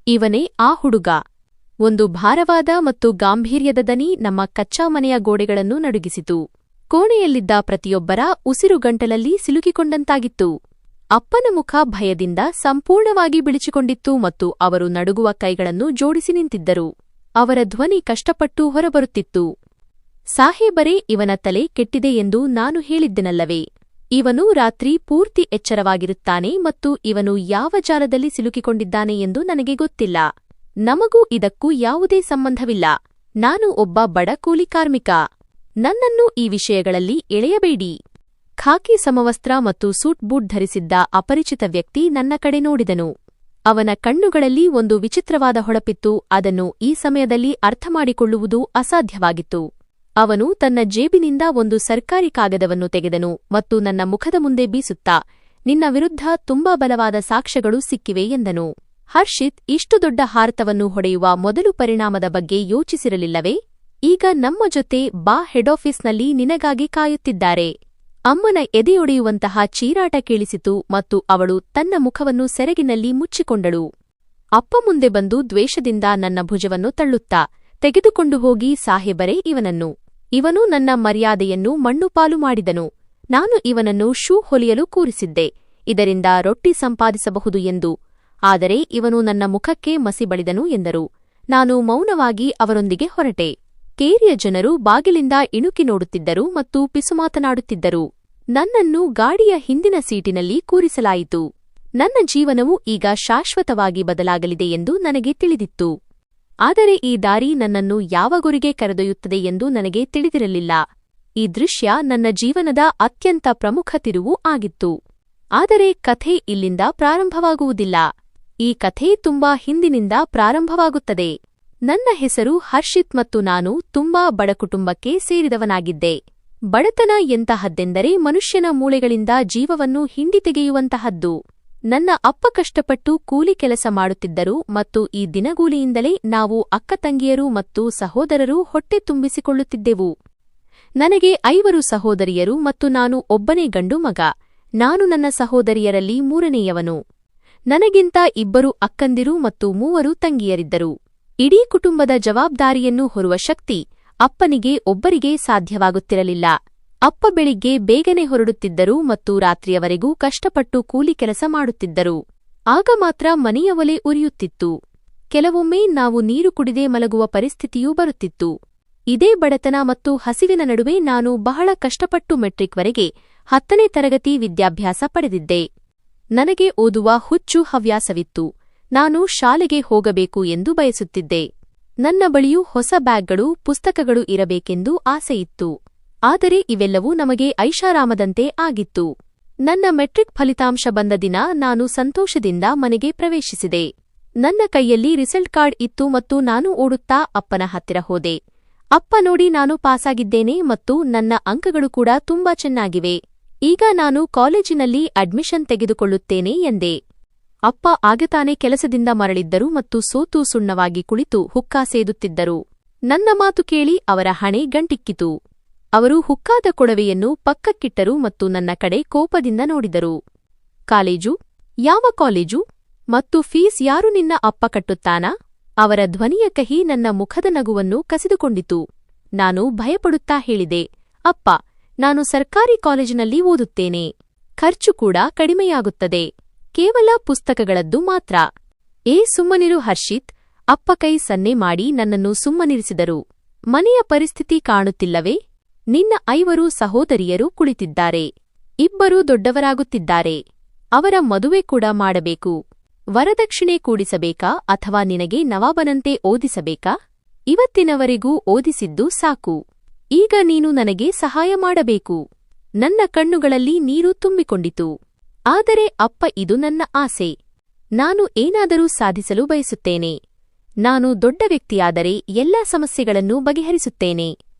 ಇವನೇ ಆ ಹುಡುಗ. ಒಂದು ಭಾರವಾದ ಮತ್ತು ಗಾಂಭೀರ್ಯದ ದನಿ ನಮ್ಮ ಕಚ್ಚಾ ಮನೆಯ ಗೋಡೆಗಳನ್ನು ನಡುಗಿಸಿತು. ಕೋಣೆಯಲ್ಲಿದ್ದ ಪ್ರತಿಯೊಬ್ಬರ ಉಸಿರುಗಂಟಲಲ್ಲಿ ಸಿಲುಕಿಕೊಂಡಂತಾಗಿತ್ತು. ಅಪ್ಪನ ಮುಖ ಭಯದಿಂದ ಸಂಪೂರ್ಣವಾಗಿ ಬಿಳಿಚಿಕೊಂಡಿತ್ತು ಮತ್ತು ಅವರು ನಡುಗುವ ಕೈಗಳನ್ನು ಜೋಡಿಸಿ ನಿಂತಿದ್ದರು. ಅವರ ಧ್ವನಿ ಕಷ್ಟಪಟ್ಟು ಹೊರಬರುತ್ತಿತ್ತು. ಸಾಹೇಬರೇ, ಇವನ ತಲೆ ಕೆಟ್ಟಿದೆ ಎಂದು ನಾನು ಹೇಳಿದ್ದೆನಲ್ಲವೇ? ಇವನು ರಾತ್ರಿ ಪೂರ್ತಿ ಎಚ್ಚರವಾಗಿರುತ್ತಾನೆ ಮತ್ತು ಇವನು ಯಾವ ಜಾಲದಲ್ಲಿ ಸಿಲುಕಿಕೊಂಡಿದ್ದಾನೆ ಎಂದು ನನಗೆ ಗೊತ್ತಿಲ್ಲ. ನಮಗೂ ಇದಕ್ಕೂ ಯಾವುದೇ ಸಂಬಂಧವಿಲ್ಲ. ನಾನು ಒಬ್ಬ ಬಡ ಕೂಲಿ ಕಾರ್ಮಿಕ. ನನ್ನನ್ನು ಈ ವಿಷಯಗಳಲ್ಲಿ ಎಳೆಯಬೇಡಿ. ಖಾಕಿ ಸಮವಸ್ತ್ರ ಮತ್ತು ಸೂಟ್ ಬೂಟ್ ಧರಿಸಿದ್ದ ಅಪರಿಚಿತ ವ್ಯಕ್ತಿ ನನ್ನ ಕಡೆ ನೋಡಿದನು. ಅವನ ಕಣ್ಣುಗಳಲ್ಲಿ ಒಂದು ವಿಚಿತ್ರವಾದ ಹೊಳಪಿತ್ತು. ಅದನ್ನು ಈ ಸಮಯದಲ್ಲಿ ಅರ್ಥಮಾಡಿಕೊಳ್ಳುವುದು ಅಸಾಧ್ಯವಾಗಿತ್ತು. ಅವನು ತನ್ನ ಜೇಬಿನಿಂದ ಒಂದು ಸರ್ಕಾರಿ ಕಾಗದವನ್ನು ತೆಗೆದನು ಮತ್ತು ನನ್ನ ಮುಖದ ಮುಂದೆ ಬೀಸುತ್ತಾ, ನಿನ್ನ ವಿರುದ್ಧ ತುಂಬಾ ಬಲವಾದ ಸಾಕ್ಷ್ಯಗಳು ಸಿಕ್ಕಿವೆ ಎಂದನು. ಹರ್ಷಿತ್ ಇಷ್ಟು ದೊಡ್ಡ ಹಾರತವನ್ನು ಹೊಡೆಯುವ ಮೊದಲು ಪರಿಣಾಮದ ಬಗ್ಗೆ ಯೋಚಿಸಿರಲಿಲ್ಲವೇ? ಈಗ ನಮ್ಮ ಜೊತೆ ಬಾ, ಹೆಡ್ ಆಫೀಸ್ನಲ್ಲಿ ನಿನಗಾಗಿ ಕಾಯುತ್ತಿದ್ದಾರೆ. ಅಮ್ಮನ ಎದೆಯೊಡೆಯುವಂತಹ ಚೀರಾಟ ಕೇಳಿಸಿತು ಮತ್ತು ಅವಳು ತನ್ನ ಮುಖವನ್ನು ಸೆರಗಿನಲ್ಲಿ ಮುಚ್ಚಿಕೊಂಡಳು. ಅಪ್ಪ ಮುಂದೆ ಬಂದು ದ್ವೇಷದಿಂದ ನನ್ನ ಭುಜವನ್ನು ತಳ್ಳುತ್ತಾ, ತೆಗೆದುಕೊಂಡು ಹೋಗಿ ಸಾಹೇಬರೇ ಇವನನ್ನು. ಇವನು ನನ್ನ ಮರ್ಯಾದೆಯನ್ನು ಮಣ್ಣುಪಾಲು ಮಾಡಿದನು. ನಾನು ಇವನನ್ನು ಶೂ ಹೊಲಿಯಲು ಕೂರಿಸಿದ್ದೆ, ಇದರಿಂದ ರೊಟ್ಟಿ ಸಂಪಾದಿಸಬಹುದು ಎಂದು. ಆದರೆ ಇವನು ನನ್ನ ಮುಖಕ್ಕೆ ಮಸಿ ಬಳಿದನು ಎಂದರು. ನಾನು ಮೌನವಾಗಿ ಅವರೊಂದಿಗೆ ಹೊರಟೆ. ಕೇರಿಯ ಜನರು ಬಾಗಿಲಿಂದ ಇಣುಕಿ ನೋಡುತ್ತಿದ್ದರು ಮತ್ತು ಪಿಸುಮಾತನಾಡುತ್ತಿದ್ದರು. ನನ್ನನ್ನು ಗಾಡಿಯ ಹಿಂದಿನ ಸೀಟಿನಲ್ಲಿ ಕೂರಿಸಲಾಯಿತು. ನನ್ನ ಜೀವನವು ಈಗ ಶಾಶ್ವತವಾಗಿ ಬದಲಾಗಲಿದೆ ಎಂದು ನನಗೆ ತಿಳಿದಿತ್ತು. ಆದರೆ ಈ ದಾರಿ ನನ್ನನ್ನು ಯಾವ ಗುರಿಗೆ ಕರೆದೊಯ್ಯುತ್ತದೆ ಎಂದು ನನಗೆ ತಿಳಿದಿರಲಿಲ್ಲ. ಈ ದೃಶ್ಯ ನನ್ನ ಜೀವನದ ಅತ್ಯಂತ ಪ್ರಮುಖ ತಿರುವು ಆಗಿತ್ತು. ಆದರೆ ಕಥೆ ಇಲ್ಲಿಂದ ಪ್ರಾರಂಭವಾಗುವುದಿಲ್ಲ. ಈ ಕಥೆ ತುಂಬಾ ಹಿಂದಿನಿಂದ ಪ್ರಾರಂಭವಾಗುತ್ತದೆ. ನನ್ನ ಹೆಸರು ಹರ್ಷಿತ್ ಮತ್ತು ನಾನು ತುಂಬಾ ಬಡ ಕುಟುಂಬಕ್ಕೆ ಸೇರಿದವನಾಗಿದ್ದೆ. ಬಡತನ ಎಂತಹದ್ದೆಂದರೆ ಮನುಷ್ಯನ ಮೂಳೆಗಳಿಂದ ಜೀವವನ್ನು ಹಿಂಡಿತೆಗೆಯುವಂತಹದ್ದು. ನನ್ನ ಅಪ್ಪ ಕಷ್ಟಪಟ್ಟು ಕೂಲಿ ಕೆಲಸ ಮಾಡುತ್ತಿದ್ದರು ಮತ್ತು ಈ ದಿನಗೂಲಿಯಿಂದಲೇ ನಾವು ಅಕ್ಕತಂಗಿಯರು ಮತ್ತು ಸಹೋದರರು ಹೊಟ್ಟೆ ತುಂಬಿಸಿಕೊಳ್ಳುತ್ತಿದ್ದೆವು. ನನಗೆ 5 ಸಹೋದರಿಯರು ಮತ್ತು ನಾನು ಒಬ್ಬನೇ ಗಂಡು ಮಗ. ನಾನು ನನ್ನ ಸಹೋದರಿಯರಲ್ಲಿ 3ನೇಯವನು. ನನಗಿಂತ 2 ಅಕ್ಕಂದಿರು ಮತ್ತು 3 ತಂಗಿಯರಿದ್ದರು. ಇಡೀ ಕುಟುಂಬದ ಜವಾಬ್ದಾರಿಯನ್ನು ಹೊರುವ ಶಕ್ತಿ ಅಪ್ಪನಿಗೆ ಒಬ್ಬರಿಗೆ ಸಾಧ್ಯವಾಗುತ್ತಿರಲಿಲ್ಲ. ಅಪ್ಪ ಬೆಳಿಗ್ಗೆ ಬೇಗನೆ ಹೊರಡುತ್ತಿದ್ದರು ಮತ್ತು ರಾತ್ರಿಯವರೆಗೂ ಕಷ್ಟಪಟ್ಟು ಕೂಲಿ ಕೆಲಸ ಮಾಡುತ್ತಿದ್ದರು. ಆಗ ಮಾತ್ರ ಮನೆಯ ಒಲೆ ಉರಿಯುತ್ತಿತ್ತು. ಕೆಲವೊಮ್ಮೆ ನಾವು ನೀರು ಕುಡಿದೇ ಮಲಗುವ ಪರಿಸ್ಥಿತಿಯೂ ಬರುತ್ತಿತ್ತು. ಇದೇ ಬಡತನ ಮತ್ತು ಹಸಿವಿನ ನಡುವೆ ನಾನು ಬಹಳ ಕಷ್ಟಪಟ್ಟು ಮೆಟ್ರಿಕ್ವರೆಗೆ 10ನೇ ತರಗತಿ ವಿದ್ಯಾಭ್ಯಾಸ ಪಡೆದಿದ್ದೆ. ನನಗೆ ಓದುವ ಹುಚ್ಚು ಹವ್ಯಾಸವಿತ್ತು. ನಾನು ಶಾಲೆಗೆ ಹೋಗಬೇಕು ಎಂದು ಬಯಸುತ್ತಿದ್ದೆ. ನನ್ನ ಬಳಿಯೂ ಹೊಸ ಬ್ಯಾಗ್ಗಳು, ಪುಸ್ತಕಗಳು ಇರಬೇಕೆಂದು ಆಸೆಯಿತ್ತು. ಆದರೆ ಇವೆಲ್ಲವೂ ನಮಗೆ ಐಷಾರಾಮದಂತೆ ಆಗಿತ್ತು. ನನ್ನ ಮೆಟ್ರಿಕ್ ಫಲಿತಾಂಶ ಬಂದ ದಿನ ನಾನು ಸಂತೋಷದಿಂದ ಮನೆಗೆ ಪ್ರವೇಶಿಸಿದೆ. ನನ್ನ ಕೈಯಲ್ಲಿ ರಿಸಲ್ಟ್ ಕಾರ್ಡ್ ಇತ್ತು ಮತ್ತು ನಾನು ಓಡುತ್ತಾ ಅಪ್ಪನ ಹತ್ತಿರ ಹೋದೆ. ಅಪ್ಪ ನೋಡಿ, ನಾನು ಪಾಸಾಗಿದ್ದೇನೆ ಮತ್ತು ನನ್ನ ಅಂಕಗಳು ಕೂಡ ತುಂಬಾ ಚೆನ್ನಾಗಿವೆ. ಈಗ ನಾನು ಕಾಲೇಜಿನಲ್ಲಿ ಅಡ್ಮಿಷನ್ ತೆಗೆದುಕೊಳ್ಳುತ್ತೇನೆ ಎಂದೆ. ಅಪ್ಪ ಆಗತಾನೆ ಕೆಲಸದಿಂದ ಮರಳಿದ್ದರು ಮತ್ತು ಸೋತು ಸುಣ್ಣವಾಗಿ ಕುಳಿತು ಹುಕ್ಕಾ ಸೇದುತ್ತಿದ್ದರು. ನನ್ನ ಮಾತು ಕೇಳಿ ಅವರ ಹಣೆ ಗಂಟಿಕ್ಕಿತು. ಅವರು ಹುಕ್ಕಾದ ಕೊಡವೆಯನ್ನು ಪಕ್ಕಕ್ಕಿಟ್ಟರು ಮತ್ತು ನನ್ನ ಕಡೆ ಕೋಪದಿಂದ ನೋಡಿದರು. ಕಾಲೇಜು? ಯಾವ ಕಾಲೇಜು? ಮತ್ತು ಫೀಸ್ ಯಾರು ನಿನ್ನ ಅಪ್ಪ ಕಟ್ಟುತ್ತಾನಾ? ಅವರ ಧ್ವನಿಯ ಕಹಿ ನನ್ನ ಮುಖದ ನಗುವನ್ನು ಕಸಿದುಕೊಂಡಿತು. ನಾನು ಭಯಪಡುತ್ತಾ ಹೇಳಿದೆ, ಅಪ್ಪ, ನಾನು ಸರ್ಕಾರಿ ಕಾಲೇಜಿನಲ್ಲಿ ಓದುತ್ತೇನೆ. ಖರ್ಚು ಕೂಡ ಕಡಿಮೆಯಾಗುತ್ತದೆ. ಕೇವಲ ಪುಸ್ತಕಗಳದ್ದು ಮಾತ್ರ. ಸುಮ್ಮನಿರು ಹರ್ಷಿತ್. ಅಪ್ಪ ಕೈ ಸನ್ನೆ ಮಾಡಿ ನನ್ನನ್ನು ಸುಮ್ಮನಿರಿಸಿದರು. ಮನೆಯ ಪರಿಸ್ಥಿತಿ ಕಾಣುತ್ತಿಲ್ಲವೇ? ನಿನ್ನ 5 ಸಹೋದರಿಯರು ಕುಳಿತಿದ್ದಾರೆ. 2 ದೊಡ್ಡವರಾಗುತ್ತಿದ್ದಾರೆ. ಅವರ ಮದುವೆ ಕೂಡ ಮಾಡಬೇಕು. ವರದಕ್ಷಿಣೆ ಕೂಡಿಸಬೇಕಾ ಅಥವಾ ನಿನಗೆ ನವಾಬನಂತೆ ಓದಿಸಬೇಕಾ? ಇವತ್ತಿನವರೆಗೂ ಓದಿಸಿದ್ದು ಸಾಕು. ಈಗ ನೀನು ನನಗೆ ಸಹಾಯ ಮಾಡಬೇಕು. ನನ್ನ ಕಣ್ಣುಗಳಲ್ಲಿ ನೀರು ತುಂಬಿಕೊಂಡಿತು. ಆದರೆ ಅಪ್ಪ, ಇದು ನನ್ನ ಆಸೆ. ನಾನು ಏನಾದರೂ ಸಾಧಿಸಲು ಬಯಸುತ್ತೇನೆ. ನಾನು ದೊಡ್ಡ ವ್ಯಕ್ತಿಯಾದರೆ ಎಲ್ಲಾ ಸಮಸ್ಯೆಗಳನ್ನು ಬಗೆಹರಿಸುತ್ತೇನೆ.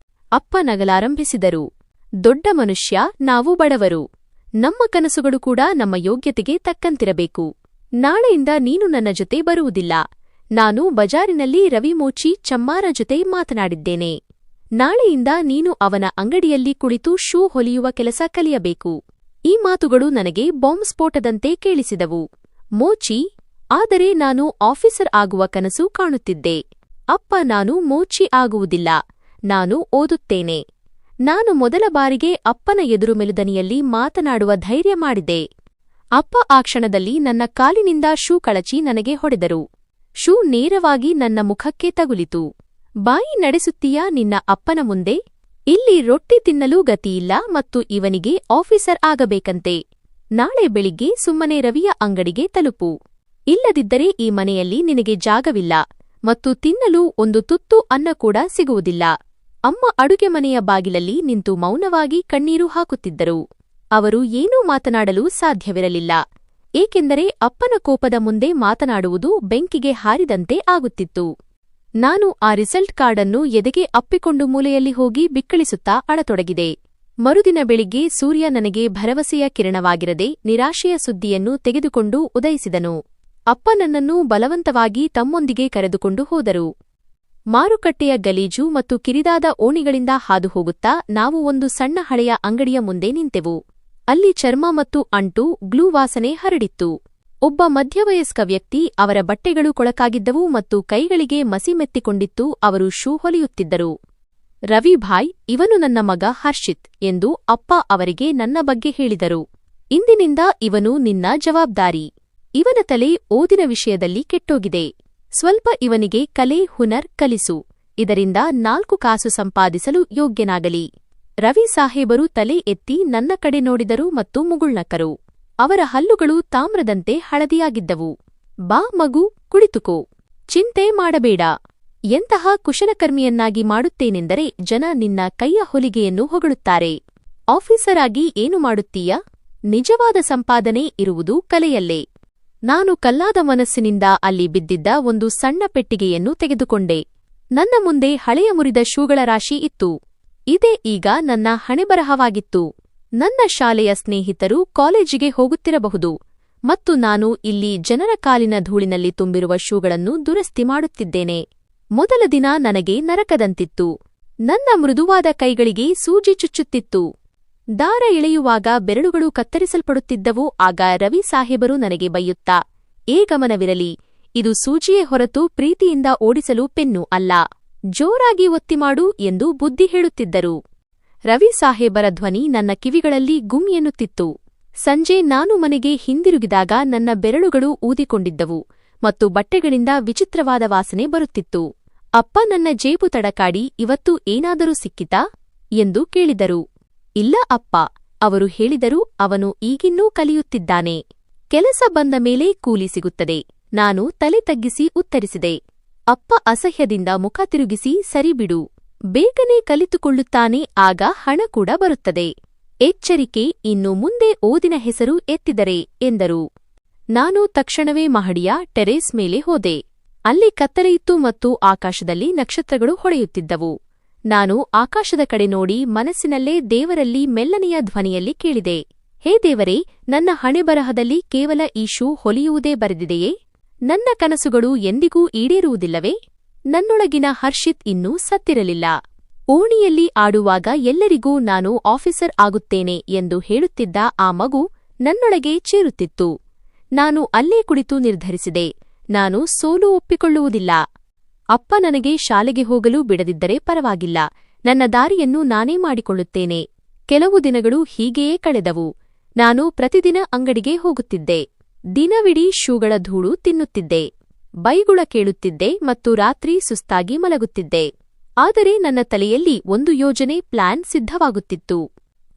ಅಪ್ಪ ನಗಲಾರಂಭಿಸಿದರು. ದೊಡ್ಡ ಮನುಷ್ಯ, ನಾವು ಬಡವರು. ನಮ್ಮ ಕನಸುಗಳು ಕೂಡ ನಮ್ಮ ಯೋಗ್ಯತೆಗೆ ತಕ್ಕಂತಿರಬೇಕು. ನಾಳೆಯಿಂದ ನೀನು ನನ್ನ ಜೊತೆ ಬರುವುದಿಲ್ಲ. ನಾನು ಬಜಾರಿನಲ್ಲಿ ರವಿ ಮೋಚಿ ಚಮ್ಮಾರ ಜೊತೆ ಮಾತನಾಡಿದ್ದೇನೆ. ನಾಳೆಯಿಂದ ನೀನು ಅವನ ಅಂಗಡಿಯಲ್ಲಿ ಕುಳಿತು ಶೂ ಹೊಲಿಯುವ ಕೆಲಸ ಕಲಿಯಬೇಕು. ಈ ಮಾತುಗಳು ನನಗೆ ಬಾಂಬ್ ಸ್ಫೋಟದಂತೆ ಕೇಳಿಸಿದವು. ಮೋಚಿ ಆದರೆ ನಾನು ಆಫೀಸರ್ ಆಗುವ ಕನಸು ಕಾಣುತ್ತಿದ್ದೆ. ಅಪ್ಪ, ನಾನು ಮೋಚಿ ಆಗುವುದಿಲ್ಲ, ನಾನು ಓದುತ್ತೇನೆ. ನಾನು ಮೊದಲ ಬಾರಿಗೆ ಅಪ್ಪನ ಎದುರು ಮೆಲುದನಿಯಲ್ಲಿ ಮಾತನಾಡುವ ಧೈರ್ಯ ಮಾಡಿದೆ. ಅಪ್ಪ ಆ ಕ್ಷಣದಲ್ಲಿ ನನ್ನ ಕಾಲಿನಿಂದ ಶೂ ಕಳಚಿ ನನಗೆ ಹೊಡೆದರು. ಶೂ ನೇರವಾಗಿ ನನ್ನ ಮುಖಕ್ಕೆ ತಗುಲಿತು. ಬಾಯಿ ನಡೆಸುತ್ತೀಯಾ ನಿನ್ನ ಅಪ್ಪನ ಮುಂದೆ? ಇಲ್ಲಿ ರೊಟ್ಟಿ ತಿನ್ನಲೂ ಗತಿಯಿಲ್ಲ ಮತ್ತು ಇವನಿಗೆ ಆಫೀಸರ್ ಆಗಬೇಕಂತೆ. ನಾಳೆ ಬೆಳಿಗ್ಗೆ ಸುಮ್ಮನೆ ರವಿಯ ಅಂಗಡಿಗೆ ತಲುಪು. ಇಲ್ಲದಿದ್ದರೆ ಈ ಮನೆಯಲ್ಲಿ ನಿನಗೆ ಜಾಗವಿಲ್ಲ ಮತ್ತು ತಿನ್ನಲು ಒಂದು ತುತ್ತು ಅನ್ನ ಕೂಡ ಸಿಗುವುದಿಲ್ಲ. ಅಮ್ಮ ಅಡುಗೆ ಮನೆಯ ಬಾಗಿಲಲ್ಲಿ ನಿಂತು ಮೌನವಾಗಿ ಕಣ್ಣೀರು ಹಾಕುತ್ತಿದ್ದರು. ಅವರು ಏನೂ ಮಾತನಾಡಲು ಸಾಧ್ಯವಿರಲಿಲ್ಲ, ಏಕೆಂದರೆ ಅಪ್ಪನ ಕೋಪದ ಮುಂದೆ ಮಾತನಾಡುವುದು ಬೆಂಕಿಗೆ ಹಾರಿದಂತೆ ಆಗುತ್ತಿತ್ತು. ನಾನು ಆ ರಿಸಲ್ಟ್ ಕಾರ್ಡನ್ನು ಎದೆಗೆ ಅಪ್ಪಿಕೊಂಡು ಮೂಲೆಯಲ್ಲಿ ಹೋಗಿ ಬಿಕ್ಕಳಿಸುತ್ತಾ ಅಳತೊಡಗಿದೆ. ಮರುದಿನ ಬೆಳಿಗ್ಗೆ ಸೂರ್ಯ ನನಗೆ ಭರವಸೆಯ ಕಿರಣವಾಗಿರದೆ ನಿರಾಶೆಯ ಸುದ್ದಿಯನ್ನು ತೆಗೆದುಕೊಂಡು ಉದಯಿಸಿದನು. ಅಪ್ಪ ನನ್ನನ್ನು ಬಲವಂತವಾಗಿ ತಮ್ಮೊಂದಿಗೆ ಕರೆದುಕೊಂಡು ಹೋದರು. ಮಾರುಕಟ್ಟೆಯ ಗಲೀಜು ಮತ್ತು ಕಿರಿದಾದ ಓಣಿಗಳಿಂದ ಹಾದುಹೋಗುತ್ತಾ ನಾವು ಒಂದು ಸಣ್ಣ ಹಳೆಯ ಅಂಗಡಿಯ ಮುಂದೆ ನಿಂತೆವು. ಅಲ್ಲಿ ಚರ್ಮ ಮತ್ತು ಅಂಟು, ಗ್ಲೂ ವಾಸನೆ ಹರಡಿತ್ತು. ಒಬ್ಬ ಮಧ್ಯವಯಸ್ಕ ವ್ಯಕ್ತಿ, ಅವರ ಬಟ್ಟೆಗಳು ಕೊಳಕಾಗಿದ್ದವು ಮತ್ತು ಕೈಗಳಿಗೆ ಮಸಿ ಮೆತ್ತಿಕೊಂಡಿತ್ತು. ಅವರು ಶೂ ಹೊಲಿಯುತ್ತಿದ್ದರು. ರವಿಭಾಯ್, ಇವನು ನನ್ನ ಮಗ ಹರ್ಷಿತ್ ಎಂದು ಅಪ್ಪ ಅವರಿಗೆ ನನ್ನ ಬಗ್ಗೆ ಹೇಳಿದರು. ಇಂದಿನಿಂದ ಇವನು ನಿನ್ನ ಜವಾಬ್ದಾರಿ. ಇವನ ತಲೆ ಓದಿನ ವಿಷಯದಲ್ಲಿ ಕೆಟ್ಟೋಗಿದೆ. ಸ್ವಲ್ಪ ಇವನಿಗೆ ಕಲೆ, ಹುನರ್ ಕಲಿಸು. ಇದರಿಂದ 4 ಕಾಸು ಸಂಪಾದಿಸಲು ಯೋಗ್ಯನಾಗಲಿ. ರವಿ ಸಾಹೇಬರು ತಲೆ ಎತ್ತಿ ನನ್ನ ಕಡೆ ನೋಡಿದರು ಮತ್ತು ಮುಗುಳ್ನಕ್ಕರು. ಅವರ ಹಲ್ಲುಗಳು ತಾಮ್ರದಂತೆ ಹಳದಿಯಾಗಿದ್ದವು. ಬಾ ಮಗು, ಕುಳಿತುಕೋ. ಚಿಂತೆ ಮಾಡಬೇಡ. ಎಂತಹ ಕುಶಲಕರ್ಮಿಯನ್ನಾಗಿ ಮಾಡುತ್ತೇನೆಂದರೆ ಜನ ನಿನ್ನ ಕೈಯ ಹೊಲಿಗೆಯನ್ನು ಹೊಗಳುತ್ತಾರೆ. ಆಫೀಸರ್ ಆಗಿ ಏನು ಮಾಡುತ್ತೀಯ? ನಿಜವಾದ ಸಂಪಾದನೆ ಇರುವುದು ಕಲೆಯಲ್ಲೇ. ನಾನು ಕಲ್ಲಾದ ಮನಸ್ಸಿನಿಂದ ಅಲ್ಲಿ ಬಿದ್ದಿದ್ದ ಒಂದು ಸಣ್ಣ ಪೆಟ್ಟಿಗೆಯನ್ನು ತೆಗೆದುಕೊಂಡೆ. ನನ್ನ ಮುಂದೆ ಹಳೆಯ ಮುರಿದ ಶೂಗಳ ರಾಶಿ ಇತ್ತು. ಇದೇ ಈಗ ನನ್ನ ಹಣೆಬರಹವಾಗಿತ್ತು. ನನ್ನ ಶಾಲೆಯ ಸ್ನೇಹಿತರು ಕಾಲೇಜಿಗೆ ಹೋಗುತ್ತಿರಬಹುದು ಮತ್ತು ನಾನು ಇಲ್ಲಿ ಜನರ ಕಾಲಿನ ಧೂಳಿನಲ್ಲಿ ತುಂಬಿರುವ ಶೂಗಳನ್ನು ದುರಸ್ತಿ ಮಾಡುತ್ತಿದ್ದೇನೆ. ಮೊದಲ ದಿನ ನನಗೆ ನರಕದಂತಿತ್ತು. ನನ್ನ ಮೃದುವಾದ ಕೈಗಳಿಗೆ ಸೂಜಿ ಚುಚ್ಚುತ್ತಿತ್ತು. ದಾರ ಎಳೆಯುವಾಗ ಬೆರಳುಗಳು ಕತ್ತರಿಸಲ್ಪಡುತ್ತಿದ್ದವು. ಆಗ ರವಿ ಸಾಹೇಬರು ನನಗೆ ಬೈಯುತ್ತಾ, ಗಮನವಿರಲಿ, ಇದು ಸೂಜಿಯೇ ಹೊರತು ಪ್ರೀತಿಯಿಂದ ಓಡಿಸಲು ಪೆನ್ನು ಅಲ್ಲ. ಜೋರಾಗಿ ಒತ್ತಿಮಾಡು ಎಂದು ಬುದ್ಧಿ ಹೇಳುತ್ತಿದ್ದರು. ರವಿ ಸಾಹೇಬರ ಧ್ವನಿ ನನ್ನ ಕಿವಿಗಳಲ್ಲಿ ಗುಮ್ ಎನ್ನುತ್ತಿತ್ತು. ಸಂಜೆ ನಾನು ಮನೆಗೆ ಹಿಂದಿರುಗಿದಾಗ ನನ್ನ ಬೆರಳುಗಳು ಊದಿಕೊಂಡಿದ್ದವು ಮತ್ತು ಬಟ್ಟೆಗಳಿಂದ ವಿಚಿತ್ರವಾದ ವಾಸನೆ ಬರುತ್ತಿತ್ತು. ಅಪ್ಪ ನನ್ನ ಜೇಬು ತಡಕಾಡಿ, ಇವತ್ತು ಏನಾದರೂ ಸಿಕ್ಕಿತಾ ಎಂದು ಕೇಳಿದರು. ಇಲ್ಲ ಅಪ್ಪ, ಅವರು ಹೇಳಿದರು. ಅವನು ಈಗಿನ್ನೂ ಕಲಿಯುತ್ತಿದ್ದಾನೆ. ಕೆಲಸ ಬಂದ ಮೇಲೆ ಕೂಲಿ ಸಿಗುತ್ತದೆ. ನಾನು ತಲೆ ತಗ್ಗಿಸಿ ಉತ್ತರಿಸಿದೆ. ಅಪ್ಪ ಅಸಹ್ಯದಿಂದ ಮುಖ ತಿರುಗಿಸಿ, ಸರಿಬಿಡು, ಬೇಗನೆ ಕಲಿತುಕೊಳ್ಳುತ್ತಾನೆ, ಆಗ ಹಣ ಕೂಡ ಬರುತ್ತದೆ. ಎಚ್ಚರಿಕೆ, ಇನ್ನು ಮುಂದೆ ಓದಿನ ಹೆಸರು ಎತ್ತಿದರೆ ಎಂದರು. ನಾನು ತಕ್ಷಣವೇ ಮಹಡಿಯ ಟೆರೇಸ್ ಮೇಲೆ ಹೋದೆ. ಅಲ್ಲಿ ಕತ್ತಲೆಯಿತ್ತು ಮತ್ತು ಆಕಾಶದಲ್ಲಿ ನಕ್ಷತ್ರಗಳು ಹೊಳೆಯುತ್ತಿದ್ದವು. ನಾನು ಆಕಾಶದ ಕಡೆ ನೋಡಿ ಮನಸ್ಸಿನಲ್ಲೇ ದೇವರಲ್ಲಿ ಮೆಲ್ಲನೆಯ ಧ್ವನಿಯಲ್ಲಿ ಕೇಳಿದೆ, ಹೇ ದೇವರೇ, ನನ್ನ ಹಣೆಬರಹದಲ್ಲಿ ಕೇವಲ ಈ ಶೂ ಹೊಲಿಯುವುದೇ ಬರೆದಿದೆಯೇ? ನನ್ನ ಕನಸುಗಳು ಎಂದಿಗೂ ಈಡೇರುವುದಿಲ್ಲವೇ? ನನ್ನೊಳಗಿನ ಹರ್ಷಿತ್ ಇನ್ನೂ ಸತ್ತಿರಲಿಲ್ಲ. ಓಣಿಯಲ್ಲಿ ಆಡುವಾಗ ಎಲ್ಲರಿಗೂ ನಾನು ಆಫೀಸರ್ ಆಗುತ್ತೇನೆ ಎಂದು ಹೇಳುತ್ತಿದ್ದ ಆ ಮಗು ನನ್ನೊಳಗೆ ಚೇರುತ್ತಿತ್ತು. ನಾನು ಅಲ್ಲೇ ಕುಳಿತು ನಿರ್ಧರಿಸಿದೆ, ನಾನು ಸೋಲು ಒಪ್ಪಿಕೊಳ್ಳುವುದಿಲ್ಲ. ಅಪ್ಪ ನನಗೆ ಶಾಲೆಗೆ ಹೋಗಲು ಬಿಡದಿದ್ದರೆ ಪರವಾಗಿಲ್ಲ, ನನ್ನ ದಾರಿಯನ್ನು ನಾನೇ ಮಾಡಿಕೊಳ್ಳುತ್ತೇನೆ. ಕೆಲವು ದಿನಗಳು ಹೀಗೆಯೇ ಕಳೆದವು. ನಾನು ಪ್ರತಿದಿನ ಅಂಗಡಿಗೆ ಹೋಗುತ್ತಿದ್ದೆ. ದಿನವಿಡೀ ಶೂಗಳ ಧೂಳು ತಿನ್ನುತ್ತಿದ್ದೆ, ಬೈಗುಳ ಕೇಳುತ್ತಿದ್ದೆ ಮತ್ತು ರಾತ್ರಿ ಸುಸ್ತಾಗಿ ಮಲಗುತ್ತಿದ್ದೆ. ಆದರೆ ನನ್ನ ತಲೆಯಲ್ಲಿ ಒಂದು ಯೋಜನೆ, ಪ್ಲಾನ್ ಸಿದ್ಧವಾಗುತ್ತಿತ್ತು.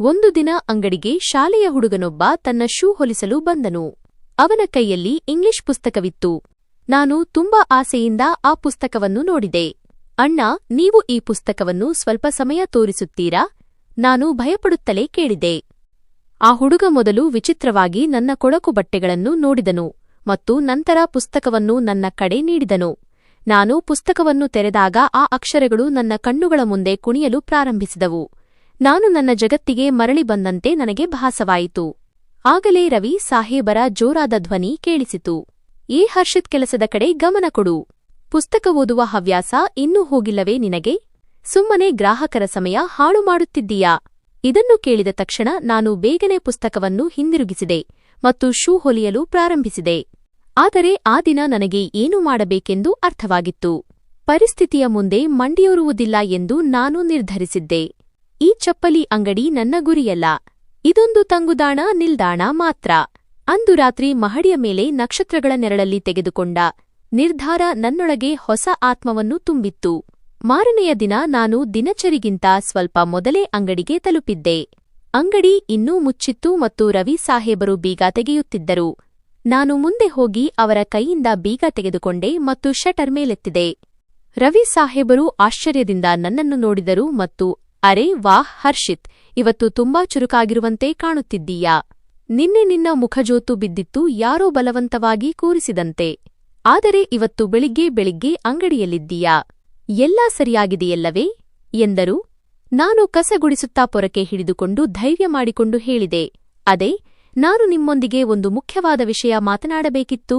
ಒಂದು ದಿನ ಅಂಗಡಿಗೆ ಶಾಲೆಯ ಹುಡುಗನೊಬ್ಬ ತನ್ನ ಶೂ ಹೊಲಿಸಲು ಬಂದನು. ಅವನ ಕೈಯಲ್ಲಿ ಇಂಗ್ಲಿಷ್ ಪುಸ್ತಕವಿತ್ತು. ನಾನು ತುಂಬಾ ಆಸೆಯಿಂದ ಆ ಪುಸ್ತಕವನ್ನು ನೋಡಿದೆ. ಅಣ್ಣ, ನೀವು ಈ ಪುಸ್ತಕವನ್ನು ಸ್ವಲ್ಪ ಸಮಯ ತೋರಿಸುತ್ತೀರಾ? ನಾನು ಭಯಪಡುತ್ತಲೇ ಕೇಳಿದೆ. ಆ ಹುಡುಗ ಮೊದಲು ವಿಚಿತ್ರವಾಗಿ ನನ್ನ ಕೊಳಕು ಬಟ್ಟೆಗಳನ್ನು ನೋಡಿದನು ಮತ್ತು ನಂತರ ಪುಸ್ತಕವನ್ನು ನನ್ನ ಕಡೆ ನೀಡಿದನು. ನಾನು ಪುಸ್ತಕವನ್ನು ತೆರೆದಾಗ ಆ ಅಕ್ಷರಗಳು ನನ್ನ ಕಣ್ಣುಗಳ ಮುಂದೆ ಕುಣಿಯಲು ಪ್ರಾರಂಭಿಸಿದವು. ನಾನು ನನ್ನ ಜಗತ್ತಿಗೆ ಮರಳಿ ಬಂದಂತೆ ನನಗೆ ಭಾಸವಾಯಿತು. ಆಗಲೇ ರವಿ ಸಾಹೇಬರ ಜೋರಾದ ಧ್ವನಿ ಕೇಳಿಸಿತು. ಹರ್ಷಿತ್, ಕೆಲಸದ ಕಡೆ ಗಮನ ಕೊಡು. ಪುಸ್ತಕ ಓದುವ ಹವ್ಯಾಸ ಇನ್ನೂ ಹೋಗಿಲ್ಲವೇ ನಿನಗೆ? ಸುಮ್ಮನೆ ಗ್ರಾಹಕರ ಸಮಯ ಹಾಳು ಮಾಡುತ್ತಿದ್ದೀಯಾ? ಇದನ್ನು ಕೇಳಿದ ತಕ್ಷಣ ನಾನು ಬೇಗನೆ ಪುಸ್ತಕವನ್ನು ಹಿಂದಿರುಗಿಸಿದೆ ಮತ್ತು ಶೂ ಹೊಲಿಯಲು ಪ್ರಾರಂಭಿಸಿದೆ. ಆದರೆ ಆ ದಿನ ನನಗೆ ಏನು ಮಾಡಬೇಕೆಂದು ಅರ್ಥವಾಗಿತ್ತು. ಪರಿಸ್ಥಿತಿಯ ಮುಂದೆ ಮಂಡಿಯೂರುವುದಿಲ್ಲ ಎಂದು ನಾನು ನಿರ್ಧರಿಸಿದ್ದೆ. ಈ ಚಪ್ಪಲಿ ಅಂಗಡಿ ನನ್ನ ಗುರಿಯಲ್ಲ. ಇದೊಂದು ತಂಗುದಾಣ ನಿಲ್ದಾಣ ಮಾತ್ರ. ಅಂದು ರಾತ್ರಿ ಮಹಡಿಯ ಮೇಲೆ ನಕ್ಷತ್ರಗಳ ನೆರಳಲ್ಲಿ ತೆಗೆದುಕೊಂಡ ನಿರ್ಧಾರ ನನ್ನೊಳಗೆ ಹೊಸ ಆತ್ಮವನ್ನು ತುಂಬಿತ್ತು. ಮಾರನೆಯ ದಿನ ನಾನು ದಿನಚರಿಗಿಂತ ಸ್ವಲ್ಪ ಮೊದಲೇ ಅಂಗಡಿಗೆ ತಲುಪಿದ್ದೆ. ಅಂಗಡಿ ಇನ್ನೂ ಮುಚ್ಚಿತ್ತು ಮತ್ತು ರವಿ ಸಾಹೇಬರು ಬೀಗ ತೆಗೆಯುತ್ತಿದ್ದರು. ನಾನು ಮುಂದೆ ಹೋಗಿ ಅವರ ಕೈಯಿಂದ ಬೀಗ ತೆಗೆದುಕೊಂಡೆ ಮತ್ತು ಶಟರ್ ಮೇಲೆತ್ತಿದೆ. ರವಿ ಸಾಹೇಬರು ಆಶ್ಚರ್ಯದಿಂದ ನನ್ನನ್ನು ನೋಡಿದರು ಮತ್ತು ಅರೆ ವಾಹ್ ಹರ್ಷಿತ್, ಇವತ್ತು ತುಂಬಾ ಚುರುಕಾಗಿರುವಂತೆ ಕಾಣುತ್ತಿದ್ದೀಯಾ. ನಿನ್ನೆ ನಿನ್ನ ಮುಖಜೋತು ಬಿದ್ದಿತ್ತು ಯಾರೋ ಬಲವಂತವಾಗಿ ಕೂರಿಸಿದಂತೆ. ಆದರೆ ಇವತ್ತು ಬೆಳಿಗ್ಗೆ ಅಂಗಡಿಯಲ್ಲಿದ್ದೀಯಾ. ಎಲ್ಲಾ ಸರಿಯಾಗಿದೆಯಲ್ಲವೇ ಎಂದರು. ನಾನು ಕಸಗುಡಿಸುತ್ತಾ ಪೊರಕೆ ಹಿಡಿದುಕೊಂಡು ಧೈರ್ಯ ಮಾಡಿಕೊಂಡು ಹೇಳಿದೆ, ಅದೇ, ನಾನು ನಿಮ್ಮೊಂದಿಗೆ ಒಂದು ಮುಖ್ಯವಾದ ವಿಷಯ ಮಾತನಾಡಬೇಕಿತ್ತು.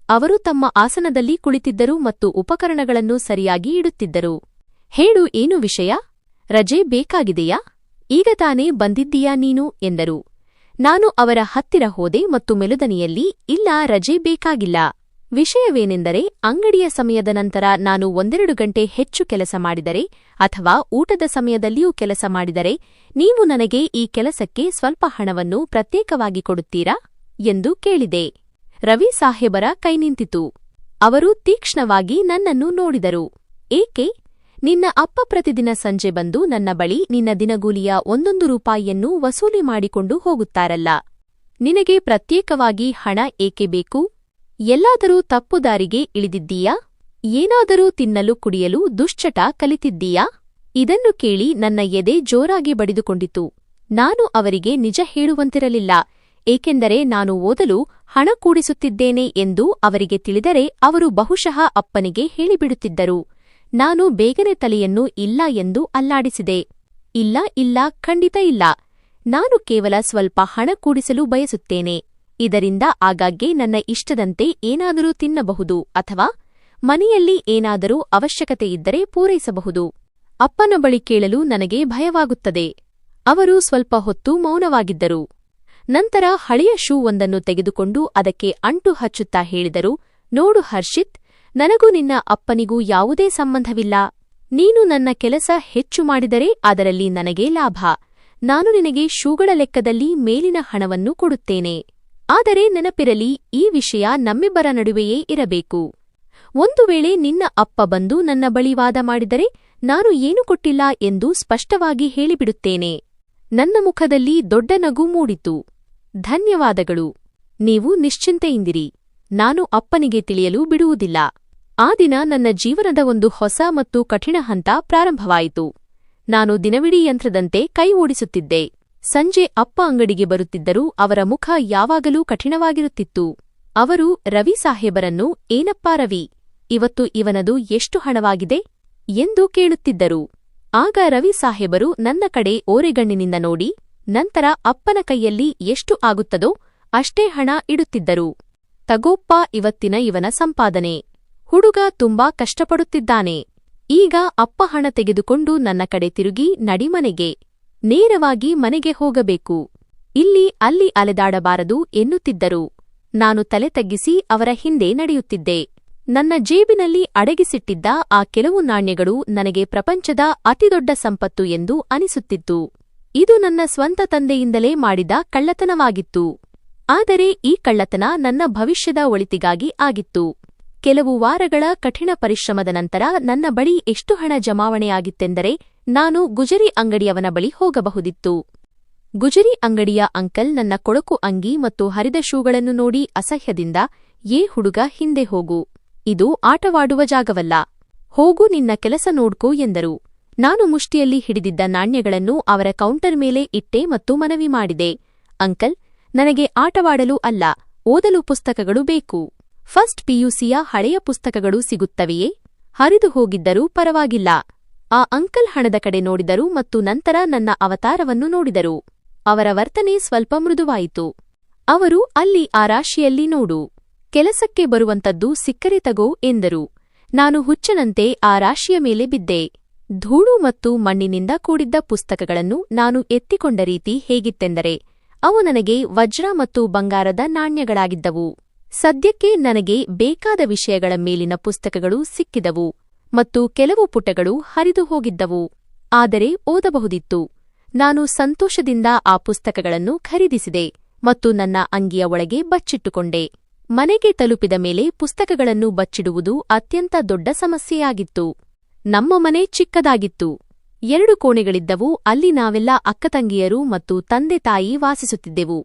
ಅವರು ತಮ್ಮ ಆಸನದಲ್ಲಿ ಕುಳಿತಿದ್ದರು ಮತ್ತು ಉಪಕರಣಗಳನ್ನು ಸರಿಯಾಗಿ ಇಡುತ್ತಿದ್ದರು. ಹೇಳು, ಏನು ವಿಷಯ? ರಜೆ ಬೇಕಾಗಿದೆಯಾ? ಈಗ ತಾನೇ ಬಂದಿದ್ದೀಯಾ ನೀನು ಎಂದರು. ನಾನು ಅವರ ಹತ್ತಿರ ಹೋದೆ ಮತ್ತು ಮೆಲುದನಿಯಲ್ಲಿ, ಇಲ್ಲ, ರಜೆ ಬೇಕಾಗಿಲ್ಲ. ವಿಷಯವೇನೆಂದರೆ, ಅಂಗಡಿಯ ಸಮಯದ ನಂತರ ನಾನು 1-2 ಗಂಟೆ ಹೆಚ್ಚು ಕೆಲಸ ಮಾಡಿದರೆ ಅಥವಾ ಊಟದ ಸಮಯದಲ್ಲಿಯೂ ಕೆಲಸ ಮಾಡಿದರೆ ನೀವು ನನಗೆ ಈ ಕೆಲಸಕ್ಕೆ ಸ್ವಲ್ಪ ಹಣವನ್ನು ಪ್ರತ್ಯೇಕವಾಗಿ ಕೊಡುತ್ತೀರಾ ಎಂದು ಕೇಳಿದೆ. ರವಿ ಸಾಹೇಬರ ಕೈ ನಿಂತಿತು. ಅವರು ತೀಕ್ಷ್ಣವಾಗಿ ನನ್ನನ್ನು ನೋಡಿದರು. ಏಕೆ? ನಿನ್ನ ಅಪ್ಪ ಪ್ರತಿದಿನ ಸಂಜೆ ಬಂದು ನನ್ನ ಬಳಿ ನಿನ್ನ ದಿನಗೂಲಿಯ 1 ರೂಪಾಯಿಯನ್ನು ವಸೂಲಿ ಮಾಡಿಕೊಂಡು ಹೋಗುತ್ತಾರಲ್ಲ. ನಿನಗೆ ಪ್ರತ್ಯೇಕವಾಗಿ ಹಣ ಏಕೆ ಬೇಕು? ಎಲ್ಲಾದರೂ ತಪ್ಪುದಾರಿಗೆ ಇಳಿದಿದ್ದೀಯಾ? ಏನಾದರೂ ತಿನ್ನಲು ಕುಡಿಯಲು ದುಶ್ಚಟ ಕಲಿತಿದ್ದೀಯಾ? ಇದನ್ನು ಕೇಳಿ ನನ್ನ ಎದೆ ಜೋರಾಗಿ ಬಡಿದುಕೊಂಡಿತು. ನಾನು ಅವರಿಗೆ ನಿಜ ಹೇಳುವಂತಿರಲಿಲ್ಲ, ಏಕೆಂದರೆ ನಾನು ಓದಲು ಹಣ ಕೂಡಿಸುತ್ತಿದ್ದೇನೆ ಎಂದು ಅವರಿಗೆ ತಿಳಿದರೆ ಅವರು ಬಹುಶಃ ಅಪ್ಪನಿಗೆ ಹೇಳಿಬಿಡುತ್ತಿದ್ದರು. ನಾನು ಬೇಗನೆ ತಲೆಯನ್ನು ಇಲ್ಲ ಎಂದು ಅಲ್ಲಾಡಿಸಿದೆ. ಇಲ್ಲ ಇಲ್ಲ, ಖಂಡಿತ ಇಲ್ಲ. ನಾನು ಕೇವಲ ಸ್ವಲ್ಪ ಹಣ ಕೂಡಿಸಲು ಬಯಸುತ್ತೇನೆ. ಇದರಿಂದ ಆಗಾಗ್ಗೆ ನನ್ನ ಇಷ್ಟದಂತೆ ಏನಾದರೂ ತಿನ್ನಬಹುದು ಅಥವಾ ಮನೆಯಲ್ಲಿ ಏನಾದರೂ ಅವಶ್ಯಕತೆಯಿದ್ದರೆ ಪೂರೈಸಬಹುದು. ಅಪ್ಪನ ಬಳಿ ಕೇಳಲು ನನಗೆ ಭಯವಾಗುತ್ತದೆ. ಅವರು ಸ್ವಲ್ಪ ಹೊತ್ತು ಮೌನವಾಗಿದ್ದರು. ನಂತರ ಹಳೆಯ ಶೂ ಒಂದನ್ನು ತೆಗೆದುಕೊಂಡು ಅದಕ್ಕೆ ಅಂಟು ಹಚ್ಚುತ್ತಾ ಹೇಳಿದರು, ನೋಡು ಹರ್ಷಿತ್, ನನಗೂ ನಿನ್ನ ಅಪ್ಪನಿಗೂ ಯಾವುದೇ ಸಂಬಂಧವಿಲ್ಲ. ನೀನು ನನ್ನ ಕೆಲಸ ಹೆಚ್ಚು ಮಾಡಿದರೆ ಅದರಲ್ಲಿ ನನಗೆ ಲಾಭ. ನಾನು ನಿನಗೆ ಶೂಗಳ ಲೆಕ್ಕದಲ್ಲಿ ಮೇಲಿನ ಹಣವನ್ನು ಕೊಡುತ್ತೇನೆ. ಆದರೆ ನೆನಪಿರಲಿ, ಈ ವಿಷಯ ನಮ್ಮಿಬ್ಬರ ನಡುವೆಯೇ ಇರಬೇಕು. ಒಂದು ವೇಳೆ ನಿನ್ನ ಅಪ್ಪ ಬಂದು ನನ್ನ ಬಳಿ ವಾದ ಮಾಡಿದರೆ ನಾನು ಏನು ಕೊಟ್ಟಿಲ್ಲ ಎಂದು ಸ್ಪಷ್ಟವಾಗಿ ಹೇಳಿಬಿಡುತ್ತೇನೆ. ನನ್ನ ಮುಖದಲ್ಲಿ ದೊಡ್ಡ ನಗು ಮೂಡಿತು. ಧನ್ಯವಾದಗಳು. ನೀವು ನಿಶ್ಚಿಂತೆಯಿಂದಿರಿ. ನಾನು ಅಪ್ಪನಿಗೆ ತಿಳಿಯಲು ಬಿಡುವುದಿಲ್ಲ. ಆ ದಿನ ನನ್ನ ಜೀವನದ ಒಂದು ಹೊಸ ಮತ್ತು ಕಠಿಣ ಹಂತ ಪ್ರಾರಂಭವಾಯಿತು. ನಾನು ದಿನವಿಡೀ ಯಂತ್ರದಂತೆ ಕೈ ಓಡಿಸುತ್ತಿದ್ದೆ. ಸಂಜೆ ಅಪ್ಪ ಅಂಗಡಿಗೆ ಬರುತ್ತಿದ್ದರೂ ಅವರ ಮುಖ ಯಾವಾಗಲೂ ಕಠಿಣವಾಗಿರುತ್ತಿತ್ತು. ಅವರು ರವಿ ಸಾಹೇಬರನ್ನು, ಏನಪ್ಪಾ ರವಿ, ಇವತ್ತು ಇವನದು ಎಷ್ಟು ಹಣವಾಗಿದೆ ಎಂದು ಕೇಳುತ್ತಿದ್ದರು. ಆಗ ರವಿ ಸಾಹೇಬರು ನನ್ನ ಕಡೆ ಓರೆಗಣ್ಣಿನಿಂದ ನೋಡಿ ನಂತರ ಅಪ್ಪನ ಕೈಯಲ್ಲಿ ಎಷ್ಟು ಆಗುತ್ತದೋ ಅಷ್ಟೇ ಹಣ ಇಡುತ್ತಿದ್ದರು. ತಗೋಪ್ಪ ಇವತ್ತಿನ ಇವನ ಸಂಪಾದನೆ. ಹುಡುಗ ತುಂಬಾ ಕಷ್ಟಪಡುತ್ತಿದ್ದಾನೆ. ಈಗ ಅಪ್ಪ ಹಣ ತೆಗೆದುಕೊಂಡು ನನ್ನ ಕಡೆ ತಿರುಗಿ ನಡಿಮನೆಗೆ. ನೇರವಾಗಿ ಮನೆಗೆ ಹೋಗಬೇಕು. ಇಲ್ಲಿ ಅಲ್ಲಿ ಅಲೆದಾಡಬಾರದು ಎನ್ನುತ್ತಿದ್ದರು. ನಾನು ತಲೆ ತಗ್ಗಿಸಿ ಅವರ ಹಿಂದೆ ನಡೆಯುತ್ತಿದ್ದೆ. ನನ್ನ ಜೇಬಿನಲ್ಲಿ ಅಡಗಿಸಿಟ್ಟಿದ್ದ ಆ ಕೆಲವು ನಾಣ್ಯಗಳು ನನಗೆ ಪ್ರಪಂಚದ ಅತಿದೊಡ್ಡ ಸಂಪತ್ತು ಎಂದು ಅನಿಸುತ್ತಿತ್ತು. ಇದು ನನ್ನ ಸ್ವಂತ ತಂದೆಯಿಂದಲೇ ಮಾಡಿದ ಕಳ್ಳತನವಾಗಿತ್ತು. ಆದರೆ ಈ ಕಳ್ಳತನ ನನ್ನ ಭವಿಷ್ಯದ ಒಳಿತಿಗಾಗಿ ಆಗಿತ್ತು. ಕೆಲವು ವಾರಗಳ ಕಠಿಣ ಪರಿಶ್ರಮದ ನಂತರ ನನ್ನ ಬಳಿ ಎಷ್ಟು ಹಣ ಜಮಾವಣೆಯಾಗಿತ್ತೆಂದರೆ ನಾನು ಗುಜರಿ ಅಂಗಡಿಯವನ ಬಳಿ ಹೋಗಬಹುದಿತ್ತು. ಗುಜರಿ ಅಂಗಡಿಯ ಅಂಕಲ್ ನನ್ನ ಕೊಳಕು ಅಂಗಿ ಮತ್ತು ಹರಿದ ಶೂಗಳನ್ನು ನೋಡಿ ಅಸಹ್ಯದಿಂದ, ಏ ಹುಡುಗ, ಹಿಂದೆ ಹೋಗು. ಇದು ಆಟವಾಡುವ ಜಾಗವಲ್ಲ. ಹೋಗು, ನಿನ್ನ ಕೆಲಸ ನೋಡ್ಕೋ ಎಂದರು. ನಾನು ಮುಷ್ಟಿಯಲ್ಲಿ ಹಿಡಿದಿದ್ದ ನಾಣ್ಯಗಳನ್ನು ಅವರ ಕೌಂಟರ್ ಮೇಲೆ ಇಟ್ಟೆ ಮತ್ತು ಮನವಿ ಮಾಡಿದೆ, ಅಂಕಲ್, ನನಗೆ ಆಟವಾಡಲು ಅಲ್ಲ, ಓದಲು ಪುಸ್ತಕಗಳು ಬೇಕು. ಫಸ್ಟ್ ಪಿಯುಸಿಯ ಹಳೆಯ ಪುಸ್ತಕಗಳು ಸಿಗುತ್ತವೆಯೇ? ಹರಿದು ಹೋಗಿದ್ದರೂ ಪರವಾಗಿಲ್ಲ. ಆ ಅಂಕಲ್ ಹಣದ ಕಡೆ ನೋಡಿದರು ಮತ್ತು ನಂತರ ನನ್ನ ಅವತಾರವನ್ನು ನೋಡಿದರು. ಅವರ ವರ್ತನೆ ಸ್ವಲ್ಪ ಮೃದುವಾಯಿತು. ಅವರು, ಅಲ್ಲಿ ಆ ರಾಶಿಯಲ್ಲಿ ನೋಡು, ಕೆಲಸಕ್ಕೆ ಬರುವಂತದ್ದು ಸಿಕ್ಕರೆ ತಗೋ ಎಂದರು. ನಾನು ಹುಚ್ಚನಂತೆ ಆ ರಾಶಿಯ ಮೇಲೆ ಬಿದ್ದೆ. ಧೂಳು ಮತ್ತು ಮಣ್ಣಿನಿಂದ ಕೂಡಿದ್ದ ಪುಸ್ತಕಗಳನ್ನು ನಾನು ಎತ್ತಿಕೊಂಡ ರೀತಿ ಹೇಗಿತ್ತೆಂದರೆ ಅವು ನನಗೆ ವಜ್ರ ಮತ್ತು ಬಂಗಾರದ ನಾಣ್ಯಗಳಾಗಿದ್ದವು. ಸದ್ಯಕ್ಕೆ ನನಗೆ ಬೇಕಾದ ವಿಷಯಗಳ ಮೇಲಿನ ಪುಸ್ತಕಗಳು ಸಿಕ್ಕಿದವು ಮತ್ತು ಕೆಲವು ಪುಟಗಳು ಹರಿದು ಹೋಗಿದ್ದವು. ಆದರೆ ಓದಬಹುದಿತ್ತು. ನಾನು ಸಂತೋಷದಿಂದ ಆ ಪುಸ್ತಕಗಳನ್ನು ಖರೀದಿಸಿದೆ ಮತ್ತು ನನ್ನ ಅಂಗಿಯ ಒಳಗೆ ಬಚ್ಚಿಟ್ಟುಕೊಂಡೆ. ಮನೆಗೆ ತಲುಪಿದ ಮೇಲೆ ಪುಸ್ತಕಗಳನ್ನು ಬಚ್ಚಿಡುವುದು ಅತ್ಯಂತ ದೊಡ್ಡ ಸಮಸ್ಯೆಯಾಗಿತ್ತು. ನಮ್ಮ ಮನೆ ಚಿಕ್ಕದಾಗಿತ್ತು. 2 ಕೋಣೆಗಳಿದ್ದವು. ಅಲ್ಲಿ ನಾವೆಲ್ಲ ಅಕ್ಕತಂಗಿಯರು ಮತ್ತು ತಂದೆ-ತಾಯಿ ವಾಸಿಸುತ್ತಿದ್ದೆವು.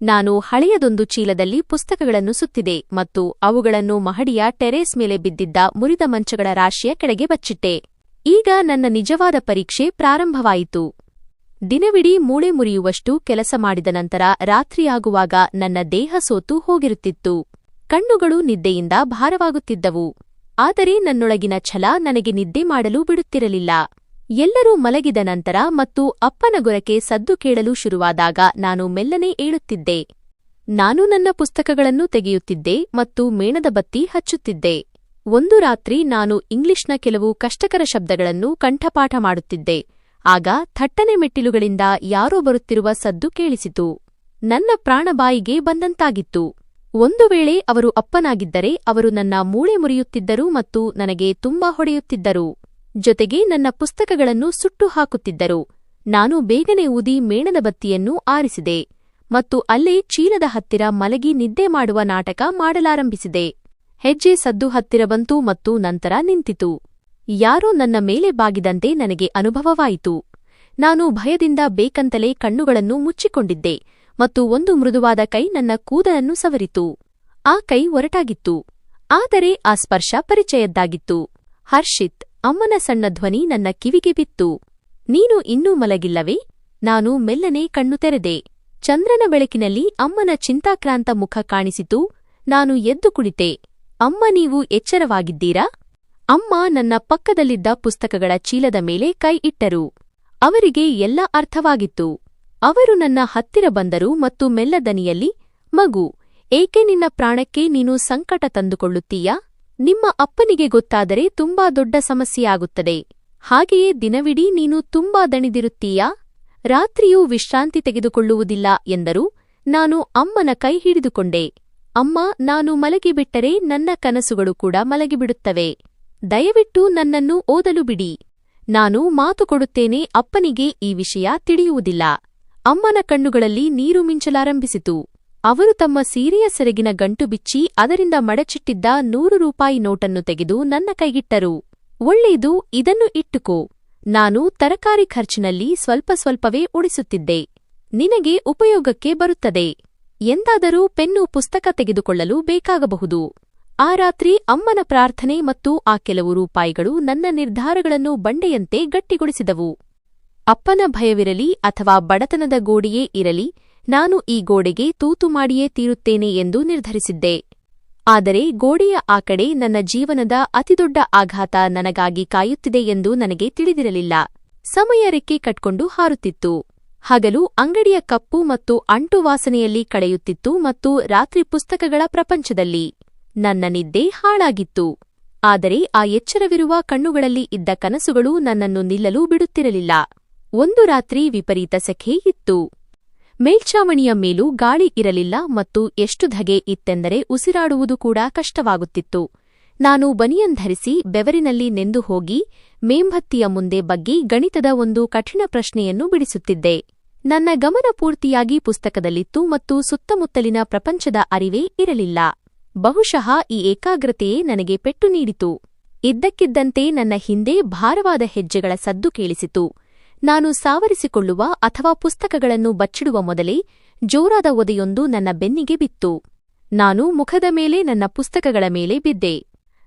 ನಾನು ಹಳೆಯದೊಂದು ಚೀಲದಲ್ಲಿ ಪುಸ್ತಕಗಳನ್ನು ಸುತ್ತಿದೆ ಮತ್ತು ಅವುಗಳನ್ನು ಮಹಡಿಯ ಟೆರೇಸ್ ಮೇಲೆ ಬಿದ್ದಿದ್ದ ಮುರಿದ ಮಂಚಗಳ ರಾಶಿಯ ಕೆಳಗೆ ಬಚ್ಚಿಟ್ಟೆ. ಈಗ ನನ್ನ ನಿಜವಾದ ಪರೀಕ್ಷೆ ಪ್ರಾರಂಭವಾಯಿತು. ದಿನವಿಡೀ ಮೂಳೆ ಮುರಿಯುವಷ್ಟು ಕೆಲಸ ಮಾಡಿದ ನಂತರ ರಾತ್ರಿಯಾಗುವಾಗ ನನ್ನ ದೇಹ ಸೋತು ಹೋಗಿರುತ್ತಿತ್ತು. ಕಣ್ಣುಗಳು ನಿದ್ದೆಯಿಂದ ಭಾರವಾಗುತ್ತಿದ್ದವು. ಆದರೆ ನನ್ನೊಳಗಿನ ಛಲ ನನಗೆ ನಿದ್ದೆ ಮಾಡಲು ಬಿಡುತ್ತಿರಲಿಲ್ಲ. ಎಲ್ಲರೂ ಮಲಗಿದ ನಂತರ ಮತ್ತು ಅಪ್ಪನ ಗೊರಕೆ ಸದ್ದು ಕೇಳಲು ಶುರುವಾದಾಗ ನಾನು ಮೆಲ್ಲನೆ ಏಳುತ್ತಿದ್ದೆ. ನಾನು ನನ್ನ ಪುಸ್ತಕಗಳನ್ನು ತೆಗೆಯುತ್ತಿದ್ದೆ ಮತ್ತು ಮೇಣದ ಬತ್ತಿ ಹಚ್ಚುತ್ತಿದ್ದೆ. ಒಂದು ರಾತ್ರಿ ನಾನು ಇಂಗ್ಲಿಷ್ನ ಕೆಲವು ಕಷ್ಟಕರ ಶಬ್ದಗಳನ್ನು ಕಂಠಪಾಠ ಮಾಡುತ್ತಿದ್ದೆ. ಆಗ ಥಟ್ಟನೆ ಮೆಟ್ಟಿಲುಗಳಿಂದ ಯಾರೋ ಬರುತ್ತಿರುವ ಸದ್ದು ಕೇಳಿಸಿತು. ನನ್ನ ಪ್ರಾಣಬಾಯಿಗೆ ಬಂದಂತಾಗಿತ್ತು. ಒಂದು ವೇಳೆ ಅವರು ಅಪ್ಪನಾಗಿದ್ದರೆ ಅವರು ನನ್ನ ಮೂಳೆ ಮುರಿಯುತ್ತಿದ್ದರು ಮತ್ತು ನನಗೆ ತುಂಬಾ ಹೊಡೆಯುತ್ತಿದ್ದರು. ಜೊತೆಗೆ ನನ್ನ ಪುಸ್ತಕಗಳನ್ನು ಸುಟ್ಟು ಹಾಕುತ್ತಿದ್ದರು. ನಾನು ಬೇಗನೆ ಊದಿ ಮೇಣದ ಬತ್ತಿಯನ್ನು ಆರಿಸಿದೆ ಮತ್ತು ಅಲ್ಲೇ ಚೀಲದ ಹತ್ತಿರ ಮಲಗಿ ನಿದ್ದೆ ಮಾಡುವ ನಾಟಕ ಮಾಡಲಾರಂಭಿಸಿದೆ. ಹೆಜ್ಜೆ ಸದ್ದು ಹತ್ತಿರ ಬಂತು ಮತ್ತು ನಂತರ ನಿಂತಿತು. ಯಾರೋ ನನ್ನ ಮೇಲೆ ಬಾಗಿದಂತೆ ನನಗೆ ಅನುಭವವಾಯಿತು. ನಾನು ಭಯದಿಂದ ಬೇಕಂತಲೇ ಕಣ್ಣುಗಳನ್ನು ಮುಚ್ಚಿಕೊಂಡಿದ್ದೆ ಮತ್ತು ಒಂದು ಮೃದುವಾದ ಕೈ ನನ್ನ ಕೂದಲನ್ನು ಸವರಿತು. ಆ ಕೈ ಒರಟಾಗಿತ್ತು, ಆದರೆ ಆ ಸ್ಪರ್ಶ ಪರಿಚಯದ್ದಾಗಿತ್ತು. ಹರ್ಷಿತ್, ಅಮ್ಮನ ಸಣ್ಣ ಧ್ವನಿ ನನ್ನ ಕಿವಿಗೆ ಬಿತ್ತು. ನೀನು ಇನ್ನೂ ಮಲಗಿಲ್ಲವೇ? ನಾನು ಮೆಲ್ಲನೆ ಕಣ್ಣು ತೆರೆದೆ. ಚಂದ್ರನ ಬೆಳಕಿನಲ್ಲಿ ಅಮ್ಮನ ಚಿಂತಾಕ್ರಾಂತ ಮುಖ ಕಾಣಿಸಿತು. ನಾನು ಎದ್ದು ಕುಳಿತೆ. ಅಮ್ಮ, ನೀವು ಎಚ್ಚರವಾಗಿದ್ದೀರಾ? ಅಮ್ಮ ನನ್ನ ಪಕ್ಕದಲ್ಲಿದ್ದ ಪುಸ್ತಕಗಳ ಚೀಲದ ಮೇಲೆ ಕೈ ಇಟ್ಟರು. ಅವರಿಗೆ ಎಲ್ಲ ಅರ್ಥವಾಗಿತ್ತು. ಅವರು ನನ್ನ ಹತ್ತಿರ ಬಂದರು ಮತ್ತು ಮೆಲ್ಲ ದನಿಯಲ್ಲಿ, ಮಗು, ಏಕೆ ನಿನ್ನ ಪ್ರಾಣಕ್ಕೆ ನೀನು ಸಂಕಟ ತಂದುಕೊಳ್ಳುತ್ತೀಯಾ? ನಿಮ್ಮ ಅಪ್ಪನಿಗೆ ಗೊತ್ತಾದರೆ ತುಂಬಾ ದೊಡ್ಡ ಸಮಸ್ಯೆಯಾಗುತ್ತದೆ. ಹಾಗೆಯೇ ದಿನವಿಡೀ ನೀನು ತುಂಬಾ ದಣಿದಿರುತ್ತೀಯಾ? ರಾತ್ರಿಯೂ ವಿಶ್ರಾಂತಿ ತೆಗೆದುಕೊಳ್ಳುವುದಿಲ್ಲ ಎಂದರು. ನಾನು ಅಮ್ಮನ ಕೈ ಹಿಡಿದುಕೊಂಡೆ. ಅಮ್ಮ, ನಾನು ಮಲಗಿಬಿಟ್ಟರೆ ನನ್ನ ಕನಸುಗಳು ಕೂಡ ಮಲಗಿಬಿಡುತ್ತವೆ. ದಯವಿಟ್ಟು ನನ್ನನ್ನು ಓದಲು ಬಿಡಿ. ನಾನು ಮಾತು ಕೊಡುತ್ತೇನೆ, ಅಪ್ಪನಿಗೆ ಈ ವಿಷಯ ತಿಳಿಯುವುದಿಲ್ಲ. ಅಮ್ಮನ ಕಣ್ಣುಗಳಲ್ಲಿ ನೀರು ಮಿಂಚಲಾರಂಭಿಸಿತು. ಅವರು ತಮ್ಮ ಸೀರೆಯ ಸೆರಗಿನ ಗಂಟು ಬಿಚ್ಚಿ ಅದರಿಂದ ಮಡಚಿಟ್ಟಿದ್ದ 100 ರೂಪಾಯಿ ನೋಟನ್ನು ತೆಗೆದು ನನ್ನ ಕೈಗಿಟ್ಟರು. ಒಳ್ಳೆಯದು, ಇದನ್ನು ಇಟ್ಟುಕೋ. ನಾನು ತರಕಾರಿ ಖರ್ಚಿನಲ್ಲಿ ಸ್ವಲ್ಪ ಸ್ವಲ್ಪವೇ ಉಳಿಸುತ್ತಿದ್ದೆ. ನಿನಗೆ ಉಪಯೋಗಕ್ಕೆ ಬರುತ್ತದೆ. ಎಂದಾದರೂ ಪೆನ್ನು ಪುಸ್ತಕ ತೆಗೆದುಕೊಳ್ಳಲು ಬೇಕಾಗಬಹುದು. ಆ ರಾತ್ರಿ ಅಮ್ಮನ ಪ್ರಾರ್ಥನೆ ಮತ್ತು ಆ ಕೆಲವು ರೂಪಾಯಿಗಳು ನನ್ನ ನಿರ್ಧಾರಗಳನ್ನು ಬಂಡೆಯಂತೆ ಗಟ್ಟಿಗೊಳಿಸಿದವು. ಅಪ್ಪನ ಭಯವಿರಲಿ ಅಥವಾ ಬಡತನದ ಗೋಡೆಯೇ ಇರಲಿ, ನಾನು ಈ ಗೋಡೆಗೆ ತೂತು ಮಾಡಿಯೇ ತೀರುತ್ತೇನೆ ಎಂದು ನಿರ್ಧರಿಸಿದ್ದೆ. ಆದರೆ ಗೋಡೆಯ ಆ ಕಡೆ ನನ್ನ ಜೀವನದ ಅತಿದೊಡ್ಡ ಆಘಾತ ನನಗಾಗಿ ಕಾಯುತ್ತಿದೆ ಎಂದು ನನಗೆ ತಿಳಿದಿರಲಿಲ್ಲ. ಸಮಯ ರೆಕ್ಕೆ ಕಟ್ಕೊಂಡು ಹಾರುತ್ತಿತ್ತು. ಹಗಲು ಅಂಗಡಿಯ ಕಪ್ಪು ಮತ್ತು ಅಂಟು ವಾಸನೆಯಲ್ಲಿ ಕಳೆಯುತ್ತಿತ್ತು ಮತ್ತು ರಾತ್ರಿ ಪುಸ್ತಕಗಳ ಪ್ರಪಂಚದಲ್ಲಿ ನನ್ನ ನಿದ್ದೆ ಹಾಳಾಗಿತ್ತು. ಆದರೆ ಆ ಎಚ್ಚರವಿರುವ ಕಣ್ಣುಗಳಲ್ಲಿ ಇದ್ದ ಕನಸುಗಳು ನನ್ನನ್ನು ನಿಲ್ಲಲು ಬಿಡುತ್ತಿರಲಿಲ್ಲ. ಒಂದು ರಾತ್ರಿ ವಿಪರೀತ ಸೆಖೆ ಇತ್ತು. ಮೇಲ್ಛಾವಣಿಯ ಮೇಲೂ ಗಾಳಿ ಇರಲಿಲ್ಲ ಮತ್ತು ಎಷ್ಟು ಧಗೆ ಇತ್ತೆಂದರೆ ಉಸಿರಾಡುವುದು ಕೂಡ ಕಷ್ಟವಾಗುತ್ತಿತ್ತು. ನಾನು ಬನಿಯನ್ ಧರಿಸಿ ಬೆವರಿನಲ್ಲಿ ನೆಂದು ಹೋಗಿ ಮೇಂಬತ್ತಿಯ ಮುಂದೆ ಬಗ್ಗಿ ಗಣಿತದ ಒಂದು ಕಠಿಣ ಪ್ರಶ್ನೆಯನ್ನು ಬಿಡಿಸುತ್ತಿದ್ದೆ. ನನ್ನ ಗಮನ ಪೂರ್ತಿಯಾಗಿ ಪುಸ್ತಕದಲ್ಲಿತ್ತು ಮತ್ತು ಸುತ್ತಮುತ್ತಲಿನ ಪ್ರಪಂಚದ ಅರಿವೇ ಇರಲಿಲ್ಲ. ಬಹುಶಃ ಈ ಏಕಾಗ್ರತೆಯೇ ನನಗೆ ಪೆಟ್ಟು ನೀಡಿತು. ಇದ್ದಕ್ಕಿದ್ದಂತೆ ನನ್ನ ಹಿಂದೆ ಭಾರವಾದ ಹೆಜ್ಜೆಗಳ ಸದ್ದು ಕೇಳಿಸಿತು. ನಾನು ಸಾವರಿಸಿಕೊಳ್ಳುವ ಅಥವಾ ಪುಸ್ತಕಗಳನ್ನು ಬಚ್ಚಿಡುವ ಮೊದಲೇ ಜೋರಾದ ಒದೆಯೊಂದು ನನ್ನ ಬೆನ್ನಿಗೆ ಬಿತ್ತು. ನಾನು ಮುಖದ ಮೇಲೆ ನನ್ನ ಪುಸ್ತಕಗಳ ಮೇಲೆ ಬಿದ್ದೆ.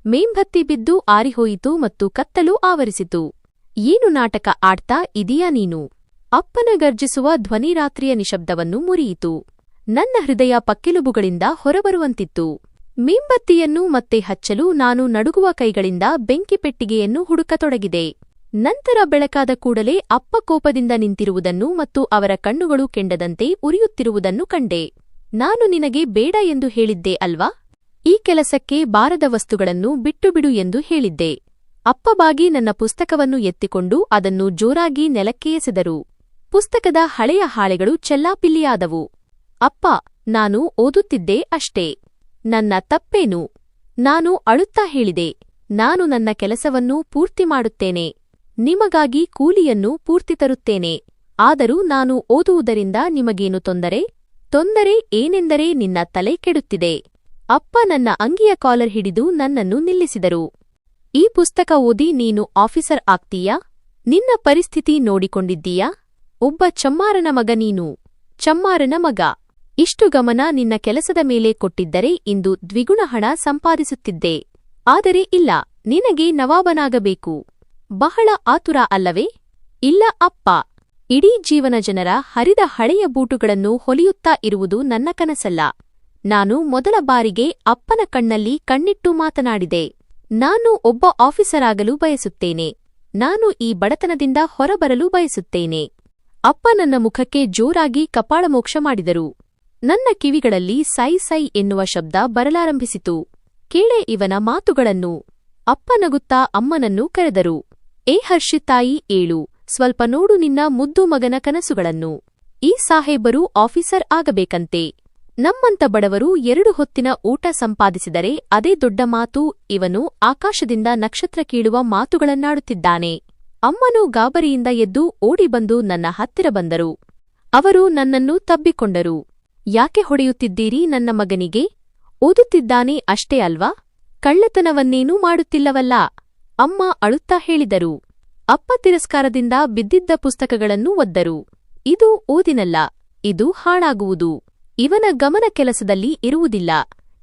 ಮೇಂಬತ್ತಿ ಬಿದ್ದು ಆರಿಹೋಯಿತು ಮತ್ತು ಕತ್ತಲು ಆವರಿಸಿತು. ಏನು ನಾಟಕ ಆಡ್ತಾ ಇದೀಯಾ ನೀನು? ಅಪ್ಪನ ಗರ್ಜಿಸುವ ಧ್ವನಿ ರಾತ್ರಿಯ ನಿಶಬ್ದವನ್ನು ಮುರಿಯಿತು. ನನ್ನ ಹೃದಯ ಪಕ್ಕೆಲುಬುಗಳಿಂದ ಹೊರಬರುವಂತಿತ್ತು. ಮೇಂಬತ್ತಿಯನ್ನು ಮತ್ತೆ ಹಚ್ಚಲು ನಾನು ನಡುಗುವ ಕೈಗಳಿಂದ ಬೆಂಕಿ ಪೆಟ್ಟಿಗೆಯನ್ನು ಹುಡುಕತೊಡಗಿದೆ. ನಂತರ ಬೆಳಕಾದ ಕೂಡಲೇ ಅಪ್ಪ ಕೋಪದಿಂದ ನಿಂತಿರುವುದನ್ನು ಮತ್ತು ಅವರ ಕಣ್ಣುಗಳು ಕೆಂಡದಂತೆ ಉರಿಯುತ್ತಿರುವುದನ್ನು ಕಂಡೆ. ನಾನು ನಿನಗೆ ಬೇಡ ಎಂದು ಹೇಳಿದ್ದೆ ಅಲ್ವಾ? ಈ ಕೆಲಸಕ್ಕೆ ಬಾರದ ವಸ್ತುಗಳನ್ನು ಬಿಟ್ಟುಬಿಡು ಎಂದು ಹೇಳಿದ್ದೆ. ಅಪ್ಪ ಬಾಗಿ ನನ್ನ ಪುಸ್ತಕವನ್ನು ಎತ್ತಿಕೊಂಡು ಅದನ್ನು ಜೋರಾಗಿ ನೆಲಕ್ಕೆ ಎಸೆದರು. ಪುಸ್ತಕದ ಹಳೆಯ ಹಾಳೆಗಳು ಚೆಲ್ಲಾಪಿಲ್ಲಿಯಾದವು. ಅಪ್ಪ, ನಾನು ಓದುತ್ತಿದ್ದೆ ಅಷ್ಟೇ. ನನ್ನ ತಪ್ಪೇನು? ನಾನು ಅಳುತ್ತಾ ಹೇಳಿದೆ, ನಾನು ನನ್ನ ಕೆಲಸವನ್ನು ಪೂರ್ತಿ ಮಾಡುತ್ತೇನೆ. ನಿಮಗಾಗಿ ಕೂಲಿಯನ್ನು ಪೂರ್ತಿ ತರುತ್ತೇನೆ. ಆದರೂ ನಾನು ಓದುವುದರಿಂದ ನಿಮಗೇನು ತೊಂದರೆ? ತೊಂದರೆ ಏನೆಂದರೆ ನಿನ್ನ ತಲೆ ಕೆಡುತ್ತಿದೆ. ಅಪ್ಪ ನನ್ನ ಅಂಗಿಯ ಕಾಲರ್ ಹಿಡಿದು ನನ್ನನ್ನು ನಿಲ್ಲಿಸಿದರು. ಈ ಪುಸ್ತಕ ಓದಿ ನೀನು ಆಫೀಸರ್ ಆಗ್ತೀಯಾ? ನಿನ್ನ ಪರಿಸ್ಥಿತಿ ನೋಡಿಕೊಂಡಿದ್ದೀಯಾ? ಒಬ್ಬ ಚಮ್ಮಾರನ ಮಗ ನೀನು. ಚಮ್ಮಾರನ ಮಗ. ಇಷ್ಟು ಗಮನ ನಿನ್ನ ಕೆಲಸದ ಮೇಲೆ ಕೊಟ್ಟಿದ್ದರೆ ಇಂದು ದ್ವಿಗುಣ ಹಣ ಸಂಪಾದಿಸುತ್ತಿದ್ದೆ. ಆದರೆ ಇಲ್ಲ, ನಿನಗೆ ನವಾಬನಾಗಬೇಕು. ಬಹಳ ಆತುರ ಅಲ್ಲವೇ? ಇಲ್ಲ ಅಪ್ಪ. ಇಡೀ ಜೀವನ ಜನರ ಹರಿದ ಹಳೆಯ ಬೂಟುಗಳನ್ನು ಹೊಲಿಯುತ್ತಾ ಇರುವುದು ನನ್ನ ಕನಸಲ್ಲ. ನಾನು ಮೊದಲ ಬಾರಿಗೆ ಅಪ್ಪನ ಕಣ್ಣಲ್ಲಿ ಕಣ್ಣಿಟ್ಟು ಮಾತನಾಡಿದೆ. ನಾನು ಒಬ್ಬ ಆಫೀಸರಾಗಲು ಬಯಸುತ್ತೇನೆ. ನಾನು ಈ ಬಡತನದಿಂದ ಹೊರಬರಲು ಬಯಸುತ್ತೇನೆ. ಅಪ್ಪ ನನ್ನ ಮುಖಕ್ಕೆ ಜೋರಾಗಿ ಕಪಾಳಮೋಕ್ಷ ಮಾಡಿದರು. ನನ್ನ ಕಿವಿಗಳಲ್ಲಿ ಸೈ ಸೈ ಎನ್ನುವ ಶಬ್ದ ಬರಲಾರಂಭಿಸಿತು. ಕೇಳೆ ಇವನ ಮಾತುಗಳನ್ನು. ಅಪ್ಪ ನಗುತ್ತಾ ಅಮ್ಮನನ್ನು ಕರೆದರು. ಏ ಹರ್ಷಿತಾಯಿ, ಏಳು, ಸ್ವಲ್ಪ ನೋಡು ನಿನ್ನ ಮುದ್ದು ಮಗನ ಕನಸುಗಳನ್ನು. ಈ ಸಾಹೇಬರು ಆಫೀಸರ್ ಆಗಬೇಕಂತೆ. ನಮ್ಮಂತ ಬಡವರು 2 ಹೊತ್ತಿನ ಊಟ ಸಂಪಾದಿಸಿದರೆ ಅದೇ ದೊಡ್ಡ ಮಾತು. ಇವನು ಆಕಾಶದಿಂದ ನಕ್ಷತ್ರ ಕೀಳುವ ಮಾತುಗಳನ್ನಾಡುತ್ತಿದ್ದಾನೆ. ಅಮ್ಮನು ಗಾಬರಿಯಿಂದ ಎದ್ದು ಓಡಿ ಬಂದು ನನ್ನ ಹತ್ತಿರ ಬಂದರು. ಅವರು ನನ್ನನ್ನು ತಬ್ಬಿಕೊಂಡರು. ಯಾಕೆ ಹೊಡೆಯುತ್ತಿದ್ದೀರಿ ನನ್ನ ಮಗನಿಗೆ? ಓದುತ್ತಿದ್ದಾನೆ ಅಷ್ಟೇ ಅಲ್ವಾ? ಕಳ್ಳತನವನ್ನೇನೂ ಮಾಡುತ್ತಿಲ್ಲವಲ್ಲ? ಅಮ್ಮ ಅಳುತ್ತಾ ಹೇಳಿದರು. ಅಪ್ಪ ತಿರಸ್ಕಾರದಿಂದ ಬಿದ್ದಿದ್ದ ಪುಸ್ತಕಗಳನ್ನು ಒದ್ದರು. ಇದು ಓದಿನಲ್ಲ, ಇದು ಹಾಳಾಗುವುದು. ಇವನ ಗಮನ ಕೆಲಸದಲ್ಲಿ ಇರುವುದಿಲ್ಲ,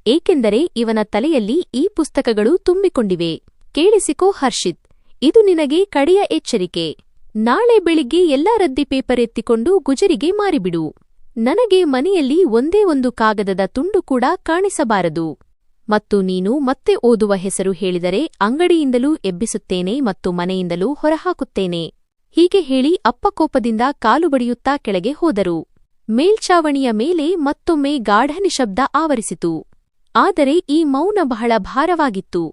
ಏಕೆಂದರೆ ಇವನ ತಲೆಯಲ್ಲಿ ಈ ಪುಸ್ತಕಗಳು ತುಂಬಿಕೊಂಡಿವೆ. ಕೇಳಿಸಿಕೋ ಹರ್ಷಿತ್, ಇದು ನಿನಗೆ ಕಡೆಯ ಎಚ್ಚರಿಕೆ. ನಾಳೆ ಬೆಳಿಗ್ಗೆ ಎಲ್ಲಾ ರದ್ದಿ ಪೇಪರ್ ಎತ್ತಿಕೊಂಡು ಗುಜರಿಗೆ ಮಾರಿಬಿಡು. ನನಗೆ ಮನೆಯಲ್ಲಿ ಒಂದೇ ಒಂದು ಕಾಗದದ ತುಂಡು ಕೂಡ ಕಾಣಿಸಬಾರದು. ಮತ್ತು ನೀನು ಮತ್ತೆ ಓದುವ ಹೆಸರು ಹೇಳಿದರೆ ಅಂಗಡಿಯಿಂದಲೂ ಎಬ್ಬಿಸುತ್ತೇನೆ ಮತ್ತು ಮನೆಯಿಂದಲೂ ಹೊರಹಾಕುತ್ತೇನೆ. ಹೀಗೆ ಹೇಳಿ ಅಪ್ಪ ಕೋಪದಿಂದ ಕಾಲು ಬಡಿಯುತ್ತಾ ಕೆಳಗೆ ಹೋದರು. ಮೇಲ್ಛಾವಣಿಯ ಮೇಲೆ ಮತ್ತೊಮ್ಮೆ ಗಾಢ ನಿಶಬ್ದ ಆವರಿಸಿತು. ಆದರೆ ಈ ಮೌನ ಬಹಳ ಭಾರವಾಗಿತ್ತು.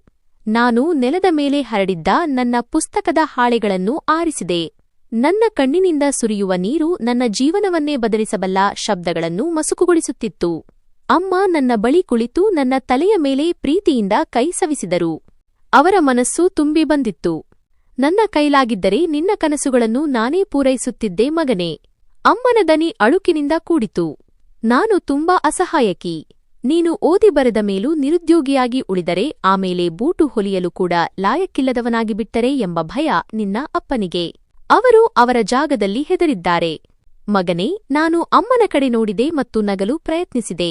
ನಾನು ನೆಲದ ಮೇಲೆ ಹರಡಿದ್ದ ನನ್ನ ಪುಸ್ತಕದ ಹಾಳೆಗಳನ್ನು ಆರಿಸಿದೆ. ನನ್ನ ಕಣ್ಣಿನಿಂದ ಸುರಿಯುವ ನೀರು ನನ್ನ ಜೀವನವನ್ನೇ ಬದಲಿಸಬಲ್ಲ ಶಬ್ದಗಳನ್ನು ಮಸುಕುಗೊಳಿಸುತ್ತಿತ್ತು. ಅಮ್ಮ ನನ್ನ ಬಳಿ ಕುಳಿತು ನನ್ನ ತಲೆಯ ಮೇಲೆ ಪ್ರೀತಿಯಿಂದ ಕೈ ಸವಿಸಿದರು. ಅವರ ಮನಸ್ಸು ತುಂಬಿ ಬಂದಿತ್ತು. ನನ್ನ ಕೈಲಾಗಿದ್ದರೆ ನಿನ್ನ ಕನಸುಗಳನ್ನು ನಾನೇ ಪೂರೈಸುತ್ತಿದ್ದೆ ಮಗನೇ. ಅಮ್ಮನ ದನಿ ಅಳುಕಿನಿಂದ ಕೂಡಿತು. ನಾನು ತುಂಬಾ ಅಸಹಾಯಕಿ. ನೀನು ಓದಿ ಬರೆದ ಮೇಲೂ ನಿರುದ್ಯೋಗಿಯಾಗಿ ಉಳಿದರೆ ಆಮೇಲೆ ಬೂಟು ಹೊಲಿಯಲು ಕೂಡ ಲಾಯಕ್ಕಿಲ್ಲದವನಾಗಿ ಬಿಟ್ಟರೆ ಎಂಬ ಭಯ ನಿನ್ನ ಅಪ್ಪನಿಗೆ. ಅವರು ಅವರ ಜಾಗದಲ್ಲಿ ಹೆದರಿದ್ದಾರೆ. ಮಗನೇ, ನಾನು ಅಮ್ಮನ ಕಡೆ ನೋಡಿದೆ ಮತ್ತು ನಗಲು ಪ್ರಯತ್ನಿಸಿದೆ.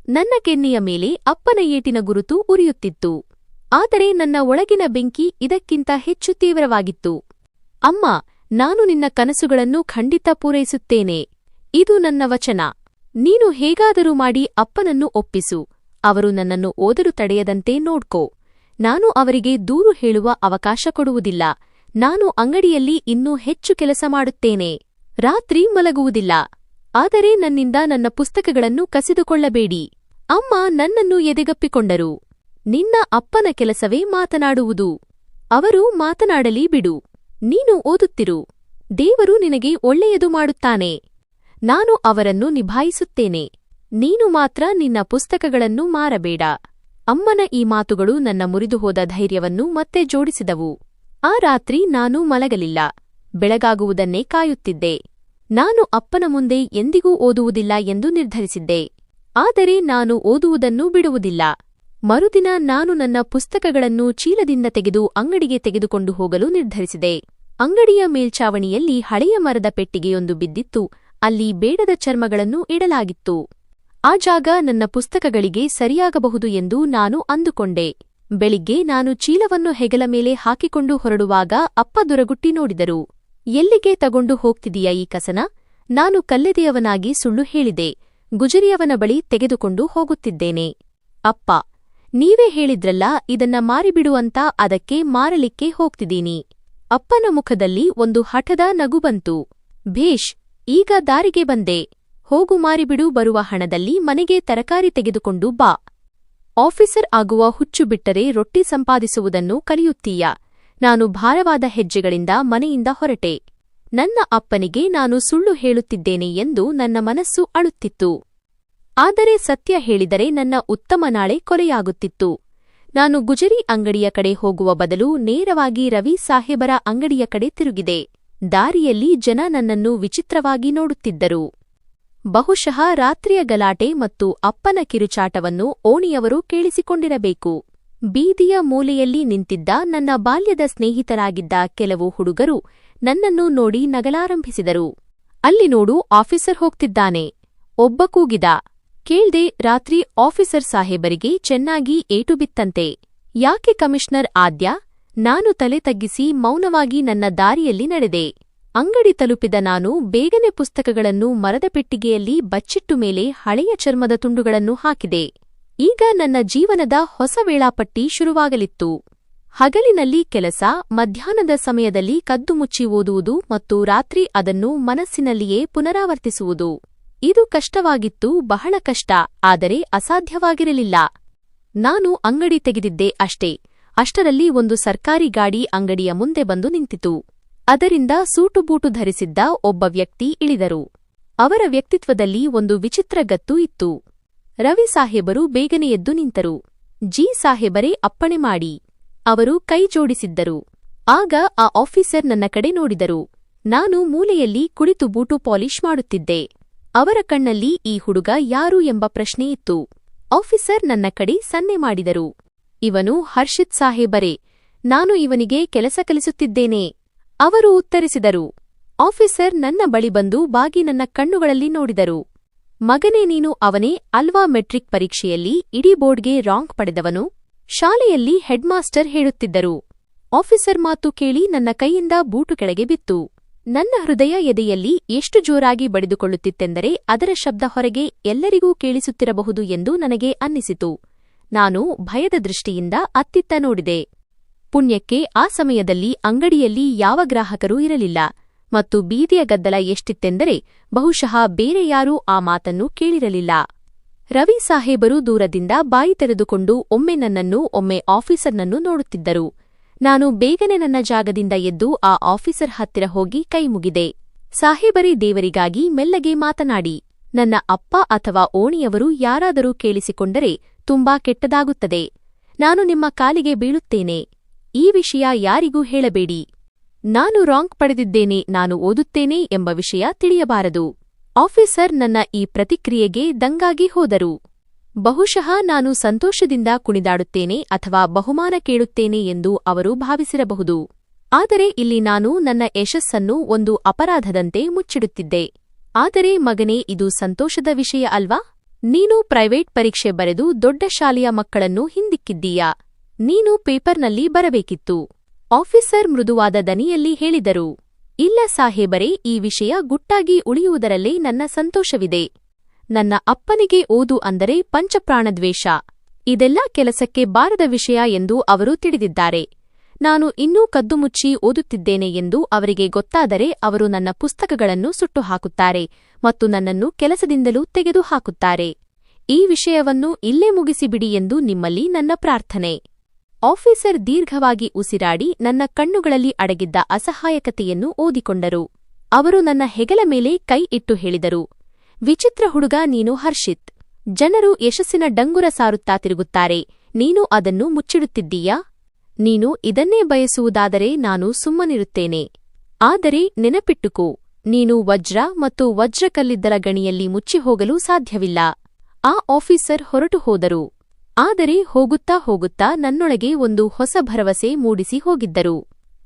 ನನ್ನ ಕೆನ್ನೆಯ ಮೇಲೆ ಅಪ್ಪನ ಏಟಿನ ಗುರುತು ಉರಿಯುತ್ತಿತ್ತು. ಆದರೆ ನನ್ನ ಒಳಗಿನ ಬೆಂಕಿ ಇದಕ್ಕಿಂತ ಹೆಚ್ಚು ತೀವ್ರವಾಗಿತ್ತು. ಅಮ್ಮ, ನಾನು ನಿನ್ನ ಕನಸುಗಳನ್ನು ಖಂಡಿತ ಪೂರೈಸುತ್ತೇನೆ. ಇದು ನನ್ನ ವಚನ. ನೀನು ಹೇಗಾದರೂ ಮಾಡಿ ಅಪ್ಪನನ್ನು ಒಪ್ಪಿಸು. ಅವರು ನನ್ನನ್ನು ಓದಲು ತಡೆಯದಂತೆ ನೋಡ್ಕೋ. ನಾನು ಅವರಿಗೆ ದೂರು ಹೇಳುವ ಅವಕಾಶ ಕೊಡುವುದಿಲ್ಲ. ನಾನು ಅಂಗಡಿಯಲ್ಲಿ ಇನ್ನೂ ಹೆಚ್ಚು ಕೆಲಸ ಮಾಡುತ್ತೇನೆ. ರಾತ್ರಿ ಮಲಗುವುದಿಲ್ಲ. ಆದರೆ ನನ್ನಿಂದ ನನ್ನ ಪುಸ್ತಕಗಳನ್ನು ಕಸಿದುಕೊಳ್ಳಬೇಡಿ. ಅಮ್ಮ ನನ್ನನ್ನು ಎದೆಗಪ್ಪಿಕೊಂಡರು. ನಿನ್ನ ಅಪ್ಪನ ಕೆಲಸವೇ ಮಾತನಾಡುವುದು. ಅವರು ಮಾತನಾಡಲಿ ಬಿಡು. ನೀನು ಓದುತ್ತಿರು. ದೇವರು ನಿನಗೆ ಒಳ್ಳೆಯದು ಮಾಡುತ್ತಾನೆ. ನಾನು ಅವರನ್ನು ನಿಭಾಯಿಸುತ್ತೇನೆ. ನೀನು ಮಾತ್ರ ನಿನ್ನ ಪುಸ್ತಕಗಳನ್ನು ಮಾರಬೇಡ. ಅಮ್ಮನ ಈ ಮಾತುಗಳು ನನ್ನ ಮುರಿದುಹೋದ ಧೈರ್ಯವನ್ನು ಮತ್ತೆ ಜೋಡಿಸಿದವು. ಆ ರಾತ್ರಿ ನಾನು ಮಲಗಲಿಲ್ಲ. ಬೆಳಗಾಗುವುದನ್ನೇ ಕಾಯುತ್ತಿದ್ದೆ. ನಾನು ಅಪ್ಪನ ಮುಂದೆ ಎಂದಿಗೂ ಓದುವುದಿಲ್ಲ ಎಂದು ನಿರ್ಧರಿಸಿದ್ದೆ. ಆದರೆ ನಾನು ಓದುವುದನ್ನು ಬಿಡುವುದಿಲ್ಲ. ಮರುದಿನ ನಾನು ನನ್ನ ಪುಸ್ತಕಗಳನ್ನು ಚೀಲದಿಂದ ತೆಗೆದು ಅಂಗಡಿಗೆ ತೆಗೆದುಕೊಂಡು ಹೋಗಲು ನಿರ್ಧರಿಸಿದೆ. ಅಂಗಡಿಯ ಮೇಲ್ಛಾವಣಿಯಲ್ಲಿ ಹಳೆಯ ಮರದ ಪೆಟ್ಟಿಗೆಯೊಂದು ಬಿದ್ದಿತ್ತು. ಅಲ್ಲಿ ಬೇಡದ ಚರ್ಮಗಳನ್ನು ಇಡಲಾಗಿತ್ತು. ಆ ಜಾಗ ನನ್ನ ಪುಸ್ತಕಗಳಿಗೆ ಸರಿಯಾಗಬಹುದು ಎಂದು ನಾನು ಅಂದುಕೊಂಡೆ. ಬೆಳಿಗ್ಗೆ ನಾನು ಚೀಲವನ್ನು ಹೆಗಲ ಮೇಲೆ ಹಾಕಿಕೊಂಡು ಹೊರಡುವಾಗ ಅಪ್ಪ ದುರಗುಟ್ಟಿ ನೋಡಿದರು. ಎಲ್ಲಿಗೆ ತಗೊಂಡು ಹೋಗ್ತಿದೀಯ ಈ ಕಸನ? ನಾನು ಕಲ್ಲೆದೆಯವನಾಗಿ ಸುಳ್ಳು ಹೇಳಿದೆ. ಗುಜರಿಯವನ ಬಳಿ ತೆಗೆದುಕೊಂಡು ಹೋಗುತ್ತಿದ್ದೇನೆ. ಅಪ್ಪ, ನೀವೇ ಹೇಳಿದ್ರಲ್ಲ ಇದನ್ನ ಮಾರಿಬಿಡು ಅಂತ, ಅದಕ್ಕೆ ಮಾರಲಿಕ್ಕೆ ಹೋಗ್ತಿದ್ದೀನಿ. ಅಪ್ಪನ ಮುಖದಲ್ಲಿ ಒಂದು ಹಠದ ನಗು ಬಂತು. ಭೇಷ್, ಈಗ ದಾರಿಗೆ ಬಂದೆ. ಹೋಗು, ಮಾರಿಬಿಡು. ಬರುವ ಹಣದಲ್ಲಿ ಮನೆಗೆ ತರಕಾರಿ ತೆಗೆದುಕೊಂಡು ಬಾ. ಆಫೀಸರ್ ಆಗುವ ಹುಚ್ಚು ಬಿಟ್ಟರೆ ರೊಟ್ಟಿ ಸಂಪಾದಿಸುವುದನ್ನು ಕಲಿಯುತ್ತೀಯ. ನಾನು ಭಾರವಾದ ಹೆಜ್ಜೆಗಳಿಂದ ಮನೆಯಿಂದ ಹೊರಟೆ. ನನ್ನ ಅಪ್ಪನಿಗೆ ನಾನು ಸುಳ್ಳು ಹೇಳುತ್ತಿದ್ದೇನೆ ಎಂದು ನನ್ನ ಮನಸ್ಸು ಅಳುತ್ತಿತ್ತು. ಆದರೆ ಸತ್ಯ ಹೇಳಿದರೆ ನನ್ನ ಉತ್ತಮ ನಾಳೆ ಕೊಲೆಯಾಗುತ್ತಿತ್ತು. ನಾನು ಗುಜರಿ ಅಂಗಡಿಯ ಕಡೆ ಹೋಗುವ ಬದಲು ನೇರವಾಗಿ ರವಿ ಸಾಹೇಬರ ಅಂಗಡಿಯ ಕಡೆ ತಿರುಗಿದೆ. ದಾರಿಯಲ್ಲಿ ಜನ ನನ್ನನ್ನು ವಿಚಿತ್ರವಾಗಿ ನೋಡುತ್ತಿದ್ದರು. ಬಹುಶಃ ರಾತ್ರಿಯ ಗಲಾಟೆ ಮತ್ತು ಅಪ್ಪನ ಕಿರುಚಾಟವನ್ನು ಓಣಿಯವರು ಕೇಳಿಸಿಕೊಂಡಿರಬೇಕು. ಬೀದಿಯ ಮೂಲೆಯಲ್ಲಿ ನಿಂತಿದ್ದ ನನ್ನ ಬಾಲ್ಯದ ಸ್ನೇಹಿತರಾಗಿದ್ದ ಕೆಲವು ಹುಡುಗರು ನನ್ನನ್ನು ನೋಡಿ ನಗಲಾರಂಭಿಸಿದರು. ಅಲ್ಲಿ ನೋಡು, ಆಫೀಸರ್ ಹೋಗ್ತಿದ್ದಾನೆ, ಒಬ್ಬ ಕೂಗಿದ. ಕೇಳ್ದೆ, ರಾತ್ರಿ ಆಫೀಸರ್ ಸಾಹೇಬರಿಗೆ ಚೆನ್ನಾಗಿ ಏಟು ಬಿತ್ತಂತೆ. ಯಾಕೆ ಕಮಿಷನರ್ ಆದ್ಯ? ನಾನು ತಲೆ ತಗ್ಗಿಸಿ ಮೌನವಾಗಿ ನನ್ನ ದಾರಿಯಲ್ಲಿ ನಡೆದೆ. ಅಂಗಡಿ ತಲುಪಿದ ನಾನು ಬೇಗನೆ ಪುಸ್ತಕಗಳನ್ನು ಮರದ ಪೆಟ್ಟಿಗೆಯಲ್ಲಿ ಬಚ್ಚಿಟ್ಟು ಮೇಲೆ ಹಳೆಯ ಚರ್ಮದ ತುಂಡುಗಳನ್ನು ಹಾಕಿದೆ. ಈಗ ನನ್ನ ಜೀವನದ ಹೊಸ ವೇಳಾಪಟ್ಟಿ ಶುರುವಾಗಲಿತ್ತು. ಹಗಲಿನಲ್ಲಿ ಕೆಲಸ, ಮಧ್ಯಾಹ್ನದ ಸಮಯದಲ್ಲಿ ಕದ್ದು ಮುಚ್ಚಿ ಓದುವುದು ಮತ್ತು ರಾತ್ರಿ ಅದನ್ನು ಮನಸ್ಸಿನಲ್ಲಿಯೇ ಪುನರಾವರ್ತಿಸುವುದು. ಇದು ಕಷ್ಟವಾಗಿತ್ತು, ಬಹಳ ಕಷ್ಟ, ಆದರೆ ಅಸಾಧ್ಯವಾಗಿರಲಿಲ್ಲ. ನಾನು ಅಂಗಡಿ ತೆಗೆದಿದ್ದೆ ಅಷ್ಟೇ. ಅಷ್ಟರಲ್ಲಿ ಒಂದು ಸರ್ಕಾರಿ ಗಾಡಿ ಅಂಗಡಿಯ ಮುಂದೆ ಬಂದು ನಿಂತಿತು. ಅದರಿಂದ ಸೂಟುಬೂಟು ಧರಿಸಿದ್ದ ಒಬ್ಬ ವ್ಯಕ್ತಿ ಇಳಿದರು. ಅವರ ವ್ಯಕ್ತಿತ್ವದಲ್ಲಿ ಒಂದು ವಿಚಿತ್ರ ಗತ್ತು ಇತ್ತು. ರವಿ ಸಾಹೇಬರು ಬೇಗನೆ ಎದ್ದು ನಿಂತರು. ಜಿ ಸಾಹೇಬರೇ, ಅಪ್ಪಣೆ ಮಾಡಿ. ಅವರು ಕೈ ಜೋಡಿಸಿದ್ದರು. ಆಗ ಆ ಆಫೀಸರ್ ನನ್ನ ಕಡೆ ನೋಡಿದರು. ನಾನು ಮೂಲೆಯಲ್ಲಿ ಕುಳಿತು ಬೂಟು ಪಾಲಿಷ್ ಮಾಡುತ್ತಿದ್ದೆ. ಅವರ ಕಣ್ಣಲ್ಲಿ ಈ ಹುಡುಗ ಯಾರು ಎಂಬ ಪ್ರಶ್ನೆ ಇತ್ತು. ಆಫೀಸರ್ ನನ್ನ ಕಡೆ ಸನ್ನೆ ಮಾಡಿದರು. ಇವನು ಹರ್ಷಿತ್ ಸಾಹೇಬರೇ, ನಾನು ಇವನಿಗೆ ಕೆಲಸ ಕಲಿಸುತ್ತಿದ್ದೇನೆ. ಅವರು ಉತ್ತರಿಸಿದರು. ಆಫೀಸರ್ ನನ್ನ ಬಳಿ ಬಂದು ಬಾಗಿ ನನ್ನ ಕಣ್ಣುಗಳಲ್ಲಿ ನೋಡಿದರು. ಮಗನೇ, ನೀನು ಅವನೇ ಅಲ್ವಾ ಮೆಟ್ರಿಕ್ ಪರೀಕ್ಷೆಯಲ್ಲಿ ಇಡೀ ಬೋರ್ಡ್ಗೆ ರಾಂಕ್ ಪಡೆದವನು? ಶಾಲೆಯಲ್ಲಿ ಹೆಡ್ ಮಾಸ್ಟರ್ ಹೇಳುತ್ತಿದ್ದರು. ಆಫೀಸರ್ ಮಾತು ಕೇಳಿ ನನ್ನ ಕೈಯಿಂದ ಬೂಟು ಕೆಳಗೆ ಬಿತ್ತು. ನನ್ನ ಹೃದಯ ಎದೆಯಲ್ಲಿ ಎಷ್ಟು ಜೋರಾಗಿ ಬಡಿದುಕೊಳ್ಳುತ್ತಿತ್ತೆಂದರೆ ಅದರ ಶಬ್ದ ಹೊರಗೆ ಎಲ್ಲರಿಗೂ ಕೇಳಿಸುತ್ತಿರಬಹುದು ಎಂದು ನನಗೆ ಅನ್ನಿಸಿತು. ನಾನು ಭಯದ ದೃಷ್ಟಿಯಿಂದ ಅತ್ತಿತ್ತ ನೋಡಿದೆ. ಪುಣ್ಯಕ್ಕೆ ಆ ಸಮಯದಲ್ಲಿ ಅಂಗಡಿಯಲ್ಲಿ ಯಾವ ಗ್ರಾಹಕರೂ ಇರಲಿಲ್ಲ ಮತ್ತು ಬೀದಿಯ ಗದ್ದಲ ಎಷ್ಟಿತ್ತೆಂದರೆ ಬಹುಶಃ ಬೇರೆ ಯಾರೂ ಆ ಮಾತನ್ನು ಕೇಳಿರಲಿಲ್ಲ. ರವಿ ಸಾಹೇಬರು ದೂರದಿಂದ ಬಾಯಿ ತೆರೆದುಕೊಂಡು ಒಮ್ಮೆ ನನ್ನನ್ನು, ಒಮ್ಮೆ ಆಫೀಸರ್ನನ್ನು ನೋಡುತ್ತಿದ್ದರು. ನಾನು ಬೇಗನೆ ನನ್ನ ಜಾಗದಿಂದ ಎದ್ದು ಆ ಆಫೀಸರ್ ಹತ್ತಿರ ಹೋಗಿ ಕೈ ಮುಗಿದೆ. ಸಾಹೇಬರೇ, ದೇವರಿಗಾಗಿ ಮೆಲ್ಲಗೆ ಮಾತನಾಡಿ. ನನ್ನ ಅಪ್ಪ ಅಥವಾ ಓಣಿಯವರು ಯಾರಾದರೂ ಕೇಳಿಸಿಕೊಂಡರೆ ತುಂಬಾ ಕೆಟ್ಟದಾಗುತ್ತದೆ. ನಾನು ನಿಮ್ಮ ಕಾಲಿಗೆ ಬೀಳುತ್ತೇನೆ. ಈ ವಿಷಯ ಯಾರಿಗೂ ಹೇಳಬೇಡಿ. ನಾನು ರಾಂಕ್ ಪಡೆದಿದ್ದೇನೆ, ನಾನು ಓದುತ್ತೇನೆ ಎಂಬ ವಿಷಯ ತಿಳಿಯಬಾರದು. ಆಫೀಸರ್ ನನ್ನ ಈ ಪ್ರತಿಕ್ರಿಯೆಗೆ ದಂಗಾಗಿ ಹೋದರು. ಬಹುಶಃ ನಾನು ಸಂತೋಷದಿಂದ ಕುಣಿದಾಡುತ್ತೇನೆ ಅಥವಾ ಬಹುಮಾನ ಕೇಳುತ್ತೇನೆ ಎಂದು ಅವರು ಭಾವಿಸಿರಬಹುದು. ಆದರೆ ಇಲ್ಲಿ ನಾನು ನನ್ನ ಯಶಸ್ಸನ್ನು ಒಂದು ಅಪರಾಧದಂತೆ ಮುಚ್ಚಿಡುತ್ತಿದ್ದೆ. ಆದರೆ ಮಗನೇ, ಇದು ಸಂತೋಷದ ವಿಷಯ ಅಲ್ವಾ? ನೀನು ಪ್ರೈವೇಟ್ ಪರೀಕ್ಷೆ ಬರೆದು ದೊಡ್ಡ ಶಾಲೆಯ ಮಕ್ಕಳನ್ನು ಹಿಂದಿಕ್ಕಿದ್ದೀಯಾ? ನೀನು ಪೇಪರ್ನಲ್ಲಿ ಬರಬೇಕಿತ್ತು. ಆಫೀಸರ್ ಮೃದುವಾದ ದನಿಯಲ್ಲಿ ಹೇಳಿದರು. ಇಲ್ಲ ಸಾಹೇಬರೇ, ಈ ವಿಷಯ ಗುಟ್ಟಾಗಿ ಉಳಿಯುವುದರಲ್ಲೇ ನನ್ನ ಸಂತೋಷವಿದೆ. ನನ್ನ ಅಪ್ಪನಿಗೆ ಓದು ಅಂದರೆ ಪಂಚಪ್ರಾಣದ್ವೇಷ. ಇದೆಲ್ಲ ಕೆಲಸಕ್ಕೆ ಬಾರದ ವಿಷಯ ಎಂದು ಅವರು ತಿಳಿದಿದ್ದಾರೆ. ನಾನು ಇನ್ನೂ ಕದ್ದುಮುಚ್ಚಿ ಓದುತ್ತಿದ್ದೇನೆ ಎಂದು ಅವರಿಗೆ ಗೊತ್ತಾದರೆ ಅವರು ನನ್ನ ಪುಸ್ತಕಗಳನ್ನು ಸುಟ್ಟು ಹಾಕುತ್ತಾರೆ ಮತ್ತು ನನ್ನನ್ನು ಕೆಲಸದಿಂದಲೂ ತೆಗೆದುಹಾಕುತ್ತಾರೆ. ಈ ವಿಷಯವನ್ನು ಇಲ್ಲೇ ಮುಗಿಸಿಬಿಡಿ ಎಂದು ನಿಮ್ಮಲ್ಲಿ ನನ್ನ ಪ್ರಾರ್ಥನೆ. ಆಫೀಸರ್ ದೀರ್ಘವಾಗಿ ಉಸಿರಾಡಿ ನನ್ನ ಕಣ್ಣುಗಳಲ್ಲಿ ಅಡಗಿದ್ದ ಅಸಹಾಯಕತೆಯನ್ನು ಓದಿಕೊಂಡರು. ಅವರು ನನ್ನ ಹೆಗಲ ಮೇಲೆ ಕೈ ಇಟ್ಟು ಹೇಳಿದರು, ವಿಚಿತ್ರ ಹುಡುಗ ನೀನು ಹರ್ಷಿತ್. ಜನರು ಯಶಸ್ಸಿನ ಡಂಗುರ ಸಾರುತ್ತಾ ತಿರುಗುತ್ತಾರೆ, ನೀನು ಅದನ್ನು ಮುಚ್ಚಿಡುತ್ತಿದ್ದೀಯಾ? ನೀನು ಇದನ್ನೇ ಬಯಸುವುದಾದರೆ ನಾನು ಸುಮ್ಮನಿರುತ್ತೇನೆ. ಆದರೆ ನೆನಪಿಟ್ಟುಕೋ, ನೀನು ವಜ್ರ ಮತ್ತು ವಜ್ರಕಲ್ಲಿದ್ದರ ಗಣಿಯಲ್ಲಿ ಮುಚ್ಚಿಹೋಗಲು ಸಾಧ್ಯವಿಲ್ಲ. ಆ ಆಫೀಸರ್ ಹೊರಟು ಹೋದರು. ಆದರೆ ಹೋಗುತ್ತಾ ಹೋಗುತ್ತಾ ನನ್ನೊಳಗೆ ಒಂದು ಹೊಸ ಭರವಸೆ ಮೂಡಿಸಿ ಹೋಗಿದ್ದರು.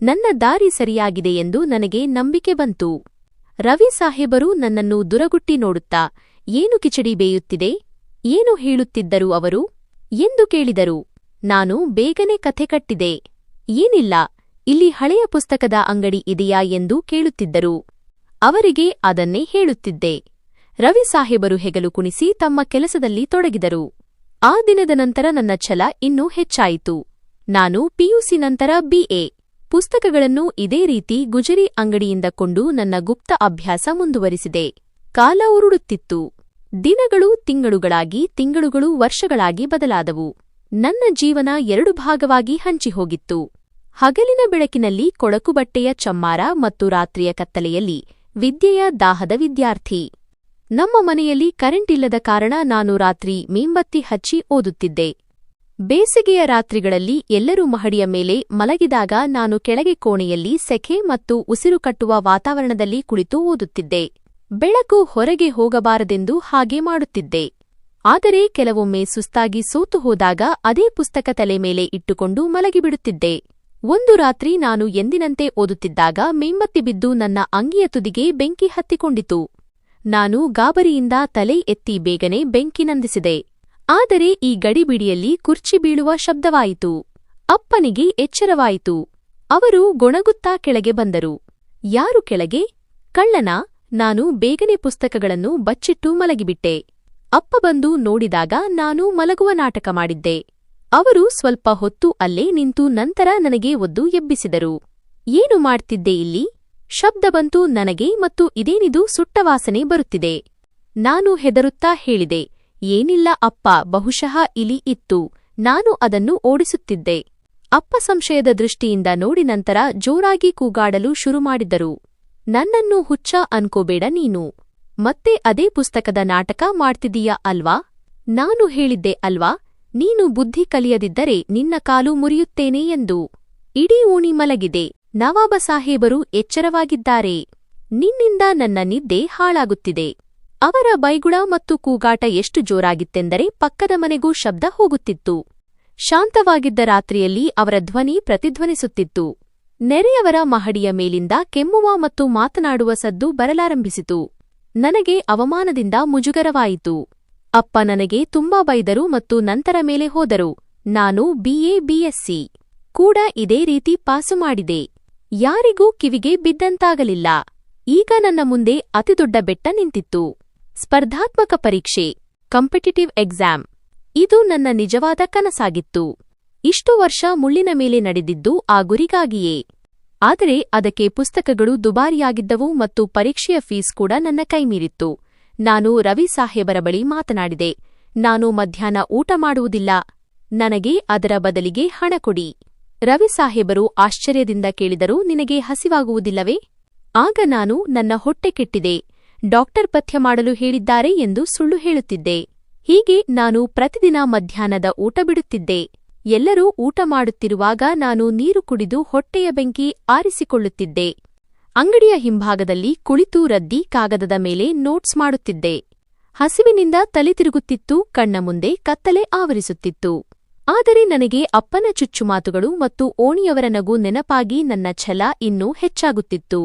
ನನ್ನ ದಾರಿ ಸರಿಯಾಗಿದೆ ಎಂದು ನನಗೆ ನಂಬಿಕೆ ಬಂತು. ರವಿ ಸಾಹೇಬರು ನನ್ನನ್ನು ದುರಗುಟ್ಟಿ ನೋಡುತ್ತಾ, ಏನು ಕಿಚಡಿ ಬೇಯುತ್ತಿದೆ? ಏನು ಹೇಳುತ್ತಿದ್ದರು ಅವರು ಎಂದು ಕೇಳಿದರು. ನಾನು ಬೇಗನೆ ಕಥೆ ಕಟ್ಟಿದೆ. ಏನಿಲ್ಲ, ಇಲ್ಲಿ ಹಳೆಯ ಪುಸ್ತಕದ ಅಂಗಡಿ ಇದೆಯಾ ಎಂದು ಕೇಳುತ್ತಿದ್ದರು. ಅವರಿಗೆ ಅದನ್ನೇ ಹೇಳುತ್ತಿದ್ದೆ. ರವಿ ಸಾಹೇಬರು ಹೆಗಲು ಕುಣಿಸಿ ತಮ್ಮ ಕೆಲಸದಲ್ಲಿ ತೊಡಗಿದರು. ಆ ದಿನದ ನಂತರ ನನ್ನ ಛಲ ಇನ್ನೂ ಹೆಚ್ಚಾಯಿತು. ನಾನು ಪಿಯುಸಿ ನಂತರ ಬಿಎ ಪುಸ್ತಕಗಳನ್ನು ಇದೇ ರೀತಿ ಗುಜರಿ ಅಂಗಡಿಯಿಂದ ಕೊಂಡು ನನ್ನ ಗುಪ್ತ ಅಭ್ಯಾಸ ಮುಂದುವರಿಸಿದೆ. ಕಾಲ ಉರುಳುತ್ತಿತ್ತು. ದಿನಗಳು ತಿಂಗಳುಗಳಾಗಿ, ತಿಂಗಳುಗಳು ವರ್ಷಗಳಾಗಿ ಬದಲಾದವು. ನನ್ನ ಜೀವನ 2 ಭಾಗವಾಗಿ ಹಂಚಿಹೋಗಿತ್ತು. ಹಗಲಿನ ಬೆಳಕಿನಲ್ಲಿ ಕೊಳಕು ಬಟ್ಟೆಯ ಚಮ್ಮಾರ ಮತ್ತು ರಾತ್ರಿಯ ಕತ್ತಲೆಯಲ್ಲಿ ವಿದ್ಯೆಯ ದಾಹದ ವಿದ್ಯಾರ್ಥಿ. ನಮ್ಮ ಮನೆಯಲ್ಲಿ ಕರೆಂಟ್ ಇಲ್ಲದ ಕಾರಣ ನಾನು ರಾತ್ರಿ ಮೇಂಬತ್ತಿ ಹಚ್ಚಿ ಓದುತ್ತಿದ್ದೆ. ಬೇಸಿಗೆಯ ರಾತ್ರಿಗಳಲ್ಲಿ ಎಲ್ಲರೂ ಮಹಡಿಯ ಮೇಲೆ ಮಲಗಿದಾಗ ನಾನು ಕೆಳಗೆ ಕೋಣೆಯಲ್ಲಿ ಸೆಖೆ ಮತ್ತು ಉಸಿರು ಕಟ್ಟುವ ವಾತಾವರಣದಲ್ಲಿ ಕುಳಿತು ಓದುತ್ತಿದ್ದೆ. ಬೆಳಕು ಹೊರಗೆ ಹೋಗಬಾರದೆಂದು ಹಾಗೆ ಮಾಡುತ್ತಿದ್ದೆ. ಆದರೆ ಕೆಲವೊಮ್ಮೆ ಸುಸ್ತಾಗಿ ಸೋತು ಹೋದಾಗ ಅದೇ ಪುಸ್ತಕ ತಲೆ ಮೇಲೆ ಇಟ್ಟುಕೊಂಡು ಮಲಗಿಬಿಡುತ್ತಿದ್ದೆ. ಒಂದು ರಾತ್ರಿ ನಾನು ಎಂದಿನಂತೆ ಓದುತ್ತಿದ್ದಾಗ ಮೇಂಬತ್ತಿ ಬಿದ್ದು ನನ್ನ ಅಂಗಿಯ ತುದಿಗೆ ಬೆಂಕಿ ಹತ್ತಿಕೊಂಡಿತು. ನಾನು ಗಾಬರಿಯಿಂದ ತಲೆ ಎತ್ತಿ ಬೇಗನೆ ಬೆಂಕಿ ನಂದಿಸಿದೆ. ಆದರೆ ಈ ಗಡಿಬಿಡಿಯಲ್ಲಿ ಕುರ್ಚಿ ಬೀಳುವ ಶಬ್ದವಾಯಿತು. ಅಪ್ಪನಿಗೆ ಎಚ್ಚರವಾಯಿತು. ಅವರು ಗೊಣಗುತ್ತಾ ಕೆಳಗೆ ಬಂದರು. ಯಾರು ಕೆಳಗೆ? ಕಳ್ಳನ? ನಾನು ಬೇಗನೆ ಪುಸ್ತಕಗಳನ್ನು ಬಚ್ಚಿಟ್ಟು ಮಲಗಿಬಿಟ್ಟೆ. ಅಪ್ಪ ಬಂದು ನೋಡಿದಾಗ ನಾನು ಮಲಗುವ ನಾಟಕ ಮಾಡಿದ್ದೆ. ಅವರು ಸ್ವಲ್ಪ ಹೊತ್ತು ಅಲ್ಲೇ ನಿಂತು ನಂತರ ನನಗೆ ಒದ್ದು ಎಬ್ಬಿಸಿದರು. ಏನು ಮಾಡ್ತಿದ್ದೆ ಇಲ್ಲಿ? ಶಬ್ದ ಬಂತು ನನಗೆ ಮತ್ತು ಇದೇನಿದು ಸುಟ್ಟ ವಾಸನೆ ಬರುತ್ತಿದೆ. ನಾನು ಹೆದರುತ್ತಾ ಹೇಳಿದೆ, ಏನಿಲ್ಲ ಅಪ್ಪ, ಬಹುಶಃ ಇಲಿ ಇತ್ತು, ನಾನು ಅದನ್ನು ಓಡಿಸುತ್ತಿದ್ದೆ. ಅಪ್ಪ ಸಂಶಯದ ದೃಷ್ಟಿಯಿಂದ ನೋಡಿ ನಂತರ ಜೋರಾಗಿ ಕೂಗಾಡಲು ಶುರುಮಾಡಿದರು. ನನ್ನನ್ನು ಹುಚ್ಚ ಅನ್ಕೋಬೇಡ ನೀನು. ಮತ್ತೆ ಅದೇ ಪುಸ್ತಕದ ನಾಟಕ ಮಾಡ್ತಿದೀಯ ಅಲ್ವಾ? ನಾನು ಹೇಳಿದ್ದೆ ಅಲ್ವಾ, ನೀನು ಬುದ್ಧಿ ಕಲಿಯದಿದ್ದರೆ ನಿನ್ನ ಕಾಲು ಮುರಿಯುತ್ತೇನೆ ಎಂದು. ಇಡೀ ಓಣಿ ಮಲಗಿದೆ. ನವಾಬ ಸಾಹೇಬರು ಎಚ್ಚರವಾಗಿದ್ದಾರೆ. ನಿನ್ನಿಂದ ನನ್ನ ನಿದ್ದೆ ಹಾಳಾಗುತ್ತಿದೆ. ಅವರ ಬೈಗುಳ ಮತ್ತು ಕೂಗಾಟ ಎಷ್ಟು ಜೋರಾಗಿತ್ತೆಂದರೆ ಪಕ್ಕದ ಮನೆಗೂ ಶಬ್ದ ಹೋಗುತ್ತಿತ್ತು. ಶಾಂತವಾಗಿದ್ದ ರಾತ್ರಿಯಲ್ಲಿ ಅವರ ಧ್ವನಿ ಪ್ರತಿಧ್ವನಿಸುತ್ತಿತ್ತು. ನೆರೆಯವರ ಮಹಡಿಯ ಮೇಲಿಂದ ಕೆಮ್ಮುವ ಮತ್ತು ಮಾತನಾಡುವ ಸದ್ದು ಬರಲಾರಂಭಿಸಿತು. ನನಗೆ ಅವಮಾನದಿಂದ ಮುಜುಗರವಾಯಿತು. ಅಪ್ಪ ನನಗೆ ತುಂಬಾ ಬೈದರು ಮತ್ತು ನಂತರ ಮೇಲೆ ಹೋದರು. ನಾನು ಬಿಎಸ್ಸಿ ಕೂಡ ಇದೇ ರೀತಿ ಪಾಸು ಮಾಡಿದೆ. ಯಾರಿಗೂ ಕಿವಿಗೆ ಬಿದ್ದಂತಾಗಲಿಲ್ಲ. ಈಗ ನನ್ನ ಮುಂದೆ ಅತಿದೊಡ್ಡ ಬೆಟ್ಟ ನಿಂತಿತ್ತು. ಸ್ಪರ್ಧಾತ್ಮಕ ಪರೀಕ್ಷೆ, ಕಾಂಪಿಟಿಟಿವ್ ಎಕ್ಸಾಮ್. ಇದು ನನ್ನ ನಿಜವಾದ ಕನಸಾಗಿತ್ತು. ಇಷ್ಟು ವರ್ಷ ಮುಳ್ಳಿನ ಮೇಲೆ ನಡೆದಿದ್ದು ಆ ಗುರಿಗಾಗಿಯೇ. ಆದರೆ ಅದಕ್ಕೆ ಪುಸ್ತಕಗಳು ದುಬಾರಿಯಾಗಿದ್ದವು ಮತ್ತು ಪರೀಕ್ಷೆಯ ಫೀಸ್ ಕೂಡ ನನ್ನ ಕೈಮೀರಿತ್ತು. ನಾನು ರವಿ ಸಾಹೇಬರ ಬಳಿ ಮಾತನಾಡಿದೆ. ನಾನು ಮಧ್ಯಾಹ್ನ ಊಟ ಮಾಡುವುದಿಲ್ಲ. ನನಗೆ ಅದರ ಬದಲಿಗೆ ಹಣ ಕೊಡಿ. ರವಿ ಸಾಹೇಬರು ಆಶ್ಚರ್ಯದಿಂದ ಕೇಳಿದರು, ನಿನಗೆ ಹಸಿವಾಗುವುದಿಲ್ಲವೇ? ಆಗ ನಾನು ನನ್ನ ಹೊಟ್ಟೆ ಕೆಟ್ಟಿದೆ, ಡಾಕ್ಟರ್ ಪಥ್ಯ ಮಾಡಲು ಹೇಳಿದ್ದಾರೆ ಎಂದು ಸುಳ್ಳು ಹೇಳುತ್ತಿದ್ದೆ. ಹೀಗೆ ನಾನು ಪ್ರತಿದಿನ ಮಧ್ಯಾಹ್ನದ ಊಟ ಬಿಡುತ್ತಿದ್ದೆ. ಎಲ್ಲರೂ ಊಟ ಮಾಡುತ್ತಿರುವಾಗ ನಾನು ನೀರು ಕುಡಿದು ಹೊಟ್ಟೆಯ ಬೆಂಕಿ ಆರಿಸಿಕೊಳ್ಳುತ್ತಿದ್ದೆ. ಅಂಗಡಿಯ ಹಿಂಭಾಗದಲ್ಲಿ ಕುಳಿತು ರದ್ದಿ ಕಾಗದದ ಮೇಲೆ ನೋಟ್ಸ್ ಮಾಡುತ್ತಿದ್ದೆ. ಹಸಿವಿನಿಂದ ತಲೆ ತಿರುಗುತ್ತಿತ್ತು, ಕಣ್ಣ ಮುಂದೆ ಕತ್ತಲೆ ಆವರಿಸುತ್ತಿತ್ತು. ಆದರೆ ನನಗೆ ಅಪ್ಪನ ಚುಚ್ಚುಮಾತುಗಳು ಮತ್ತು ಓಣಿಯವರ ನಗು ನೆನಪಾಗಿ ನನ್ನ ಛಲ ಇನ್ನೂ ಹೆಚ್ಚಾಗುತ್ತಿತ್ತು.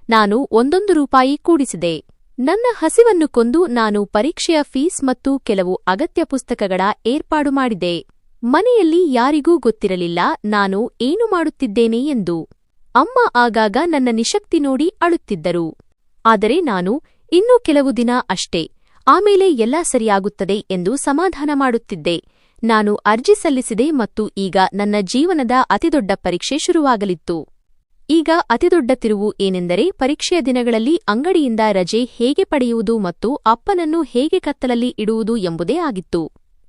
ನಾನು 1 ರೂಪಾಯಿ ಕೂಡಿಸಿದೆ. ನನ್ನ ಹಸಿವನ್ನು ಕೊಂದು ನಾನು ಪರೀಕ್ಷೆಯ ಫೀಸ್ ಮತ್ತು ಕೆಲವು ಅಗತ್ಯ ಪುಸ್ತಕಗಳ ಏರ್ಪಾಡು ಮಾಡಿದೆ. ಮನೆಯಲ್ಲಿ ಯಾರಿಗೂ ಗೊತ್ತಿರಲಿಲ್ಲ ನಾನು ಏನು ಮಾಡುತ್ತಿದ್ದೇನೆ ಎಂದು. ಅಮ್ಮ ಆಗಾಗ ನನ್ನ ನಿಶಕ್ತಿ ನೋಡಿ ಅಳುತ್ತಿದ್ದರು. ಆದರೆ ನಾನು ಇನ್ನೂ ಕೆಲವು ದಿನ ಅಷ್ಟೇ, ಆಮೇಲೆ ಎಲ್ಲ ಸರಿಯಾಗುತ್ತದೆ ಎಂದು ಸಮಾಧಾನ ಮಾಡುತ್ತಿದ್ದೆ. ನಾನು ಅರ್ಜಿ ಸಲ್ಲಿಸಿದೆ ಮತ್ತು ಈಗ ನನ್ನ ಜೀವನದ ಅತಿದೊಡ್ಡ ಪರೀಕ್ಷೆ ಶುರುವಾಗಲಿತ್ತು. ಈಗ ಅತಿದೊಡ್ಡ ತಿರುವು ಏನೆಂದರೆ ಪರೀಕ್ಷೆಯ ದಿನಗಳಲ್ಲಿ ಅಂಗಡಿಯಿಂದ ರಜೆ ಹೇಗೆ ಪಡೆಯುವುದು ಮತ್ತು ಅಪ್ಪನನ್ನು ಹೇಗೆ ಕತ್ತಲಲ್ಲಿ ಇಡುವುದು ಎಂಬುದೇ ಆಗಿತ್ತು.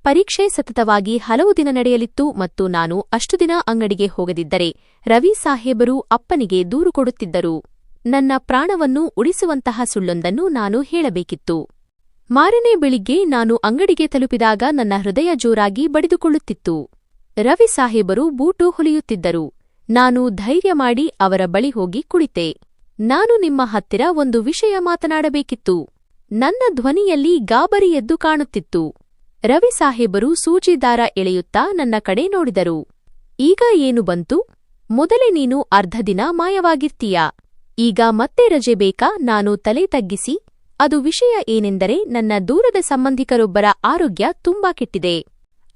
ಪರೀಕ್ಷೆ ಸತತವಾಗಿ ಹಲವು ದಿನ ನಡೆಯಲಿತ್ತು ಮತ್ತು ನಾನು ಅಷ್ಟು ದಿನ ಅಂಗಡಿಗೆ ಹೋಗದಿದ್ದರೆ ರವಿ ಸಾಹೇಬರು ಅಪ್ಪನಿಗೆ ದೂರು ಕೊಡುತ್ತಿದ್ದರು. ನನ್ನ ಪ್ರಾಣವನ್ನು ಉಳಿಸುವಂತಹ ಸುಳ್ಳೊಂದನ್ನು ನಾನು ಹೇಳಬೇಕಿತ್ತು. ಮಾರನೇ ಬೆಳಿಗ್ಗೆ ನಾನು ಅಂಗಡಿಗೆ ತಲುಪಿದಾಗ ನನ್ನ ಹೃದಯ ಜೋರಾಗಿ ಬಡಿದುಕೊಳ್ಳುತ್ತಿತ್ತು. ರವಿ ಸಾಹೇಬರು ಬೂಟು ಹೊಲಿಯುತ್ತಿದ್ದರು. ನಾನು ಧೈರ್ಯ ಮಾಡಿ ಅವರ ಬಳಿ ಹೋಗಿ ಕುಳಿತೆ. ನಾನು ನಿಮ್ಮ ಹತ್ತಿರ ಒಂದು ವಿಷಯ ಮಾತನಾಡಬೇಕಿತ್ತು. ನನ್ನ ಧ್ವನಿಯಲ್ಲಿ ಗಾಬರಿ ಎದ್ದು ಕಾಣುತ್ತಿತ್ತು. ರವಿ ಸಾಹೇಬರು ಸೂಜಿ ದಾರ ಎಳೆಯುತ್ತಾ ನನ್ನ ಕಡೆ ನೋಡಿದರು. ಈಗ ಏನು ಬಂತು? ಮೊದಲೇ ನೀನು ಅರ್ಧ ದಿನ ಮಾಯವಾಗಿರ್ತೀಯಾ? ಈಗ ಮತ್ತೆ ರಜೆ ಬೇಕಾ? ನಾನು ತಲೆ ತಗ್ಗಿಸಿ, ಅದು ವಿಷಯ ಏನೆಂದರೆ ನನ್ನ ದೂರದ ಸಂಬಂಧಿಕರೊಬ್ಬರ ಆರೋಗ್ಯ ತುಂಬಾ ಕೆಟ್ಟಿದೆ.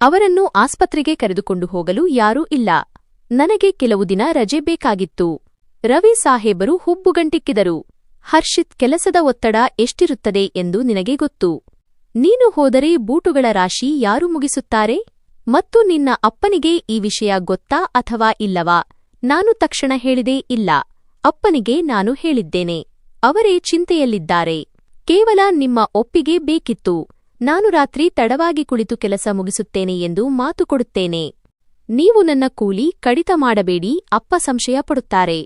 ಅವರನ್ನು ಆಸ್ಪತ್ರೆಗೆ ಕರೆದುಕೊಂಡು ಹೋಗಲು ಯಾರೂ ಇಲ್ಲ. ನನಗೆ ಕೆಲವು ದಿನ ರಜೆ ಬೇಕಾಗಿತ್ತು. ರವಿ ಸಾಹೇಬರು ಹುಬ್ಬುಗಂಟಿಕ್ಕಿದರು. ಹರ್ಷಿತ್, ಕೆಲಸದ ಒತ್ತಡ ಎಷ್ಟಿರುತ್ತದೆ ಎಂದು ನಿನಗೆ ಗೊತ್ತು. ನೀನು ಹೋದರೆ ಬೂಟುಗಳ ರಾಶಿ ಯಾರು ಮುಗಿಸುತ್ತಾರೆ? ಮತ್ತು ನಿನ್ನ ಅಪ್ಪನಿಗೆ ಈ ವಿಷಯ ಗೊತ್ತಾ ಅಥವಾ ಇಲ್ಲವಾ? ನಾನು ತಕ್ಷಣ ಹೇಳಿದೆ, ಇಲ್ಲ. ಅಪ್ಪನಿಗೆ ನಾನು ಹೇಳಿದ್ದೇನೆ. ಅವರೇ ಚಿಂತೆಯಲ್ಲಿದ್ದಾರೆ. ಕೇವಲ ನಿಮ್ಮ ಒಪ್ಪಿಗೆ ಬೇಕಿತ್ತು. ನಾನು ರಾತ್ರಿ ತಡವಾಗಿ ಕುಳಿತು ಕೆಲಸ ಮುಗಿಸುತ್ತೇನೆ ಎಂದು ಮಾತು ಕೊಡುತ್ತೇನೆ. ನೀವು ನನ್ನ ಕೂಲಿ ಕಡಿತ ಮಾಡಬೇಡಿ, ಅಪ್ಪ ಸಂಶಯ ಪಡುತ್ತಾರೆ.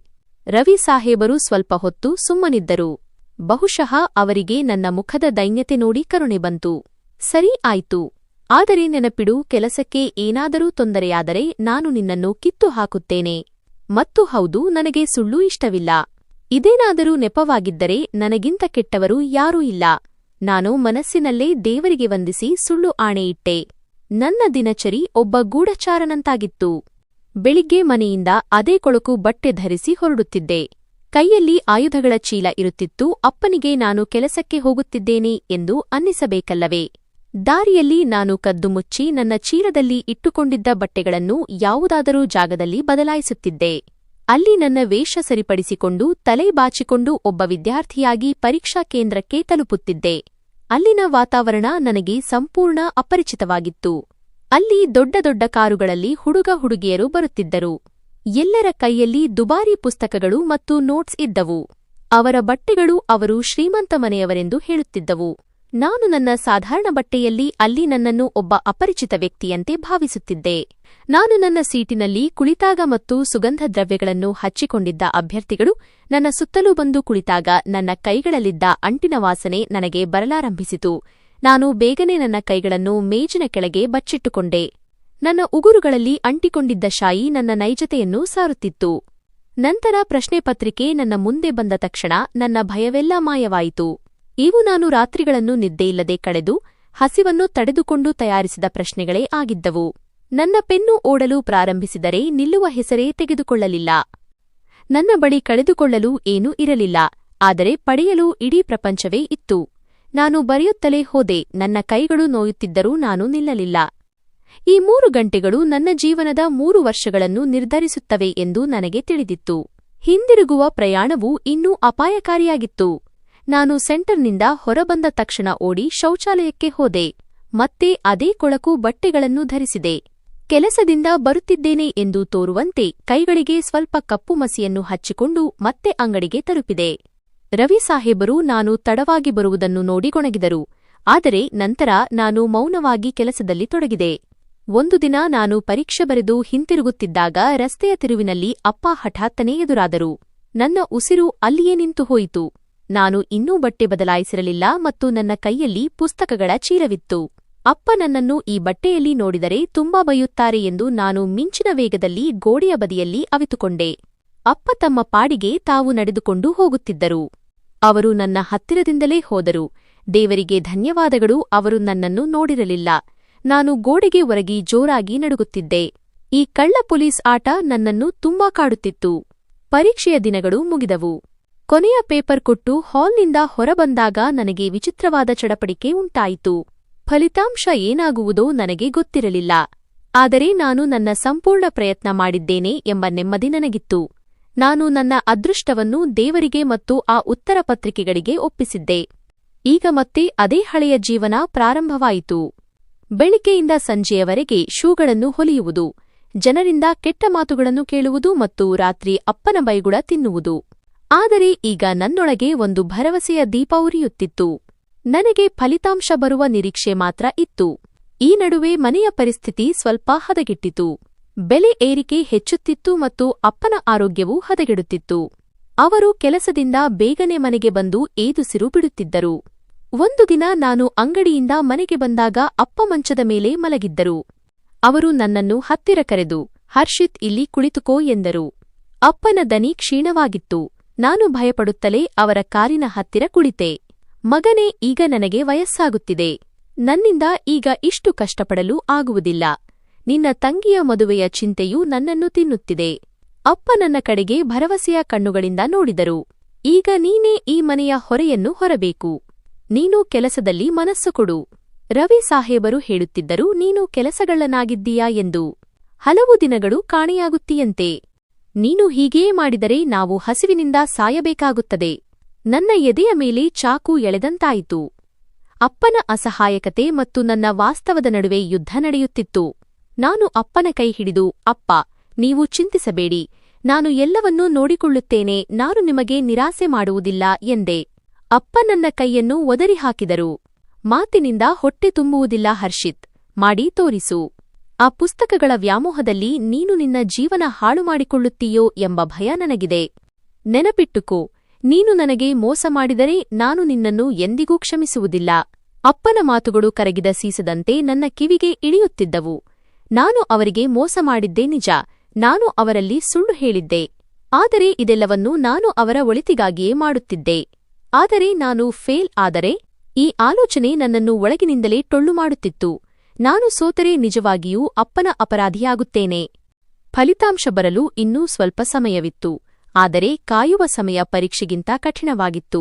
ರವಿ ಸಾಹೇಬರು ಸ್ವಲ್ಪ ಹೊತ್ತು ಸುಮ್ಮನಿದ್ದರು. ಬಹುಶಃ ಅವರಿಗೆ ನನ್ನ ಮುಖದ ದೈನ್ಯತೆ ನೋಡಿ ಕರುಣೆ ಬಂತು. ಸರಿ ಆಯ್ತು. ಆದರೆ ನೆನಪಿಡು, ಕೆಲಸಕ್ಕೆ ಏನಾದರೂ ತೊಂದರೆಯಾದರೆ ನಾನು ನಿನ್ನನ್ನು ಕಿತ್ತು ಹಾಕುತ್ತೇನೆ. ಮತ್ತು ಹೌದು, ನನಗೆ ಸುಳ್ಳು ಇಷ್ಟವಿಲ್ಲ. ಇದೇನಾದರೂ ನೆಪವಾಗಿದ್ದರೆ ನನಗಿಂತ ಕೆಟ್ಟವರು ಯಾರೂ ಇಲ್ಲ. ನಾನು ಮನಸ್ಸಿನಲ್ಲೇ ದೇವರಿಗೆ ವಂದಿಸಿ ಸುಳ್ಳು ಆಣೆಯಿಟ್ಟೆ. ನನ್ನ ದಿನಚರಿ ಒಬ್ಬ ಗೂಢಚಾರನಂತಾಗಿತ್ತು. ಬೆಳಿಗ್ಗೆ ಮನೆಯಿಂದ ಅದೇ ಕೊಳಕು ಬಟ್ಟೆ ಧರಿಸಿ ಹೊರಡುತ್ತಿದ್ದೆ. ಕೈಯಲ್ಲಿ ಆಯುಧಗಳ ಚೀಲ ಇರುತ್ತಿತ್ತು. ಅಪ್ಪನಿಗೆ ನಾನು ಕೆಲಸಕ್ಕೆ ಹೋಗುತ್ತಿದ್ದೇನೆ ಎಂದು ಅನ್ನಿಸಬೇಕಲ್ಲವೇ. ದಾರಿಯಲ್ಲಿ ನಾನು ಕದ್ದು ಮುಚ್ಚಿ ನನ್ನ ಚೀಲದಲ್ಲಿ ಇಟ್ಟುಕೊಂಡಿದ್ದ ಬಟ್ಟೆಗಳನ್ನು ಯಾವುದಾದರೂ ಜಾಗದಲ್ಲಿ ಬದಲಾಯಿಸುತ್ತಿದ್ದೆ. ಅಲ್ಲಿ ನನ್ನ ವೇಷ ಸರಿಪಡಿಸಿಕೊಂಡು ತಲೆ ಬಾಚಿಕೊಂಡು ಒಬ್ಬ ವಿದ್ಯಾರ್ಥಿಯಾಗಿ ಪರೀಕ್ಷಾ ಕೇಂದ್ರಕ್ಕೆ ತಲುಪುತ್ತಿದ್ದೆ. ಅಲ್ಲಿನ ವಾತಾವರಣ ನನಗೆ ಸಂಪೂರ್ಣ ಅಪರಿಚಿತವಾಗಿತ್ತು. ಅಲ್ಲಿ ದೊಡ್ಡ ದೊಡ್ಡ ಕಾರುಗಳಲ್ಲಿ ಹುಡುಗ ಹುಡುಗಿಯರು ಬರುತ್ತಿದ್ದರು. ಎಲ್ಲರ ಕೈಯಲ್ಲಿ ದುಬಾರಿ ಪುಸ್ತಕಗಳು ಮತ್ತು ನೋಟ್ಸ್ ಇದ್ದವು. ಅವರ ಬಟ್ಟೆಗಳು ಅವರು ಶ್ರೀಮಂತ ಮನೆಯವರೆಂದು ಹೇಳುತ್ತಿದ್ದವು. ನಾನು ನನ್ನ ಸಾಧಾರಣ ಬಟ್ಟೆಯಲ್ಲಿ ಅಲ್ಲಿ ನನ್ನನ್ನು ಒಬ್ಬ ಅಪರಿಚಿತ ವ್ಯಕ್ತಿಯಂತೆ ಭಾವಿಸುತ್ತಿದ್ದೆ. ನಾನು ನನ್ನ ಸೀಟಿನಲ್ಲಿ ಕುಳಿತಾಗ ಮತ್ತು ಸುಗಂಧ ದ್ರವ್ಯಗಳನ್ನು ಹಚ್ಚಿಕೊಂಡಿದ್ದ ಅಭ್ಯರ್ಥಿಗಳು ನನ್ನ ಸುತ್ತಲೂ ಬಂದು ಕುಳಿತಾಗ ನನ್ನ ಕೈಗಳಲ್ಲಿದ್ದ ಅಂಟಿನ ವಾಸನೆ ನನಗೆ ಬರಲಾರಂಭಿಸಿತು. ನಾನು ಬೇಗನೆ ನನ್ನ ಕೈಗಳನ್ನು ಮೇಜಿನ ಕೆಳಗೆ ಬಚ್ಚಿಟ್ಟುಕೊಂಡೆ. ನನ್ನ ಉಗುರುಗಳಲ್ಲಿ ಅಂಟಿಕೊಂಡಿದ್ದ ಶಾಯಿ ನನ್ನ ನೈಜತೆಯನ್ನು ಸಾರುತ್ತಿತ್ತು. ನಂತರ ಪ್ರಶ್ನೆ ಪತ್ರಿಕೆ ನನ್ನ ಮುಂದೆ ಬಂದ ತಕ್ಷಣ ನನ್ನ ಭಯವೆಲ್ಲ ಮಾಯವಾಯಿತು. ಇವು ನಾನು ರಾತ್ರಿಗಳನ್ನು ನಿದ್ದೆಯಿಲ್ಲದೆ ಕಳೆದು ಹಸಿವನ್ನು ತಡೆದುಕೊಂಡು ತಯಾರಿಸಿದ ಪ್ರಶ್ನೆಗಳೇ ಆಗಿದ್ದವು. ನನ್ನ ಪೆನ್ನು ಓಡಲು ಪ್ರಾರಂಭಿಸಿದರೆ ನಿಲ್ಲುವ ಹೆಸರೇ ತೆಗೆದುಕೊಳ್ಳಲಿಲ್ಲ. ನನ್ನ ಬಳಿ ಕಳೆದುಕೊಳ್ಳಲು ಏನೂ ಇರಲಿಲ್ಲ, ಆದರೆ ಪಡೆಯಲು ಇಡೀ ಪ್ರಪಂಚವೇ ಇತ್ತು. ನಾನು ಬರೆಯುತ್ತಲೇ ಹೋದೆ. ನನ್ನ ಕೈಗಳು ನೋಯುತ್ತಿದ್ದರೂ ನಾನು ನಿಲ್ಲಲಿಲ್ಲ. ಈ 3 ಗಂಟೆಗಳು ನನ್ನ ಜೀವನದ 3 ವರ್ಷಗಳನ್ನು ನಿರ್ಧರಿಸುತ್ತವೆ ಎಂದು ನನಗೆ ತಿಳಿದಿತ್ತು. ಹಿಂದಿರುಗುವ ಪ್ರಯಾಣವು ಇನ್ನೂ ಅಪಾಯಕಾರಿಯಾಗಿತ್ತು. ನಾನು ಸೆಂಟರ್ನಿಂದ ಹೊರಬಂದ ತಕ್ಷಣ ಓಡಿ ಶೌಚಾಲಯಕ್ಕೆ ಹೋದೆ. ಮತ್ತೆ ಅದೇ ಕೊಳಕು ಬಟ್ಟೆಗಳನ್ನು ಧರಿಸಿದೆ. ಕೆಲಸದಿಂದ ಬರುತ್ತಿದ್ದೇನೆ ಎಂದು ತೋರುವಂತೆ ಕೈಗಳಿಗೆ ಸ್ವಲ್ಪ ಕಪ್ಪು ಮಸಿಯನ್ನು ಹಚ್ಚಿಕೊಂಡು ಮತ್ತೆ ಅಂಗಡಿಗೆ ತಲುಪಿದೆ. ರವಿ ಸಾಹೇಬರು ನಾನು ತಡವಾಗಿ ಬರುವುದನ್ನು ನೋಡಿ ಗೊಣಗಿದರು. ಆದರೆ ನಂತರ ನಾನು ಮೌನವಾಗಿ ಕೆಲಸದಲ್ಲಿ ತೊಡಗಿದೆ. ಒಂದು ದಿನ ನಾನು ಪರೀಕ್ಷೆ ಬರೆದು ಹಿಂತಿರುಗುತ್ತಿದ್ದಾಗ ರಸ್ತೆಯ ತಿರುವಿನಲ್ಲಿ ಅಪ್ಪ ಹಠಾತ್ತನೇ ಎದುರಾದರು. ನನ್ನ ಉಸಿರು ಅಲ್ಲಿಯೇ ನಿಂತು ಹೋಯಿತು. ನಾನು ಇನ್ನೂ ಬಟ್ಟೆ ಬದಲಾಯಿಸಿರಲಿಲ್ಲ ಮತ್ತು ನನ್ನ ಕೈಯಲ್ಲಿ ಪುಸ್ತಕಗಳ ಚೀಲವಿತ್ತು. ಅಪ್ಪ ನನ್ನನ್ನು ಈ ಬಟ್ಟೆಯಲ್ಲಿ ನೋಡಿದರೆ ತುಂಬಾ ಬೈಯುತ್ತಾರೆ ಎಂದು ನಾನು ಮಿಂಚಿನ ವೇಗದಲ್ಲಿ ಗೋಡೆಯ ಬದಿಯಲ್ಲಿ ಅವಿತುಕೊಂಡೆ. ಅಪ್ಪ ತಮ್ಮ ಪಾಡಿಗೆ ತಾವು ನಡೆದುಕೊಂಡು ಹೋಗುತ್ತಿದ್ದರು. ಅವರು ನನ್ನ ಹತ್ತಿರದಿಂದಲೇ ಹೋದರು. ದೇವರಿಗೆ ಧನ್ಯವಾದಗಳು, ಅವರು ನನ್ನನ್ನು ನೋಡಿರಲಿಲ್ಲ. ನಾನು ಗೋಡೆಗೆ ಒರಗಿ ಜೋರಾಗಿ ನಡುಗುತ್ತಿದ್ದೆ. ಈ ಕಳ್ಳ ಪೊಲೀಸ್ ಆಟ ನನ್ನನ್ನು ತುಂಬಾ ಕಾಡುತ್ತಿತ್ತು. ಪರೀಕ್ಷೆಯ ದಿನಗಳು ಮುಗಿದವು. ಕೊನೆಯ ಪೇಪರ್ ಕೊಟ್ಟು ಹಾಲ್ನಿಂದ ಹೊರಬಂದಾಗ ನನಗೆ ವಿಚಿತ್ರವಾದ ಚಡಪಡಿಕೆ ಉಂಟಾಯಿತು. ಫಲಿತಾಂಶ ಏನಾಗುವುದೋ ನನಗೆ ಗೊತ್ತಿರಲಿಲ್ಲ. ಆದರೆ ನಾನು ನನ್ನ ಸಂಪೂರ್ಣ ಪ್ರಯತ್ನ ಮಾಡಿದ್ದೇನೆ ಎಂಬ ನೆಮ್ಮದಿ ನನಗಿತ್ತು. ನಾನು ನನ್ನ ಅದೃಷ್ಟವನ್ನು ದೇವರಿಗೆ ಮತ್ತು ಆ ಉತ್ತರ ಪತ್ರಿಕೆಗಳಿಗೆ ಒಪ್ಪಿಸಿದ್ದೆ. ಈಗ ಮತ್ತೆ ಅದೇ ಹಳೆಯ ಜೀವನ ಪ್ರಾರಂಭವಾಯಿತು. ಬೆಳಿಗ್ಗೆಯಿಂದ ಸಂಜೆಯವರೆಗೆ ಶೂಗಳನ್ನು ಹೊಲಿಯುವುದು, ಜನರಿಂದ ಕೆಟ್ಟ ಮಾತುಗಳನ್ನು ಕೇಳುವುದು ಮತ್ತು ರಾತ್ರಿ ಅಪ್ಪನ ಬೈಗುಳ ತಿನ್ನುವುದು. ಆದರೆ ಈಗ ನನ್ನೊಳಗೆ ಒಂದು ಭರವಸೆಯ ದೀಪ ಉರಿಯುತ್ತಿತ್ತು. ನನಗೆ ಫಲಿತಾಂಶ ಬರುವ ನಿರೀಕ್ಷೆ ಮಾತ್ರ ಇತ್ತು. ಈ ನಡುವೆ ಮನೆಯ ಪರಿಸ್ಥಿತಿ ಸ್ವಲ್ಪ ಹದಗೆಟ್ಟಿತು. ಬೆಲೆ ಏರಿಕೆ ಹೆಚ್ಚುತ್ತಿತ್ತು ಮತ್ತು ಅಪ್ಪನ ಆರೋಗ್ಯವೂ ಹದಗೆಡುತ್ತಿತ್ತು. ಅವರು ಕೆಲಸದಿಂದ ಬೇಗನೆ ಮನೆಗೆ ಬಂದು ಏದುಸಿರು ಬಿಡುತ್ತಿದ್ದರು. ಒಂದು ದಿನ ನಾನು ಅಂಗಡಿಯಿಂದ ಮನೆಗೆ ಬಂದಾಗ ಅಪ್ಪ ಮಂಚದ ಮೇಲೆ ಮಲಗಿದ್ದರು. ಅವರು ನನ್ನನ್ನು ಹತ್ತಿರ ಕರೆದು, ಹರ್ಷಿತ್, ಇಲ್ಲಿ ಕುಳಿತುಕೋ ಎಂದರು. ಅಪ್ಪನ ದನಿ ಕ್ಷೀಣವಾಗಿತ್ತು. ನಾನು ಭಯಪಡುತ್ತಲೇ ಅವರ ಕಾರಿನ ಹತ್ತಿರ ಕುಳಿತೆ. ಮಗನೇ, ಈಗ ನನಗೆ ವಯಸ್ಸಾಗುತ್ತಿದೆ. ನನ್ನಿಂದ ಈಗ ಇಷ್ಟು ಕಷ್ಟಪಡಲು ಆಗುವುದಿಲ್ಲ. ನಿನ್ನ ತಂಗಿಯ ಮದುವೆಯ ಚಿಂತೆಯೂ ನನ್ನನ್ನು ತಿನ್ನುತ್ತಿದೆ. ಅಪ್ಪ ನನ್ನ ಕಡೆಗೆ ಭರವಸೆಯ ಕಣ್ಣುಗಳಿಂದ ನೋಡಿದರು. ಈಗ ನೀನೇ ಈ ಮನೆಯ ಹೊರೆಯನ್ನು ಹೊರಬೇಕು. ನೀನು ಕೆಲಸದಲ್ಲಿ ಮನಸ್ಸು ಕೊಡು. ರವಿ ಸಾಹೇಬರು ಹೇಳುತ್ತಿದ್ದರು, ನೀನು ಕೆಲಸಗಳ್ಳನಾಗಿದ್ದೀಯಾ ಎಂದು. ಹಲವು ದಿನಗಳು ಕಾಣೆಯಾಗುತ್ತೀಯಂತೆ. ನೀನು ಹೀಗೆಯೇ ಮಾಡಿದರೆ ನಾವು ಹಸಿವಿನಿಂದ ಸಾಯಬೇಕಾಗುತ್ತದೆ. ನನ್ನ ಎದೆಯ ಮೇಲೆ ಚಾಕು ಎಳೆದಂತಾಯಿತು. ಅಪ್ಪನ ಅಸಹಾಯಕತೆ ಮತ್ತು ನನ್ನ ವಾಸ್ತವದ ನಡುವೆ ಯುದ್ಧ ನಡೆಯುತ್ತಿತ್ತು. ನಾನು ಅಪ್ಪನ ಕೈ ಹಿಡಿದು, ಅಪ್ಪ, ನೀವು ಚಿಂತಿಸಬೇಡಿ, ನಾನು ಎಲ್ಲವನ್ನೂ ನೋಡಿಕೊಳ್ಳುತ್ತೇನೆ, ನಾನು ನಿಮಗೆ ನಿರಾಸೆ ಮಾಡುವುದಿಲ್ಲ ಎಂದೆ. ಅಪ್ಪ ನನ್ನ ಕೈಯನ್ನು ಒದರಿ ಹಾಕಿದರು. ಮಾತಿನಿಂದ ಹೊಟ್ಟೆ ತುಂಬುವುದಿಲ್ಲ ಹರ್ಷಿತ್, ಮಾಡಿ ತೋರಿಸು. ಆ ಪುಸ್ತಕಗಳ ವ್ಯಾಮೋಹದಲ್ಲಿ ನೀನು ನಿನ್ನ ಜೀವನ ಹಾಳು ಮಾಡಿಕೊಳ್ಳುತ್ತೀಯೋ ಎಂಬ ಭಯ ನನಗಿದೆ. ನೆನಪಿಟ್ಟುಕೋ, ನೀನು ನನಗೆ ಮೋಸ ಮಾಡಿದರೆ ನಾನು ನಿನ್ನನ್ನು ಎಂದಿಗೂ ಕ್ಷಮಿಸುವುದಿಲ್ಲ. ಅಪ್ಪನ ಮಾತುಗಳು ಕರಗಿದ ಸೀಸದಂತೆ ನನ್ನ ಕಿವಿಗೆ ಇಳಿಯುತ್ತಿದ್ದವು. ನಾನು ಅವರಿಗೆ ಮೋಸ ಮಾಡಿದ್ದೇ ನಿಜ. ನಾನು ಅವರಲ್ಲಿ ಸುಳ್ಳು ಹೇಳಿದ್ದೆ. ಆದರೆ ಇದೆಲ್ಲವನ್ನೂ ನಾನು ಅವರ ಒಳಿತಿಗಾಗಿಯೇ ಮಾಡುತ್ತಿದ್ದೆ. ಆದರೆ ನಾನು ಫೇಲ್ ಆದರೆ ಈ ಆಲೋಚನೆ ನನ್ನನ್ನು ಒಳಗಿನಿಂದಲೇ ಟೊಳ್ಳು ಮಾಡುತ್ತಿತ್ತು. ನಾನು ಸೋತರೆ ನಿಜವಾಗಿಯೂ ಅಪ್ಪನ ಅಪರಾಧಿಯಾಗುತ್ತೇನೆ. ಫಲಿತಾಂಶ ಬರಲು ಇನ್ನೂ ಸ್ವಲ್ಪ ಸಮಯವಿತ್ತು. ಆದರೆ ಕಾಯುವ ಸಮಯ ಪರೀಕ್ಷೆಗಿಂತ ಕಠಿಣವಾಗಿತ್ತು.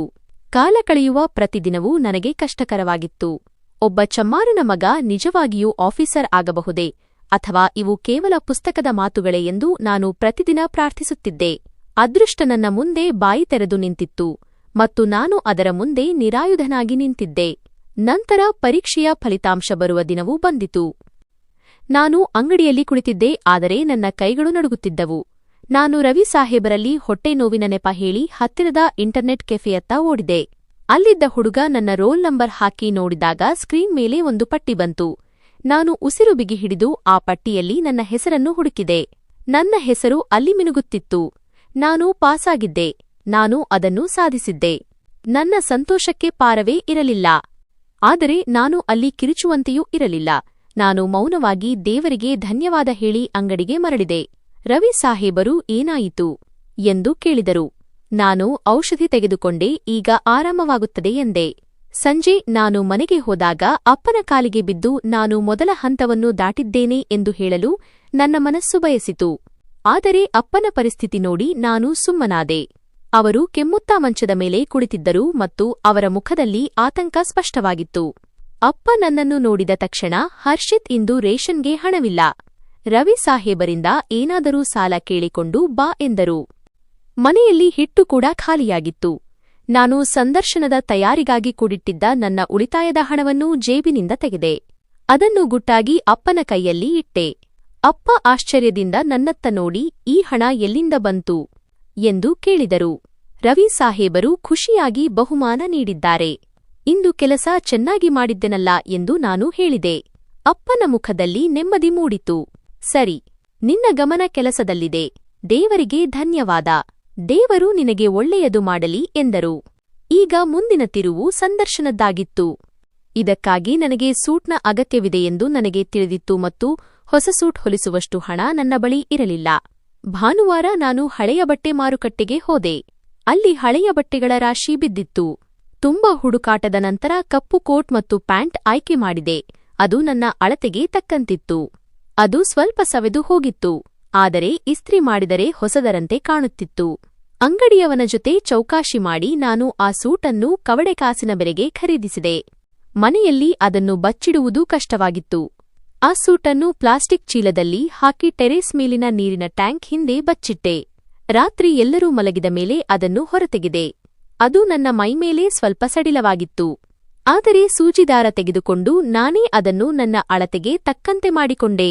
ಕಾಲ ಕಳೆಯುವ ಪ್ರತಿದಿನವೂ ನನಗೆ ಕಷ್ಟಕರವಾಗಿತ್ತು. ಒಬ್ಬ ಚಮ್ಮಾರನ ಮಗ ನಿಜವಾಗಿಯೂ ಆಫೀಸರ್ ಆಗಬಹುದೇ, ಅಥವಾ ಇವು ಕೇವಲ ಪುಸ್ತಕದ ಮಾತುಗಳೇ ಎಂದು ನಾನು ಪ್ರತಿದಿನ ಪ್ರಾರ್ಥಿಸುತ್ತಿದ್ದೆ. ಅದೃಷ್ಟ ನನ್ನ ಮುಂದೆ ಬಾಯಿ ತೆರೆದು ನಿಂತಿತ್ತು ಮತ್ತು ನಾನು ಅದರ ಮುಂದೆ ನಿರಾಯುಧನಾಗಿ ನಿಂತಿದ್ದೆ. ನಂತರ ಪರೀಕ್ಷೆಯ ಫಲಿತಾಂಶ ಬರುವ ದಿನವೂ ಬಂದಿತು. ನಾನು ಅಂಗಡಿಯಲ್ಲಿ ಕುಳಿತಿದ್ದೆ, ಆದರೆ ನನ್ನ ಕೈಗಳು ನಡುಗುತ್ತಿದ್ದವು. ನಾನು ರವಿ ಸಾಹೇಬರಲ್ಲಿ ಹೊಟ್ಟೆ ನೋವಿನ ನೆಪ ಹೇಳಿ ಹತ್ತಿರದ ಇಂಟರ್ನೆಟ್ ಕೆಫೆಯತ್ತ ಓಡಿದೆ. ಅಲ್ಲಿದ್ದ ಹುಡುಗ ನನ್ನ ರೋಲ್ ನಂಬರ್ ಹಾಕಿ ನೋಡಿದಾಗ ಸ್ಕ್ರೀನ್ ಮೇಲೆ ಒಂದು ಪಟ್ಟಿ ಬಂತು. ನಾನು ಉಸಿರು ಬಿಗಿ ಹಿಡಿದು ಆ ಪಟ್ಟಿಯಲ್ಲಿ ನನ್ನ ಹೆಸರನ್ನು ಹುಡುಕಿದೆ. ನನ್ನ ಹೆಸರು ಅಲ್ಲಿ ಮಿನುಗುತ್ತಿತ್ತು. ನಾನು ಪಾಸಾಗಿದ್ದೆ. ನಾನು ಅದನ್ನು ಸಾಧಿಸಿದ್ದೆ. ನನ್ನ ಸಂತೋಷಕ್ಕೆ ಪಾರವೇ ಇರಲಿಲ್ಲ. ಆದರೆ ನಾನು ಅಲ್ಲಿ ಕಿರುಚುವಂತೆಯೂ ಇರಲಿಲ್ಲ. ನಾನು ಮೌನವಾಗಿ ದೇವರಿಗೆ ಧನ್ಯವಾದ ಹೇಳಿ ಅಂಗಡಿಗೆ ಮರಳಿದೆ. ರವಿ ಸಾಹೇಬರು ಏನಾಯಿತು ಎಂದು ಕೇಳಿದರು. ನಾನು ಔಷಧಿ ತೆಗೆದುಕೊಂಡೆ, ಈಗ ಆರಾಮವಾಗುತ್ತದೆ ಎಂದೆ. ಸಂಜೆ ನಾನು ಮನೆಗೆ ಹೋದಾಗ ಅಪ್ಪನ ಕಾಲಿಗೆ ಬಿದ್ದು ನಾನು ಮೊದಲ ಹಂತವನ್ನು ದಾಟಿದ್ದೇನೆ ಎಂದು ಹೇಳಲು ನನ್ನ ಮನಸ್ಸು ಬಯಸಿತು. ಆದರೆ ಅಪ್ಪನ ಪರಿಸ್ಥಿತಿ ನೋಡಿ ನಾನು ಸುಮ್ಮನಾದೆ. ಅವರು ಕೆಮ್ಮುತ್ತಾ ಮಂಚದ ಮೇಲೆ ಕುಳಿತಿದ್ದರು ಮತ್ತು ಅವರ ಮುಖದಲ್ಲಿ ಆತಂಕ ಸ್ಪಷ್ಟವಾಗಿತ್ತು. ಅಪ್ಪ ನನ್ನನ್ನು ನೋಡಿದ ತಕ್ಷಣ, ಹರ್ಷಿತ್, ಇಂದು ರೇಷನ್ಗೆ ಹಣವಿಲ್ಲ. ರವಿ ಸಾಹೇಬರಿಂದ ಏನಾದರೂ ಸಾಲ ಕೇಳಿಕೊಂಡು ಬಾ ಎಂದರು. ಮನೆಯಲ್ಲಿ ಹಿಟ್ಟು ಕೂಡ ಖಾಲಿಯಾಗಿತ್ತು. ನಾನು ಸಂದರ್ಶನದ ತಯಾರಿಗಾಗಿ ಕೂಡಿಟ್ಟಿದ್ದ ನನ್ನ ಉಳಿತಾಯದ ಹಣವನ್ನು ಜೇಬಿನಿಂದ ತೆಗೆದೆ. ಅದನ್ನು ಗುಟ್ಟಾಗಿ ಅಪ್ಪನ ಕೈಯಲ್ಲಿ ಇಟ್ಟೆ. ಅಪ್ಪ ಆಶ್ಚರ್ಯದಿಂದ ನನ್ನತ್ತ ನೋಡಿ, ಈ ಹಣ ಎಲ್ಲಿಂದ ಬಂತು ಎಂದು ಕೇಳಿದರು. ರವಿ ಸಾಹೇಬರು ಖುಷಿಯಾಗಿ ಬಹುಮಾನ ನೀಡಿದ್ದಾರೆ. ಇಂದು ಕೆಲಸ ಚೆನ್ನಾಗಿ ಮಾಡಿದ್ದೆನಲ್ಲ ಎಂದು ನಾನು ಹೇಳಿದೆ. ಅಪ್ಪನ ಮುಖದಲ್ಲಿ ನೆಮ್ಮದಿ ಮೂಡಿತು. ಸರಿ, ನಿನ್ನ ಗಮನ ಕೆಲಸದಲ್ಲಿದೆ. ದೇವರಿಗೆ ಧನ್ಯವಾದ. ದೇವರು ನಿನಗೆ ಒಳ್ಳೆಯದು ಮಾಡಲಿ ಎಂದರು. ಈಗ ಮುಂದಿನ ತಿರುವು ಸಂದರ್ಶನದ್ದಾಗಿತ್ತು. ಇದಕ್ಕಾಗಿ ನನಗೆ ಸೂಟ್ನ ಅಗತ್ಯವಿದೆಯೆಂದು ನನಗೆ ತಿಳಿದಿತ್ತು ಮತ್ತು ಹೊಸ ಸೂಟ್ ಹೊಲಿಸುವಷ್ಟು ಹಣ ನನ್ನ ಬಳಿ ಇರಲಿಲ್ಲ. ಭಾನುವಾರ ನಾನು ಹಳೆಯ ಬಟ್ಟೆ ಮಾರುಕಟ್ಟೆಗೆ ಹೋದೆ. ಅಲ್ಲಿ ಹಳೆಯ ಬಟ್ಟೆಗಳ ರಾಶಿ ಬಿದ್ದಿತ್ತು. ತುಂಬಾ ಹುಡುಕಾಟದ ನಂತರ ಕಪ್ಪು ಕೋಟ್ ಮತ್ತು ಪ್ಯಾಂಟ್ ಆಯ್ಕೆ ಮಾಡಿದೆ. ಅದು ನನ್ನ ಅಳತೆಗೆ ತಕ್ಕಂತಿತ್ತು. ಅದು ಸ್ವಲ್ಪ ಸವೆದು ಹೋಗಿತ್ತು, ಆದರೆ ಇಸ್ತ್ರಿ ಮಾಡಿದರೆ ಹೊಸದರಂತೆ ಕಾಣುತ್ತಿತ್ತು. ಅಂಗಡಿಯವನ ಜೊತೆ ಚೌಕಾಶಿ ಮಾಡಿ ನಾನು ಆ ಸೂಟನ್ನು ಕವಡೆ ಕಾಸಿನ ಬೆಲೆಗೆ ಖರೀದಿಸಿದೆ. ಮನೆಯಲ್ಲಿ ಅದನ್ನು ಬಚ್ಚಿಡುವುದೂ ಕಷ್ಟವಾಗಿತ್ತು. ಆ ಸೂಟನ್ನು ಪ್ಲಾಸ್ಟಿಕ್ ಚೀಲದಲ್ಲಿ ಹಾಕಿ ಟೆರೇಸ್ ಮೇಲಿನ ನೀರಿನ ಟ್ಯಾಂಕ್ ಹಿಂದೆ ಬಚ್ಚಿಟ್ಟೆ. ರಾತ್ರಿ ಎಲ್ಲರೂ ಮಲಗಿದ ಮೇಲೆ ಅದನ್ನು ಹೊರತೆಗೆದೆ. ಅದು ನನ್ನ ಮೈಮೇಲೆ ಸ್ವಲ್ಪ ಸಡಿಲವಾಗಿತ್ತು. ಆದರೆ ಸೂಜಿದಾರ ತೆಗೆದುಕೊಂಡು ನಾನೇ ಅದನ್ನು ನನ್ನ ಅಳತೆಗೆ ತಕ್ಕಂತೆ ಮಾಡಿಕೊಂಡೆ.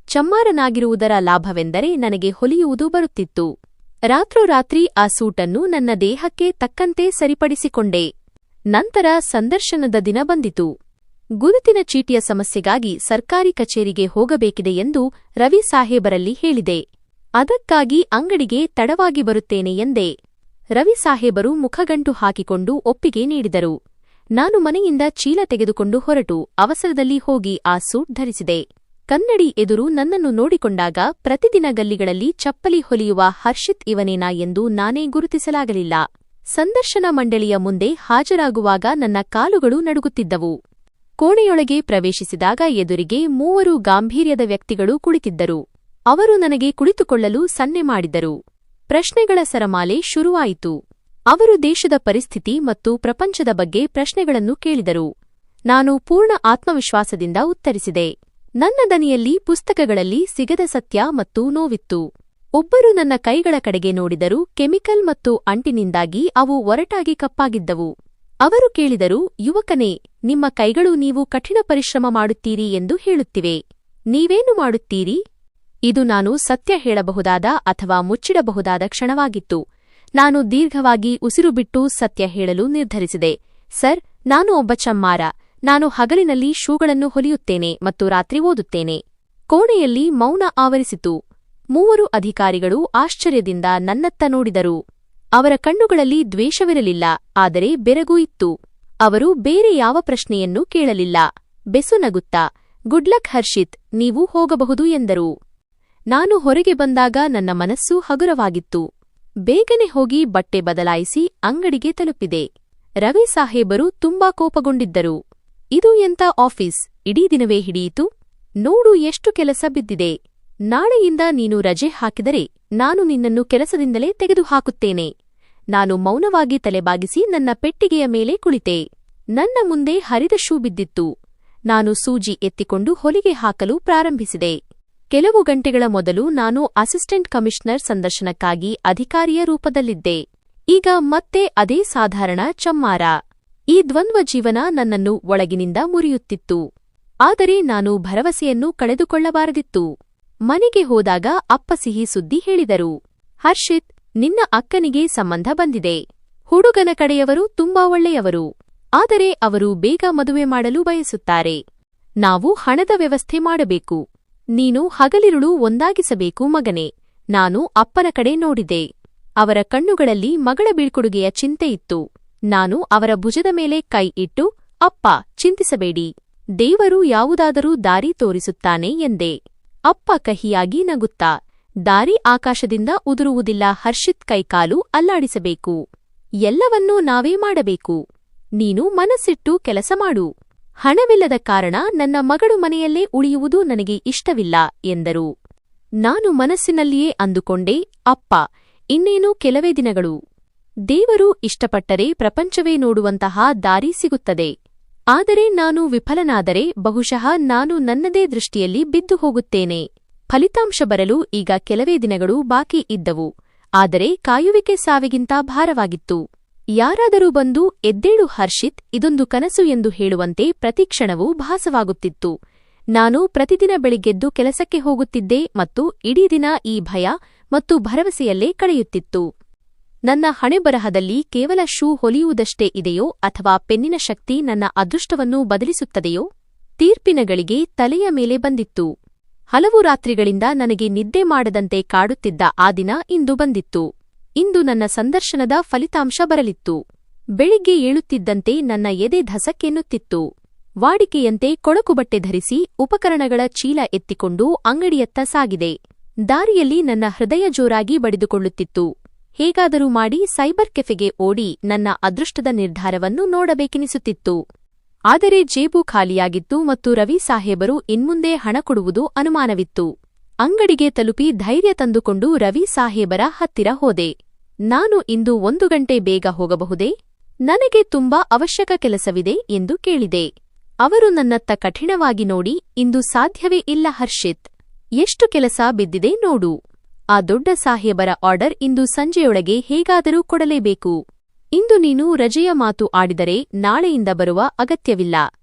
ಚಮ್ಮಾರನಾಗಿರುವುದರ ಲಾಭವೆಂದರೆ ನನಗೆ ಹೊಲಿಯುವುದು ಬರುತ್ತಿತ್ತು. ರಾತ್ರೋರಾತ್ರಿ ಆ ಸೂಟನ್ನು ನನ್ನ ದೇಹಕ್ಕೆ ತಕ್ಕಂತೆ ಸರಿಪಡಿಸಿಕೊಂಡೆ. ನಂತರ ಸಂದರ್ಶನದ ದಿನ ಬಂದಿತು. ಗುರುತಿನ ಚೀಟಿಯ ಸಮಸ್ಯೆಗಾಗಿ ಸರ್ಕಾರಿ ಕಚೇರಿಗೆ ಹೋಗಬೇಕಿದೆ ಎಂದು ರವಿ ಸಾಹೇಬರಲ್ಲಿ ಹೇಳಿದೆ. ಅದಕ್ಕಾಗಿ ಅಂಗಡಿಗೆ ತಡವಾಗಿ ಬರುತ್ತೇನೆ ಎಂದೆ. ರವಿ ಸಾಹೇಬರು ಮುಖಗಂಟು ಹಾಕಿಕೊಂಡು ಒಪ್ಪಿಗೆ ನೀಡಿದರು. ನಾನು ಮನೆಯಿಂದ ಚೀಲ ತೆಗೆದುಕೊಂಡು ಹೊರಟು ಅವಸರದಲ್ಲಿ ಹೋಗಿ ಆ ಸೂಟ್ ಧರಿಸಿದೆ. ಕನ್ನಡಿ ಎದುರು ನನ್ನನ್ನು ನೋಡಿಕೊಂಡಾಗ ಪ್ರತಿದಿನ ಗಲ್ಲಿಗಳಲ್ಲಿ ಚಪ್ಪಲಿ ಹೊಲಿಯುವ ಹರ್ಷಿತ್ ಇವನೇನಾ ಎಂದು ನಾನೇ ಗುರುತಿಸಲಾಗಲಿಲ್ಲ. ಸಂದರ್ಶನ ಮಂಡಳಿಯ ಮುಂದೆ ಹಾಜರಾಗುವಾಗ ನನ್ನ ಕಾಲುಗಳು ನಡುಗುತ್ತಿದ್ದವು. ಕೋಣೆಯೊಳಗೆ ಪ್ರವೇಶಿಸಿದಾಗ ಎದುರಿಗೆ 3 ಗಾಂಭೀರ್ಯದ ವ್ಯಕ್ತಿಗಳು ಕುಳಿತಿದ್ದರು. ಅವರು ನನಗೆ ಕುಳಿತುಕೊಳ್ಳಲು ಸನ್ನೆ ಮಾಡಿದರು. ಪ್ರಶ್ನೆಗಳ ಸರಮಾಲೆ ಶುರುವಾಯಿತು. ಅವರು ದೇಶದ ಪರಿಸ್ಥಿತಿ ಮತ್ತು ಪ್ರಪಂಚದ ಬಗ್ಗೆ ಪ್ರಶ್ನೆಗಳನ್ನು ಕೇಳಿದರು. ನಾನು ಪೂರ್ಣ ಆತ್ಮವಿಶ್ವಾಸದಿಂದ ಉತ್ತರಿಸಿದೆ. ನನ್ನ ದನಿಯಲ್ಲಿ ಪುಸ್ತಕಗಳಲ್ಲಿ ಸಿಗದ ಸತ್ಯ ಮತ್ತು ನೋವಿತ್ತು. ಒಬ್ಬರು ನನ್ನ ಕೈಗಳ ಕಡೆಗೆ ನೋಡಿದರು. ಕೆಮಿಕಲ್ ಮತ್ತು ಅಂಟಿನಿಂದಾಗಿ ಅವು ಒರಟಾಗಿ ಕಪ್ಪಾಗಿದ್ದವು. ಅವರು ಕೇಳಿದರು, ಯುವಕನೇ, ನಿಮ್ಮ ಕೈಗಳು ನೀವು ಕಠಿಣ ಪರಿಶ್ರಮ ಮಾಡುತ್ತೀರಿ ಎಂದು ಹೇಳುತ್ತಿವೆ. ನೀವೇನು ಮಾಡುತ್ತೀರಿ? ಇದು ನಾನು ಸತ್ಯ ಹೇಳಬಹುದಾದ ಅಥವಾ ಮುಚ್ಚಿಡಬಹುದಾದ ಕ್ಷಣವಾಗಿತ್ತು. ನಾನು ದೀರ್ಘವಾಗಿ ಉಸಿರು ಬಿಟ್ಟು ಸತ್ಯ ಹೇಳಲು ನಿರ್ಧರಿಸಿದೆ. ಸರ್, ನಾನು ಒಬ್ಬ ಚಮ್ಮಾರ. ನಾನು ಹಗಲಿನಲ್ಲಿ ಶೂಗಳನ್ನು ಹೊಲಿಯುತ್ತೇನೆ ಮತ್ತು ರಾತ್ರಿ ಓದುತ್ತೇನೆ. ಕೋಣೆಯಲ್ಲಿ ಮೌನ ಆವರಿಸಿತು. 3 ಅಧಿಕಾರಿಗಳು ಆಶ್ಚರ್ಯದಿಂದ ನನ್ನತ್ತ ನೋಡಿದರು. ಅವರ ಕಣ್ಣುಗಳಲ್ಲಿ ದ್ವೇಷವಿರಲಿಲ್ಲ, ಆದರೆ ಬೆರಗೂ ಇತ್ತು. ಅವರು ಬೇರೆ ಯಾವ ಪ್ರಶ್ನೆಯನ್ನೂ ಕೇಳಲಿಲ್ಲ. ಬೆಸು ನಗುತ್ತಾ, ಗುಡ್ಲಕ್ ಹರ್ಷಿತ್, ನೀವು ಹೋಗಬಹುದು ಎಂದರು. ನಾನು ಹೊರಗೆ ಬಂದಾಗ ನನ್ನ ಮನಸ್ಸು ಹಗುರವಾಗಿತ್ತು. ಬೇಗನೆ ಹೋಗಿ ಬಟ್ಟೆ ಬದಲಾಯಿಸಿ ಅಂಗಡಿಗೆ ತಲುಪಿದೆ. ರವಿ ಸಾಹೇಬರು ತುಂಬಾ ಕೋಪಗೊಂಡಿದ್ದರು. ಇದು ಎಂಥ ಆಫೀಸ್, ಇಡೀ ದಿನವೇ ಹಿಡಿಯಿತು? ನೋಡು ಎಷ್ಟು ಕೆಲಸ ಬಿದ್ದಿದೆ. ನಾಳೆಯಿಂದ ನೀನು ರಜೆ ಹಾಕಿದರೆ ನಾನು ನಿನ್ನನ್ನು ಕೆಲಸದಿಂದಲೇ ತೆಗೆದುಹಾಕುತ್ತೇನೆ. ನಾನು ಮೌನವಾಗಿ ತಲೆಬಾಗಿಸಿ ನನ್ನ ಪೆಟ್ಟಿಗೆಯ ಮೇಲೆ ಕುಳಿತೆ. ನನ್ನ ಮುಂದೆ ಹರಿದ ಶೂ ಬಿದ್ದಿತ್ತು. ನಾನು ಸೂಜಿ ಎತ್ತಿಕೊಂಡು ಹೊಲಿಗೆ ಹಾಕಲು ಪ್ರಾರಂಭಿಸಿದೆ. ಕೆಲವು ಗಂಟೆಗಳ ಮೊದಲು ನಾನು ಅಸಿಸ್ಟೆಂಟ್ ಕಮಿಷನರ್ ಸಂದರ್ಶನಕ್ಕಾಗಿ ಅಧಿಕಾರಿಯ ರೂಪದಲ್ಲಿದ್ದೆ. ಈಗ ಮತ್ತೆ ಅದೇ ಸಾಧಾರಣ ಚಮ್ಮಾರ. ಈ ದ್ವಂದ್ವ ಜೀವನ ನನ್ನನ್ನು ಒಳಗಿನಿಂದ ಮುರಿಯುತ್ತಿತ್ತು. ಆದರೆ ನಾನು ಭರವಸೆಯನ್ನು ಕಳೆದುಕೊಳ್ಳಬಾರದಿತ್ತು. ಮನೆಗೆ ಹೋದಾಗ ಅಪ್ಪ ಸಿಹಿ ಸುದ್ದಿ ಹೇಳಿದರು. ಹರ್ಷಿತ್, ನಿನ್ನ ಅಕ್ಕನಿಗೆ ಸಂಬಂಧ ಬಂದಿದೆ. ಹುಡುಗನ ಕಡೆಯವರು ತುಂಬಾ ಒಳ್ಳೆಯವರು. ಆದರೆ ಅವರು ಬೇಗ ಮದುವೆ ಮಾಡಲು ಬಯಸುತ್ತಾರೆ. ನಾವು ಹಣದ ವ್ಯವಸ್ಥೆ ಮಾಡಬೇಕು. ನೀನು ಹಗಲಿರುಳು ಒಂದಾಗಿಸಬೇಕು ಮಗನೇ. ನಾನು ಅಪ್ಪನ ಕಡೆ ನೋಡಿದೆ. ಅವರ ಕಣ್ಣುಗಳಲ್ಲಿ ಮಗಳ ಬೀಳ್ಕೊಡುಗೆಯ ಚಿಂತೆ ಇತ್ತು. ನಾನು ಅವರ ಭುಜದ ಮೇಲೆ ಕೈ ಇಟ್ಟು, ಅಪ್ಪ, ಚಿಂತಿಸಬೇಡಿ. ದೇವರು ಯಾವುದಾದರೂ ದಾರಿ ತೋರಿಸುತ್ತಾನೆ ಎಂದೆ. ಅಪ್ಪ ಕಹಿಯಾಗಿ ನಗುತ್ತಾ, ದಾರಿ ಆಕಾಶದಿಂದ ಉದುರುವುದಿಲ್ಲ ಹರ್ಷಿತ್, ಕೈಕಾಲು ಅಲ್ಲಾಡಿಸಬೇಕು. ಎಲ್ಲವನ್ನೂ ನಾವೇ ಮಾಡಬೇಕು. ನೀನು ಮನಸ್ಸಿಟ್ಟು ಕೆಲಸ ಮಾಡು. ಹಣವಿಲ್ಲದ ಕಾರಣ ನನ್ನ ಮಗಳು ಮನೆಯಲ್ಲೇ ಉಳಿಯುವುದು ನನಗೆ ಇಷ್ಟವಿಲ್ಲ ಎಂದರು. ನಾನು ಮನಸ್ಸಿನಲ್ಲಿಯೇ ಅಂದುಕೊಂಡೆ, ಅಪ್ಪ, ಇನ್ನೇನು ಕೆಲವೇ ದಿನಗಳು. ದೇವರು ಇಷ್ಟಪಟ್ಟರೆ ಪ್ರಪಂಚವೇ ನೋಡುವಂತಹ ದಾರಿ ಸಿಗುತ್ತದೆ. ಆದರೆ ನಾನು ವಿಫಲನಾದರೆ ಬಹುಶಃ ನಾನು ನನ್ನದೇ ದೃಷ್ಟಿಯಲ್ಲಿ ಬಿದ್ದು ಹೋಗುತ್ತೇನೆ. ಫಲಿತಾಂಶ ಬರಲು ಈಗ ಕೆಲವೇ ದಿನಗಳು ಬಾಕಿ ಇದ್ದವು. ಆದರೆ ಕಾಯುವಿಕೆ ಸಾವಿಗಿಂತ ಭಾರವಾಗಿತ್ತು. ಯಾರಾದರೂ ಬಂದು ಎದ್ದೇಳು ಹರ್ಷಿತ್, ಇದೊಂದು ಕನಸು ಎಂದು ಹೇಳುವಂತೆ ಪ್ರತಿಕ್ಷಣವೂ ಭಾಸವಾಗುತ್ತಿತ್ತು. ನಾನು ಪ್ರತಿದಿನ ಬೆಳಿಗ್ಗೆದ್ದು ಕೆಲಸಕ್ಕೆ ಹೋಗುತ್ತಿದ್ದೆ ಮತ್ತು ಇಡೀ ದಿನ ಈ ಭಯ ಮತ್ತು ಭರವಸೆಯಲ್ಲೇ ಕಳೆಯುತ್ತಿತ್ತು. ನನ್ನ ಹಣೆಬರಹದಲ್ಲಿ ಕೇವಲ ಶೂ ಹೊಲಿಯುವುದಷ್ಟೇ ಇದೆಯೋ ಅಥವಾ ಪೆನ್ನಿನ ಶಕ್ತಿ ನನ್ನ ಅದೃಷ್ಟವನ್ನು ಬದಲಿಸುತ್ತದೆಯೋ? ತೀರ್ಪಿನ ಗಳಿಗೆ ತಲೆಯ ಮೇಲೆ ಬಂದಿತ್ತು. ಹಲವು ರಾತ್ರಿಗಳಿಂದ ನನಗೆ ನಿದ್ದೆ ಮಾಡದಂತೆ ಕಾಡುತ್ತಿದ್ದ ಆ ದಿನ ಇಂದು ಬಂದಿತ್ತು. ಇಂದು ನನ್ನ ಸಂದರ್ಶನದ ಫಲಿತಾಂಶ ಬರಲಿತ್ತು. ಬೆಳಿಗ್ಗೆ ಏಳುತ್ತಿದ್ದಂತೆ ನನ್ನ ಎದೆ ಧಸಕ್ಕೆನ್ನುತ್ತಿತ್ತು. ವಾಡಿಕೆಯಂತೆ ಕೊಳಕು ಬಟ್ಟೆ ಧರಿಸಿ ಉಪಕರಣಗಳ ಚೀಲ ಎತ್ತಿಕೊಂಡು ಅಂಗಡಿಯತ್ತ ಸಾಗಿದೆ. ದಾರಿಯಲ್ಲಿ ನನ್ನ ಹೃದಯ ಜೋರಾಗಿ ಬಡಿದುಕೊಳ್ಳುತ್ತಿತ್ತು. ಹೇಗಾದರೂ ಮಾಡಿ ಸೈಬರ್ ಕೆಫೆಗೆ ಓಡಿ ನನ್ನ ಅದೃಷ್ಟದ ನಿರ್ಧಾರವನ್ನು ನೋಡಬೇಕೆನಿಸುತ್ತಿತ್ತು. ಆದರೆ ಜೇಬು ಖಾಲಿಯಾಗಿತ್ತು ಮತ್ತು ರವಿ ಸಾಹೇಬರು ಇನ್ಮುಂದೆ ಹಣ ಕೊಡುವುದು ಅನುಮಾನವಿತ್ತು. ಅಂಗಡಿಗೆ ತಲುಪಿ ಧೈರ್ಯ ತಂದುಕೊಂಡು ರವಿ ಸಾಹೇಬರ ಹತ್ತಿರ ಹೋದೆ. ನಾನು ಇಂದು 1 ಗಂಟೆ ಬೇಗ ಹೋಗಬಹುದೇ? ನನಗೆ ತುಂಬಾ ಅವಶ್ಯಕ ಕೆಲಸವಿದೆ ಎಂದು ಕೇಳಿದೆ. ಅವರು ನನ್ನತ್ತ ಕಠಿಣವಾಗಿ ನೋಡಿ, ಇಂದು ಸಾಧ್ಯವೇ ಇಲ್ಲ ಹರ್ಷಿತ್. ಎಷ್ಟು ಕೆಲಸ ಬಿದ್ದಿದೆ ನೋಡು. ಆ ದೊಡ್ಡ ಸಾಹೇಬರ ಆರ್ಡರ್ ಇಂದು ಸಂಜೆಯೊಳಗೆ ಹೇಗಾದರೂ ಕೊಡಲೇಬೇಕು. ಇಂದು ನೀನು ರಜೆಯ ಮಾತು ಆಡಿದರೆ ನಾಳೆಯಿಂದ ಬರುವ ಅಗತ್ಯವಿಲ್ಲ.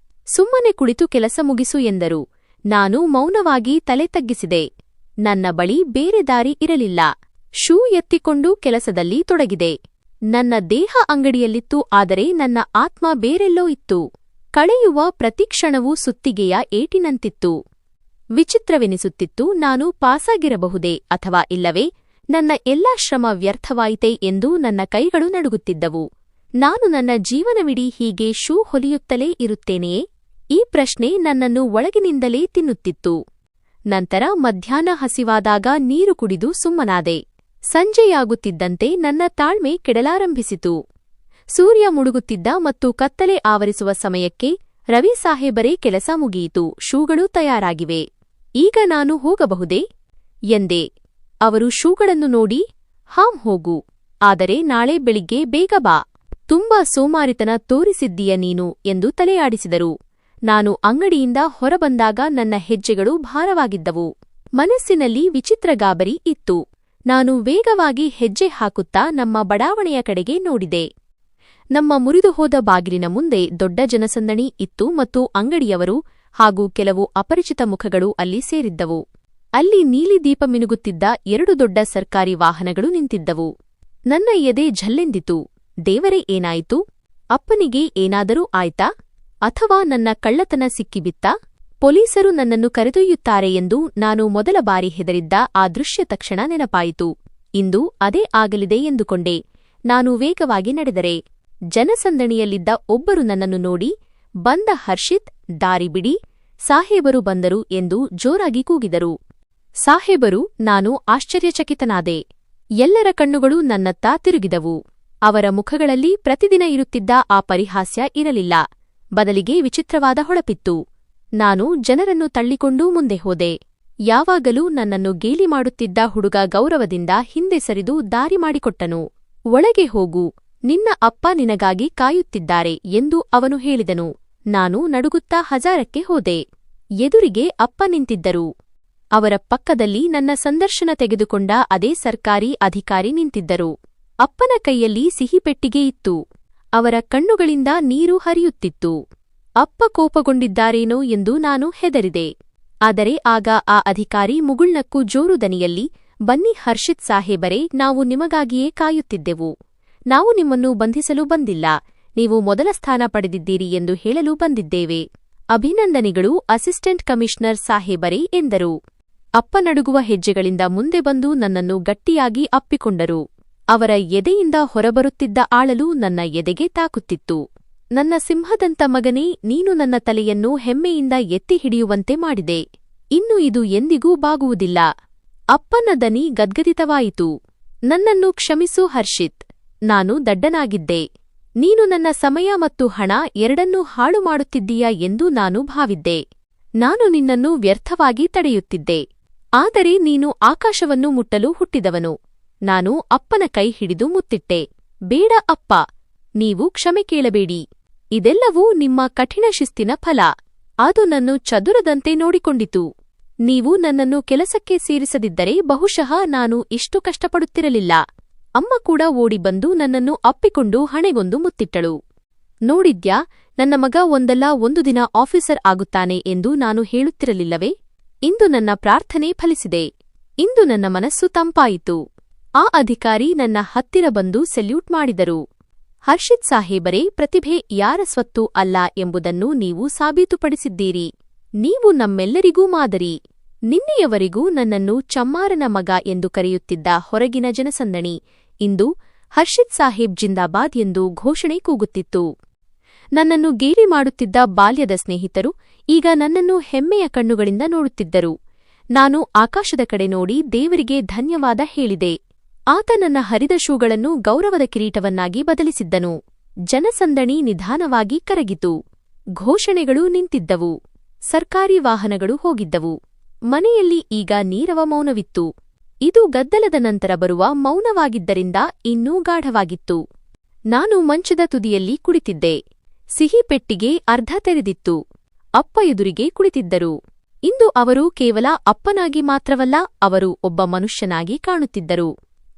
ಸುಮ್ಮನೆ ಕುಳಿತು ಕೆಲಸ ಮುಗಿಸು ಎಂದರು. ನಾನು ಮೌನವಾಗಿ ತಲೆ ತಗ್ಗಿಸಿದೆ. ನನ್ನ ಬಳಿ ಬೇರೆ ದಾರಿ ಇರಲಿಲ್ಲ. ಶೂ ಎತ್ತಿಕೊಂಡು ಕೆಲಸದಲ್ಲಿ ತೊಡಗಿದೆ. ನನ್ನ ದೇಹ ಅಂಗಡಿಯಲ್ಲಿತ್ತು, ಆದರೆ ನನ್ನ ಆತ್ಮ ಬೇರೆಲ್ಲೋ ಇತ್ತು. ಕಳೆಯುವ ಪ್ರತಿಕ್ಷಣವೂ ಸುತ್ತಿಗೆಯ ಏಟಿನಂತಿತ್ತು. ವಿಚಿತ್ರವೆನಿಸುತ್ತಿತ್ತು, ನಾನು ಪಾಸಾಗಿರಬಹುದೇ ಅಥವಾ ಇಲ್ಲವೇ? ನನ್ನ ಎಲ್ಲಾ ಶ್ರಮ ವ್ಯರ್ಥವಾಯಿತೆ ಎಂದು ನನ್ನ ಕೈಗಳು ನಡುಗುತ್ತಿದ್ದವು. ನಾನು ನನ್ನ ಜೀವನವಿಡೀ ಹೀಗೆ ಶೂ ಹೊಲಿಯುತ್ತಲೇ ಇರುತ್ತೇನೆಯೇ? ಈ ಪ್ರಶ್ನೆ ನನ್ನನ್ನು ಒಳಗಿನಿಂದಲೇ ತಿನ್ನುತ್ತಿತ್ತು. ನಂತರ ಮಧ್ಯಾಹ್ನ ಹಸಿವಾದಾಗ ನೀರು ಕುಡಿದು ಸುಮ್ಮನಾದೆ. ಸಂಜೆಯಾಗುತ್ತಿದ್ದಂತೆ ನನ್ನ ತಾಳ್ಮೆ ಕೆಡಲಾರಂಭಿಸಿತು. ಸೂರ್ಯ ಮುಳುಗುತ್ತಿದ್ದ ಮತ್ತು ಕತ್ತಲೆ ಆವರಿಸುವ ಸಮಯಕ್ಕೆ ರವಿ ಸಾಹೇಬರೇ ಕೆಲಸ ಮುಗಿಯಿತು, ಶೂಗಳು ತಯಾರಾಗಿವೆ. ಈಗ ನಾನು ಹೋಗಬಹುದೇ ಎಂದೆ. ಅವರು ಶೂಗಳನ್ನು ನೋಡಿ, ಹಾಂ ಹೋಗು, ಆದರೆ ನಾಳೆ ಬೆಳಿಗ್ಗೆ ಬೇಗ ಬಾ. ತುಂಬಾ ಸೋಮಾರಿತನ ತೋರಿಸಿದ್ದೀಯ ನೀನು ಎಂದು ತಲೆಯಾಡಿಸಿದರು. ನಾನು ಅಂಗಡಿಯಿಂದ ಹೊರಬಂದಾಗ ನನ್ನ ಹೆಜ್ಜೆಗಳು ಭಾರವಾಗಿದ್ದವು. ಮನಸ್ಸಿನಲ್ಲಿ ವಿಚಿತ್ರ ಗಾಬರಿ ಇತ್ತು. ನಾನು ವೇಗವಾಗಿ ಹೆಜ್ಜೆ ಹಾಕುತ್ತಾ ನಮ್ಮ ಬಡಾವಣೆಯ ಕಡೆಗೆ ನೋಡಿದೆ. ನಮ್ಮ ಮುರಿದುಹೋದ ಬಾಗಿಲಿನ ಮುಂದೆ ದೊಡ್ಡ ಜನಸಂದಣಿ ಇತ್ತು ಮತ್ತು ಅಂಗಡಿಯವರು ಹಾಗೂ ಕೆಲವು ಅಪರಿಚಿತ ಮುಖಗಳು ಅಲ್ಲಿ ಸೇರಿದ್ದವು. ಅಲ್ಲಿ ನೀಲಿ ದೀಪ ಮಿನುಗುತ್ತಿದ್ದ 2 ದೊಡ್ಡ ಸರ್ಕಾರಿ ವಾಹನಗಳು ನಿಂತಿದ್ದವು. ನನ್ನ ಎದೆ ಝಲ್ಲೆಂದಿತು. ದೇವರೇ, ಏನಾಯಿತು? ಅಪ್ಪನಿಗೆ ಏನಾದರೂ ಆಯ್ತಾ? ಅಥವಾ ನನ್ನ ಕಳ್ಳತನ ಸಿಕ್ಕಿಬಿತ್ತಾ? ಪೊಲೀಸರು ನನ್ನನ್ನು ಕರೆದೊಯ್ಯುತ್ತಾರೆ ಎಂದು ನಾನು ಮೊದಲ ಬಾರಿ ಹೆದರಿದ್ದ ಆ ದೃಶ್ಯ ತಕ್ಷಣ ನೆನಪಾಯಿತು. ಇಂದು ಅದೇ ಆಗಲಿದೆ ಎಂದುಕೊಂಡೆ. ನಾನು ವೇಗವಾಗಿ ನಡೆದರೆ ಜನಸಂದಣಿಯಲ್ಲಿದ್ದ ಒಬ್ಬರು ನನ್ನನ್ನು ನೋಡಿ, ಬಂದ ಹರ್ಷಿತ್, ದಾರಿ ಬಿಡಿ, ಸಾಹೇಬರು ಬಂದರು ಎಂದು ಜೋರಾಗಿ ಕೂಗಿದರು. ಸಾಹೇಬರು, ನಾನು ಆಶ್ಚರ್ಯಚಕಿತನಾದೆ. ಎಲ್ಲರ ಕಣ್ಣುಗಳು ನನ್ನತ್ತ ತಿರುಗಿದವು. ಅವರ ಮುಖಗಳಲ್ಲಿ ಪ್ರತಿದಿನ ಇರುತ್ತಿದ್ದ ಆ ಪರಿಹಾಸ್ಯ ಇರಲಿಲ್ಲ, ಬದಲಿಗೆ ವಿಚಿತ್ರವಾದ ಹೊಳಪಿತ್ತು. ನಾನು ಜನರನ್ನು ತಳ್ಳಿಕೊಂಡು ಮುಂದೆ ಹೋದೆ. ಯಾವಾಗಲೂ ನನ್ನನ್ನು ಗೇಲಿ ಮಾಡುತ್ತಿದ್ದ ಹುಡುಗ ಗೌರವದಿಂದ ಹಿಂದೆ ಸರಿದು ದಾರಿ ಮಾಡಿಕೊಟ್ಟನು. ಒಳಗೆ ಹೋಗು, ನಿನ್ನ ಅಪ್ಪ ನಿನಗಾಗಿ ಕಾಯುತ್ತಿದ್ದಾರೆ ಎಂದು ಅವನು ಹೇಳಿದನು. ನಾನು ನಡುಗುತ್ತಾ ಹಜಾರಕ್ಕೆ ಹೋದೆ. ಎದುರಿಗೆ ಅಪ್ಪ ನಿಂತಿದ್ದರು. ಅವರ ಪಕ್ಕದಲ್ಲಿ ನನ್ನ ಸಂದರ್ಶನ ತೆಗೆದುಕೊಂಡ ಅದೇ ಸರ್ಕಾರಿ ಅಧಿಕಾರಿ ನಿಂತಿದ್ದರು. ಅಪ್ಪನ ಕೈಯಲ್ಲಿ ಸಿಹಿಪೆಟ್ಟಿಗೆ ಇತ್ತು. ಅವರ ಕಣ್ಣುಗಳಿಂದ ನೀರು ಹರಿಯುತ್ತಿತ್ತು. ಅಪ್ಪ ಕೋಪಗೊಂಡಿದ್ದಾರೇನೋ ಎಂದು ನಾನು ಹೆದರಿದೆ. ಆದರೆ ಆಗ ಆ ಅಧಿಕಾರಿ ಮುಗುಳ್ನಕ್ಕೂ ಜೋರು ದನಿಯಲ್ಲಿ, ಬನ್ನಿ ಹರ್ಷಿತ್ ಸಾಹೇಬರೇ, ನಾವು ನಿಮಗಾಗಿಯೇ ಕಾಯುತ್ತಿದ್ದೆವು. ನಾವು ನಿಮ್ಮನ್ನು ಬಂಧಿಸಲು ಬಂದಿಲ್ಲ, ನೀವು ಮೊದಲ ಸ್ಥಾನ ಪಡೆದಿದ್ದೀರಿ ಎಂದು ಹೇಳಲು ಬಂದಿದ್ದೇವೆ. ಅಭಿನಂದನೆಗಳು ಅಸಿಸ್ಟೆಂಟ್ ಕಮಿಷನರ್ ಸಾಹೇಬರೇ ಎಂದರು. ಅಪ್ಪ ನಡುಗುವ ಹೆಜ್ಜೆಗಳಿಂದ ಮುಂದೆ ಬಂದು ನನ್ನನ್ನು ಗಟ್ಟಿಯಾಗಿ ಅಪ್ಪಿಕೊಂಡರು. ಅವರ ಎದೆಯಿಂದ ಹೊರಬರುತ್ತಿದ್ದ ಆಳಲು ನನ್ನ ಎದೆಗೆ ತಾಕುತ್ತಿತ್ತು. ನನ್ನ ಸಿಂಹದಂತ ಮಗನೇ, ನೀನು ನನ್ನ ತಲೆಯನ್ನು ಹೆಮ್ಮೆಯಿಂದ ಎತ್ತಿ ಹಿಡಿಯುವಂತೆ ಮಾಡಿದೆ. ಇನ್ನು ಇದು ಎಂದಿಗೂ ಬಾಗುವುದಿಲ್ಲ. ಅಪ್ಪನ ದನಿ ಗದ್ಗದಿತವಾಯಿತು. ನನ್ನನ್ನು ಕ್ಷಮಿಸು ಹರ್ಷಿತ್, ನಾನು ದಡ್ಡನಾಗಿದ್ದೆ. ನೀನು ನನ್ನ ಸಮಯ ಮತ್ತು ಹಣ ಎರಡನ್ನೂ ಹಾಳು ಮಾಡುತ್ತಿದ್ದೀಯಾ ಎಂದು ನಾನು ಭಾವಿದ್ದೆ. ನಾನು ನಿನ್ನನ್ನು ವ್ಯರ್ಥವಾಗಿ ತಡೆಯುತ್ತಿದ್ದೆ. ಆದರೆ ನೀನು ಆಕಾಶವನ್ನು ಮುಟ್ಟಲು ಹುಟ್ಟಿದವನು. ನಾನು ಅಪ್ಪನ ಕೈ ಹಿಡಿದು ಮುತ್ತಿಟ್ಟೆ. ಬೇಡ ಅಪ್ಪ, ನೀವು ಕ್ಷಮೆ ಕೇಳಬೇಡಿ. ಇದೆಲ್ಲವೂ ನಿಮ್ಮ ಕಠಿಣ ಶಿಸ್ತಿನ ಫಲ. ಅದು ನನ್ನ ಚದುರದಂತೆ ನೋಡಿಕೊಂಡಿತು. ನೀವು ನನ್ನನ್ನು ಕೆಲಸಕ್ಕೆ ಸೇರಿಸದಿದ್ದರೆ ಬಹುಶಃ ನಾನು ಇಷ್ಟು ಕಷ್ಟಪಡುತ್ತಿರಲಿಲ್ಲ. ಅಮ್ಮ ಕೂಡ ಓಡಿ ಬಂದು ನನ್ನನ್ನು ಅಪ್ಪಿಕೊಂಡು ಹಣೆಗೊಂದು ಮುತ್ತಿಟ್ಟಳು. ನೋಡಿದ್ಯಾ, ನನ್ನ ಮಗ ಒಂದಲ್ಲ ಒಂದು ದಿನ ಆಫೀಸರ್ ಆಗುತ್ತಾನೆ ಎಂದು ನಾನು ಹೇಳುತ್ತಿರಲಿಲ್ಲವೇ? ಇಂದು ನನ್ನ ಪ್ರಾರ್ಥನೆ ಫಲಿಸಿದೆ. ಇಂದು ನನ್ನ ಮನಸ್ಸು ತಂಪಾಯಿತು. ಆ ಅಧಿಕಾರಿ ನನ್ನ ಹತ್ತಿರ ಬಂದು ಸೆಲ್ಯೂಟ್ ಮಾಡಿದರು. ಹರ್ಷಿತ್ ಸಾಹೇಬರೇ, ಪ್ರತಿಭೆ ಯಾರ ಸ್ವತ್ತು ಅಲ್ಲ ಎಂಬುದನ್ನು ನೀವು ಸಾಬೀತುಪಡಿಸಿದ್ದೀರಿ. ನೀವು ನಮ್ಮೆಲ್ಲರಿಗೂ ಮಾದರಿ. ನಿನ್ನೆಯವರೆಗೂ ನನ್ನನ್ನು ಚಮ್ಮಾರನ ಮಗ ಎಂದು ಕರೆಯುತ್ತಿದ್ದ ಹೊರಗಿನ ಜನಸಂದಣಿ ಇಂದು ಹರ್ಷಿತ್ ಸಾಹೇಬ್ ಜಿಂದಾಬಾದ್ ಎಂದು ಘೋಷಣೆ ಕೂಗುತ್ತಿತ್ತು. ನನ್ನನ್ನು ಗೇಲಿ ಮಾಡುತ್ತಿದ್ದ ಬಾಲ್ಯದ ಸ್ನೇಹಿತರು ಈಗ ನನ್ನನ್ನು ಹೆಮ್ಮೆಯ ಕಣ್ಣುಗಳಿಂದ ನೋಡುತ್ತಿದ್ದರು. ನಾನು ಆಕಾಶದ ಕಡೆ ನೋಡಿ ದೇವರಿಗೆ ಧನ್ಯವಾದ ಹೇಳಿದೆ. ಆತ ನನ್ನ ಹರಿದ ಶೂಗಳನ್ನು ಗೌರವದ ಕಿರೀಟವನ್ನಾಗಿ ಬದಲಿಸಿದ್ದನು. ಜನಸಂದಣಿ ನಿಧಾನವಾಗಿ ಕರಗಿತು. ಘೋಷಣೆಗಳು ನಿಂತಿದ್ದವು. ಸರ್ಕಾರಿ ವಾಹನಗಳು ಹೋಗಿದ್ದವು. ಮನೆಯಲ್ಲಿ ಈಗ ನೀರವ ಮೌನವಿತ್ತು. ಇದು ಗದ್ದಲದ ನಂತರ ಬರುವ ಮೌನವಾಗಿದ್ದರಿಂದ ಇನ್ನೂ ಗಾಢವಾಗಿತ್ತು. ನಾನು ಮಂಚದ ತುದಿಯಲ್ಲಿ ಕುಳಿತಿದ್ದೆ. ಸಿಹಿ ಪೆಟ್ಟಿಗೆ ಅರ್ಧ ತೆರೆದಿತ್ತು. ಅಪ್ಪ ಎದುರಿಗೆ ಕುಳಿತಿದ್ದರು. ಇಂದು ಅವರು ಕೇವಲ ಅಪ್ಪನಾಗಿ ಮಾತ್ರವಲ್ಲ, ಅವರು ಒಬ್ಬ ಮನುಷ್ಯನಾಗಿ ಕಾಣುತ್ತಿದ್ದರು.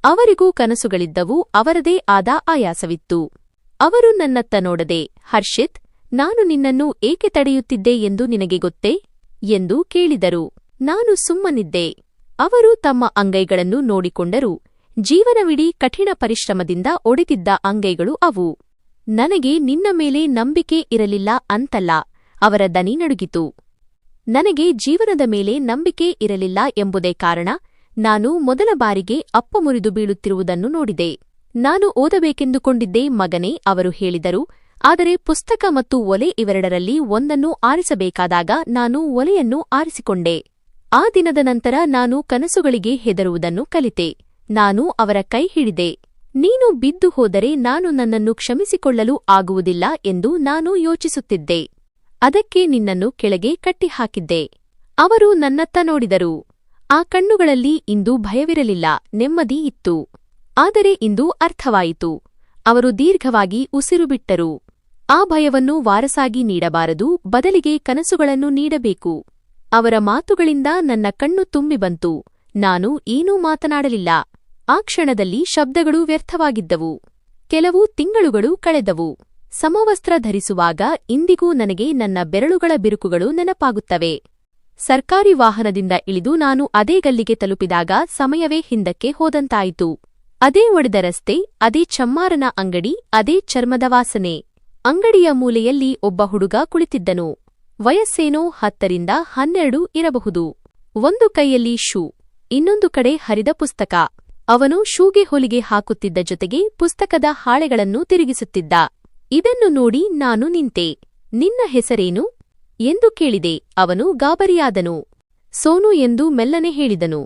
ಅವರಿಗೂ ಕನಸುಗಳಿದ್ದವು, ಅವರದೇ ಆದ ಆಯಾಸವಿತ್ತು. ಅವರು ನನ್ನತ್ತ ನೋಡದೆ, ಹರ್ಷಿತ್, ನಾನು ನಿನ್ನನ್ನು ಏಕೆ ತಡೆಯುತ್ತಿದ್ದೆ ಎಂದು ನಿನಗೆ ಗೊತ್ತೇ ಎಂದು ಕೇಳಿದರು. ನಾನು ಸುಮ್ಮನಿದ್ದೆ. ಅವರು ತಮ್ಮ ಅಂಗೈಗಳನ್ನು ನೋಡಿಕೊಂಡರು. ಜೀವನವಿಡೀ ಕಠಿಣ ಪರಿಶ್ರಮದಿಂದ ಒಡೆದಿದ್ದ ಅಂಗೈಗಳು ಅವು. ನನಗೆ ನಿನ್ನ ಮೇಲೆ ನಂಬಿಕೆ ಇರಲಿಲ್ಲ ಅಂತಲ್ಲ. ಅವರ ದನಿ ನಡುಗಿತು. ನನಗೆ ಜೀವನದ ಮೇಲೆ ನಂಬಿಕೆ ಇರಲಿಲ್ಲ ಎಂಬುದೇ ಕಾರಣ. ನಾನು ಮೊದಲ ಬಾರಿಗೆ ಅಪ್ಪ ಮುರಿದು ಬೀಳುತ್ತಿರುವುದನ್ನು ನೋಡಿದೆ. ನಾನು ಓದಬೇಕೆಂದುಕೊಂಡಿದ್ದೆ ಮಗನೇ, ಅವರು ಹೇಳಿದರು. ಆದರೆ ಪುಸ್ತಕ ಮತ್ತು ಒಲೆ ಇವೆರಡರಲ್ಲಿ ಒಂದನ್ನು ಆರಿಸಬೇಕಾದಾಗ ನಾನು ಒಲೆಯನ್ನು ಆರಿಸಿಕೊಂಡೆ. ಆ ದಿನದ ನಂತರ ನಾನು ಕನಸುಗಳಿಗೆ ಹೆದರುವುದನ್ನು ಕಲಿತೆ. ನಾನು ಅವರ ಕೈ ಹಿಡಿದೆ. ನೀನು ಬಿದ್ದು ಹೋದರೆ ನಾನು ನನ್ನನ್ನು ಕ್ಷಮಿಸಿಕೊಳ್ಳಲು ಆಗುವುದಿಲ್ಲ ಎಂದು ನಾನು ಯೋಚಿಸುತ್ತಿದ್ದೆ. ಅದಕ್ಕೆ ನಿನ್ನನ್ನು ಕೆಳಗೆ ಕಟ್ಟಿಹಾಕಿದ್ದೆ. ಅವರು ನನ್ನತ್ತ ನೋಡಿದರು. ಆ ಕಣ್ಣುಗಳಲ್ಲಿ ಇಂದು ಭಯವಿರಲಿಲ್ಲ, ನೆಮ್ಮದಿ ಇತ್ತು. ಆದರೆ ಇಂದು ಅರ್ಥವಾಯಿತು. ಅವರು ದೀರ್ಘವಾಗಿ ಉಸಿರು ಬಿಟ್ಟರು. ಆ ಭಯವನ್ನು ವಾರಸಾಗಿ ನೀಡಬಾರದು, ಬದಲಿಗೆ ಕನಸುಗಳನ್ನು ನೀಡಬೇಕು. ಅವರ ಮಾತುಗಳಿಂದ ನನ್ನ ಕಣ್ಣು ತುಂಬಿ ಬಂತು. ನಾನು ಏನೂ ಮಾತನಾಡಲಿಲ್ಲ. ಆ ಕ್ಷಣದಲ್ಲಿ ಶಬ್ದಗಳು ವ್ಯರ್ಥವಾಗಿದ್ದವು. ಕೆಲವು ತಿಂಗಳುಗಳು ಕಳೆದವು. ಸಮವಸ್ತ್ರ ಧರಿಸುವಾಗ ಇಂದಿಗೂ ನನಗೆ ನನ್ನ ಬೆರಳುಗಳ ಬಿರುಕುಗಳು ನೆನಪಾಗುತ್ತವೆ. ಸರ್ಕಾರಿ ವಾಹನದಿಂದ ಇಳಿದು ನಾನು ಅದೇ ಗಲ್ಲಿಗೆ ತಲುಪಿದಾಗ ಸಮಯವೇ ಹಿಂದಕ್ಕೆ ಹೋದಂತಾಯಿತು. ಅದೇ ಒಡೆದ ರಸ್ತೆ, ಅದೇ ಚಮ್ಮಾರನ ಅಂಗಡಿ, ಅದೇ ಚರ್ಮದ ವಾಸನೆ. ಅಂಗಡಿಯ ಮೂಲೆಯಲ್ಲಿ ಒಬ್ಬ ಹುಡುಗ ಕುಳಿತಿದ್ದನು. ವಯಸ್ಸೇನೋ 10 ರಿಂದ 12 ಇರಬಹುದು. ಒಂದು ಕೈಯಲ್ಲಿ ಶೂ, ಇನ್ನೊಂದು ಕಡೆ ಹರಿದ ಪುಸ್ತಕ. ಅವನು ಶೂಗೆ ಹೊಲಿಗೆ ಹಾಕುತ್ತಿದ್ದ ಜೊತೆಗೆ ಪುಸ್ತಕದ ಹಾಳೆಗಳನ್ನು ತಿರುಗಿಸುತ್ತಿದ್ದ. ಇದನ್ನು ನೋಡಿ ನಾನು ನಿಂತೆ. ನಿನ್ನ ಹೆಸರೇನು ಎಂದು ಕೇಳಿದೆ. ಅವನು ಗಾಬರಿಯಾದನು. ಸೋನು ಎಂದು ಮೆಲ್ಲನೆ ಹೇಳಿದನು.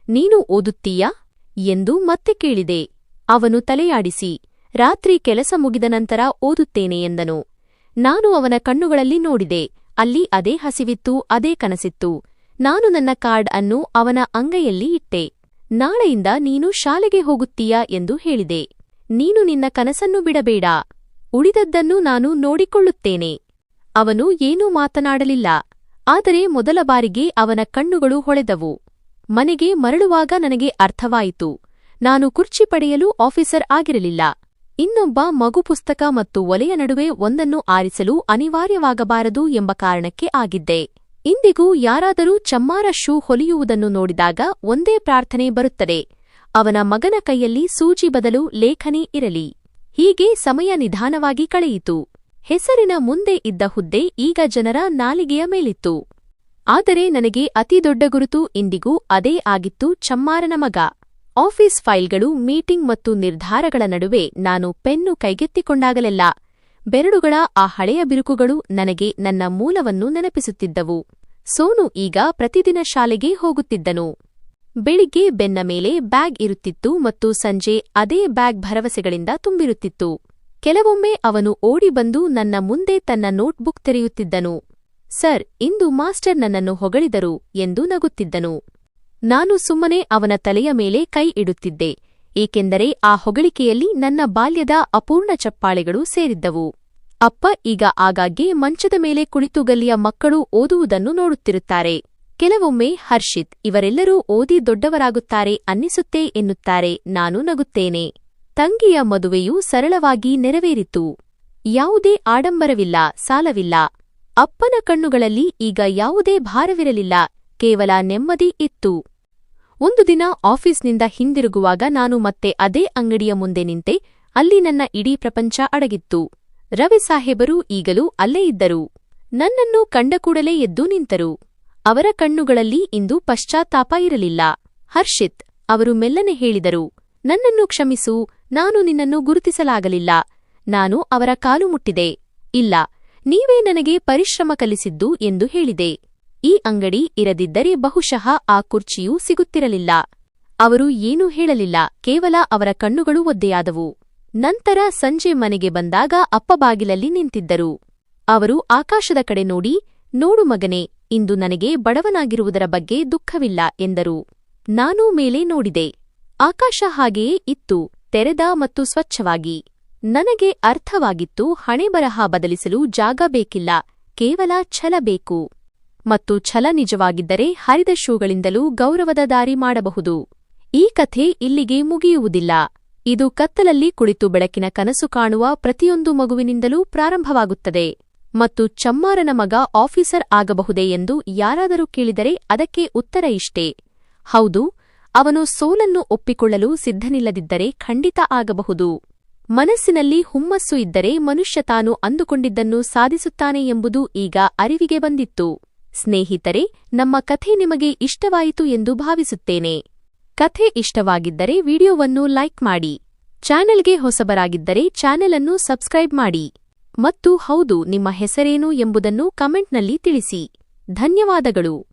ನೀನು ಓದುತ್ತೀಯಾ ಎಂದು ಮತ್ತೆ ಕೇಳಿದೆ. ಅವನು ತಲೆಯಾಡಿಸಿ ರಾತ್ರಿ ಕೆಲಸ ಮುಗಿದ ನಂತರ ಓದುತ್ತೇನೆ ಎಂದನು. ನಾನು ಅವನ ಕಣ್ಣುಗಳಲ್ಲಿ ನೋಡಿದೆ. ಅಲ್ಲಿ ಅದೇ ಹಸಿವಿತ್ತು, ಅದೇ ಕನಸಿತ್ತು. ನಾನು ನನ್ನ ಕಾರ್ಡ್ ಅನ್ನು ಅವನ ಅಂಗೈಯಲ್ಲಿ ಇಟ್ಟೆ. ನಾಳೆಯಿಂದ ನೀನು ಶಾಲೆಗೆ ಹೋಗುತ್ತೀಯಾ ಎಂದು ಹೇಳಿದೆ. ನೀನು ನಿನ್ನ ಕನಸನ್ನು ಬಿಡಬೇಡ. ಉಳಿದದ್ದನ್ನು ನಾನು ನೋಡಿಕೊಳ್ಳುತ್ತೇನೆ. ಅವನು ಏನೂ ಮಾತನಾಡಲಿಲ್ಲ. ಆದರೆ ಮೊದಲ ಬಾರಿಗೆ ಅವನ ಕಣ್ಣುಗಳು ಹೊಳೆದವು. ಮನೆಗೆ ಮರಳುವಾಗ ನನಗೆ ಅರ್ಥವಾಯಿತು. ನಾನು ಕುರ್ಚಿ ಪಡೆಯಲು ಆಫೀಸರ್ ಆಗಿರಲಿಲ್ಲ. ಇನ್ನೊಬ್ಬ ಮಗು ಪುಸ್ತಕ ಮತ್ತು ಒಲೆಯ ನಡುವೆ ಒಂದನ್ನು ಆರಿಸಲು ಅನಿವಾರ್ಯವಾಗಬಾರದು ಎಂಬ ಕಾರಣಕ್ಕೆ ಆಗಿದ್ದೆ. ಇಂದಿಗೂ ಯಾರಾದರೂ ಚಮ್ಮಾರ ಶೂ ಹೊಲಿಯುವುದನ್ನು ನೋಡಿದಾಗ ಒಂದೇ ಪ್ರಾರ್ಥನೆ ಬರುತ್ತದೆ, ಅವನ ಮಗನ ಕೈಯಲ್ಲಿ ಸೂಜಿ ಬದಲು ಲೇಖನಿ ಇರಲಿ. ಹೀಗೆ ಸಮಯ ನಿಧಾನವಾಗಿ ಕಳೆಯಿತು. ಹೆಸರಿನ ಮುಂದೆ ಇದ್ದ ಹುದ್ದೆ ಈಗ ಜನರ ನಾಲಿಗೆಯ ಮೇಲಿತ್ತು. ಆದರೆ ನನಗೆ ಅತಿ ದೊಡ್ಡ ಗುರುತು ಇಂದಿಗೂ ಅದೇ ಆಗಿತ್ತು, ಚಮ್ಮಾರನ ಮಗ. ಆಫೀಸ್ ಫೈಲ್ಗಳು, ಮೀಟಿಂಗ್ ಮತ್ತು ನಿರ್ಧಾರಗಳ ನಡುವೆ ನಾನು ಪೆನ್ನು ಕೈಗೆತ್ತಿಕೊಂಡಾಗಲೆಲ್ಲ ಬೆರಳುಗಳ ಆ ಹಳೆಯ ಬಿರುಕುಗಳು ನನಗೆ ನನ್ನ ಮೂಲವನ್ನು ನೆನಪಿಸುತ್ತಿದ್ದವು. ಸೋನು ಈಗ ಪ್ರತಿದಿನ ಶಾಲೆಗೆ ಹೋಗುತ್ತಿದ್ದನು. ಬೆಳಿಗ್ಗೆ ಬೆನ್ನ ಮೇಲೆ ಬ್ಯಾಗ್ ಇರುತ್ತಿತ್ತು ಮತ್ತು ಸಂಜೆ ಅದೇ ಬ್ಯಾಗ್ ಭರವಸೆಗಳಿಂದ ತುಂಬಿರುತ್ತಿತ್ತು. ಕೆಲವೊಮ್ಮೆ ಅವನು ಓಡಿ ಬಂದು ನನ್ನ ಮುಂದೆ ತನ್ನ ನೋಟ್ಬುಕ್ ತೆರೆಯುತ್ತಿದ್ದನು. ಸರ್, ಇಂದು ಮಾಸ್ಟರ್ ನನ್ನನ್ನು ಹೊಗಳಿದರು ಎಂದು ನಗುತ್ತಿದ್ದನು. ನಾನು ಸುಮ್ಮನೆ ಅವನ ತಲೆಯ ಮೇಲೆ ಕೈ ಇಡುತ್ತಿದ್ದೆ, ಏಕೆಂದರೆ ಆ ಹೊಗಳಿಕೆಯಲ್ಲಿ ನನ್ನ ಬಾಲ್ಯದ ಅಪೂರ್ಣ ಚಪ್ಪಾಳೆಗಳು ಸೇರಿದ್ದವು. ಅಪ್ಪ ಈಗ ಆಗಾಗ್ಗೆ ಮಂಚದ ಮೇಲೆ ಕುಳಿತು ಗಲ್ಲಿಯ ಮಕ್ಕಳು ಓದುವುದನ್ನು ನೋಡುತ್ತಿರುತ್ತಾರೆ. ಕೆಲವೊಮ್ಮೆ ಹರ್ಷಿತ್, ಇವರೆಲ್ಲರೂ ಓದಿ ದೊಡ್ಡವರಾಗುತ್ತಾರೆ ಅನ್ನಿಸುತ್ತೆ ಎನ್ನುತ್ತಾರೆ. ನಾನು ನಗುತ್ತೇನೆ. ತಂಗಿಯ ಮದುವೆಯು ಸರಳವಾಗಿ ನೆರವೇರಿತು. ಯಾವುದೇ ಆಡಂಬರವಿಲ್ಲ, ಸಾಲವಿಲ್ಲ. ಅಪ್ಪನ ಕಣ್ಣುಗಳಲ್ಲಿ ಈಗ ಯಾವುದೇ ಭಾರವಿರಲಿಲ್ಲ, ಕೇವಲ ನೆಮ್ಮದಿ ಇತ್ತು. ಒಂದು ದಿನ ಆಫೀಸ್ನಿಂದ ಹಿಂದಿರುಗುವಾಗ ನಾನು ಮತ್ತೆ ಅದೇ ಅಂಗಡಿಯ ಮುಂದೆ ನಿಂತೆ. ಅಲ್ಲಿ ನನ್ನ ಇಡೀ ಪ್ರಪಂಚ ಅಡಗಿತ್ತು. ರವಿ ಸಾಹೇಬರು ಈಗಲೂ ಅಲ್ಲೇ ಇದ್ದರು. ನನ್ನನ್ನು ಕಂಡ ಕೂಡಲೇ ಎದ್ದು ನಿಂತರು. ಅವರ ಕಣ್ಣುಗಳಲ್ಲಿ ಇಂದು ಪಶ್ಚಾತ್ತಾಪ ಇರಲಿಲ್ಲ. ಹರ್ಷಿತ್, ಅವರು ಮೆಲ್ಲನೆ ಹೇಳಿದರು, ನನ್ನನ್ನು ಕ್ಷಮಿಸು, ನಾನು ನಿನ್ನನ್ನು ಗುರುತಿಸಲಾಗಲಿಲ್ಲ. ನಾನು ಅವರ ಕಾಲು ಮುಟ್ಟಿದೆ. ಇಲ್ಲ, ನೀವೇ ನನಗೆ ಪರಿಶ್ರಮ ಕಲಿಸಿದ್ದು ಎಂದು ಹೇಳಿದೆ. ಈ ಅಂಗಡಿ ಇರದಿದ್ದರೆ ಬಹುಶಃ ಆ ಕುರ್ಚಿಯೂ ಸಿಗುತ್ತಿರಲಿಲ್ಲ. ಅವರು ಏನೂ ಹೇಳಲಿಲ್ಲ, ಕೇವಲ ಅವರ ಕಣ್ಣುಗಳು ಒದ್ದೆಯಾದವು. ನಂತರ ಸಂಜೆ ಮನೆಗೆ ಬಂದಾಗ ಅಪ್ಪ ಬಾಗಿಲಲ್ಲಿ ನಿಂತಿದ್ದರು. ಅವರು ಆಕಾಶದ ಕಡೆ ನೋಡಿ, ನೋಡು ಮಗನೇ, ಇಂದು ನನಗೆ ಬಡವನಾಗಿರುವುದರ ಬಗ್ಗೆ ದುಃಖವಿಲ್ಲ ಎಂದರು. ನಾನೂ ಮೇಲೆ ನೋಡಿದೆ. ಆಕಾಶ ಹಾಗೆಯೇ ಇತ್ತು, ತೆರೆದ ಮತ್ತು ಸ್ವಚ್ಛವಾಗಿ. ನನಗೆ ಅರ್ಥವಾಗಿತ್ತು, ಹಣೆಬರಹ ಬದಲಿಸಲು ಜಾಗ ಬೇಕಿಲ್ಲ, ಕೇವಲ ಛಲ ಬೇಕು. ಮತ್ತು ಛಲ ನಿಜವಾಗಿದ್ದರೆ ಹರಿದ ಶೂಗಳಿಂದಲೂ ಗೌರವದ ದಾರಿ ಮಾಡಬಹುದು. ಈ ಕಥೆ ಇಲ್ಲಿಗೆ ಮುಗಿಯುವುದಿಲ್ಲ. ಇದು ಕತ್ತಲಲ್ಲಿ ಕುಳಿತು ಬೆಳಕಿನ ಕನಸು ಕಾಣುವ ಪ್ರತಿಯೊಂದು ಮಗುವಿನಿಂದಲೂ ಪ್ರಾರಂಭವಾಗುತ್ತದೆ. ಮತ್ತು ಚಮ್ಮಾರನ ಮಗ ಆಫೀಸರ್ ಆಗಬಹುದೇ ಎಂದು ಯಾರಾದರೂ ಕೇಳಿದರೆ ಅದಕ್ಕೆ ಉತ್ತರ ಇಷ್ಟೇ, ಹೌದು. ಅವನು ಸೋಲನ್ನು ಒಪ್ಪಿಕೊಳ್ಳಲು ಸಿದ್ಧನಿಲ್ಲದಿದ್ದರೆ ಖಂಡಿತ ಆಗಬಹುದು. ಮನಸ್ಸಿನಲ್ಲಿ ಹುಮ್ಮಸ್ಸು ಇದ್ದರೆ ಮನುಷ್ಯ ತಾನು ಅಂದುಕೊಂಡಿದ್ದನ್ನು ಸಾಧಿಸುತ್ತಾನೆ ಎಂಬುದು ಈಗ ಅರಿವಿಗೆ ಬಂದಿತ್ತು. ಸ್ನೇಹಿತರೆ, ನಮ್ಮ ಕಥೆ ನಿಮಗೆ ಇಷ್ಟವಾಯಿತು ಎಂದು ಭಾವಿಸುತ್ತೇನೆ. ಕಥೆ ಇಷ್ಟವಾಗಿದ್ದರೆ ವಿಡಿಯೋವನ್ನು ಲೈಕ್ ಮಾಡಿ. ಚಾನೆಲ್ಗೆ ಹೊಸಬರಾಗಿದ್ದರೆ ಚಾನೆಲ್ ಅನ್ನು ಸಬ್ಸ್ಕ್ರೈಬ್ ಮಾಡಿ. ಮತ್ತು ಹೌದು, ನಿಮ್ಮ ಹೆಸರೇನು ಎಂಬುದನ್ನು ಕಮೆಂಟ್ನಲ್ಲಿ ತಿಳಿಸಿ. ಧನ್ಯವಾದಗಳು.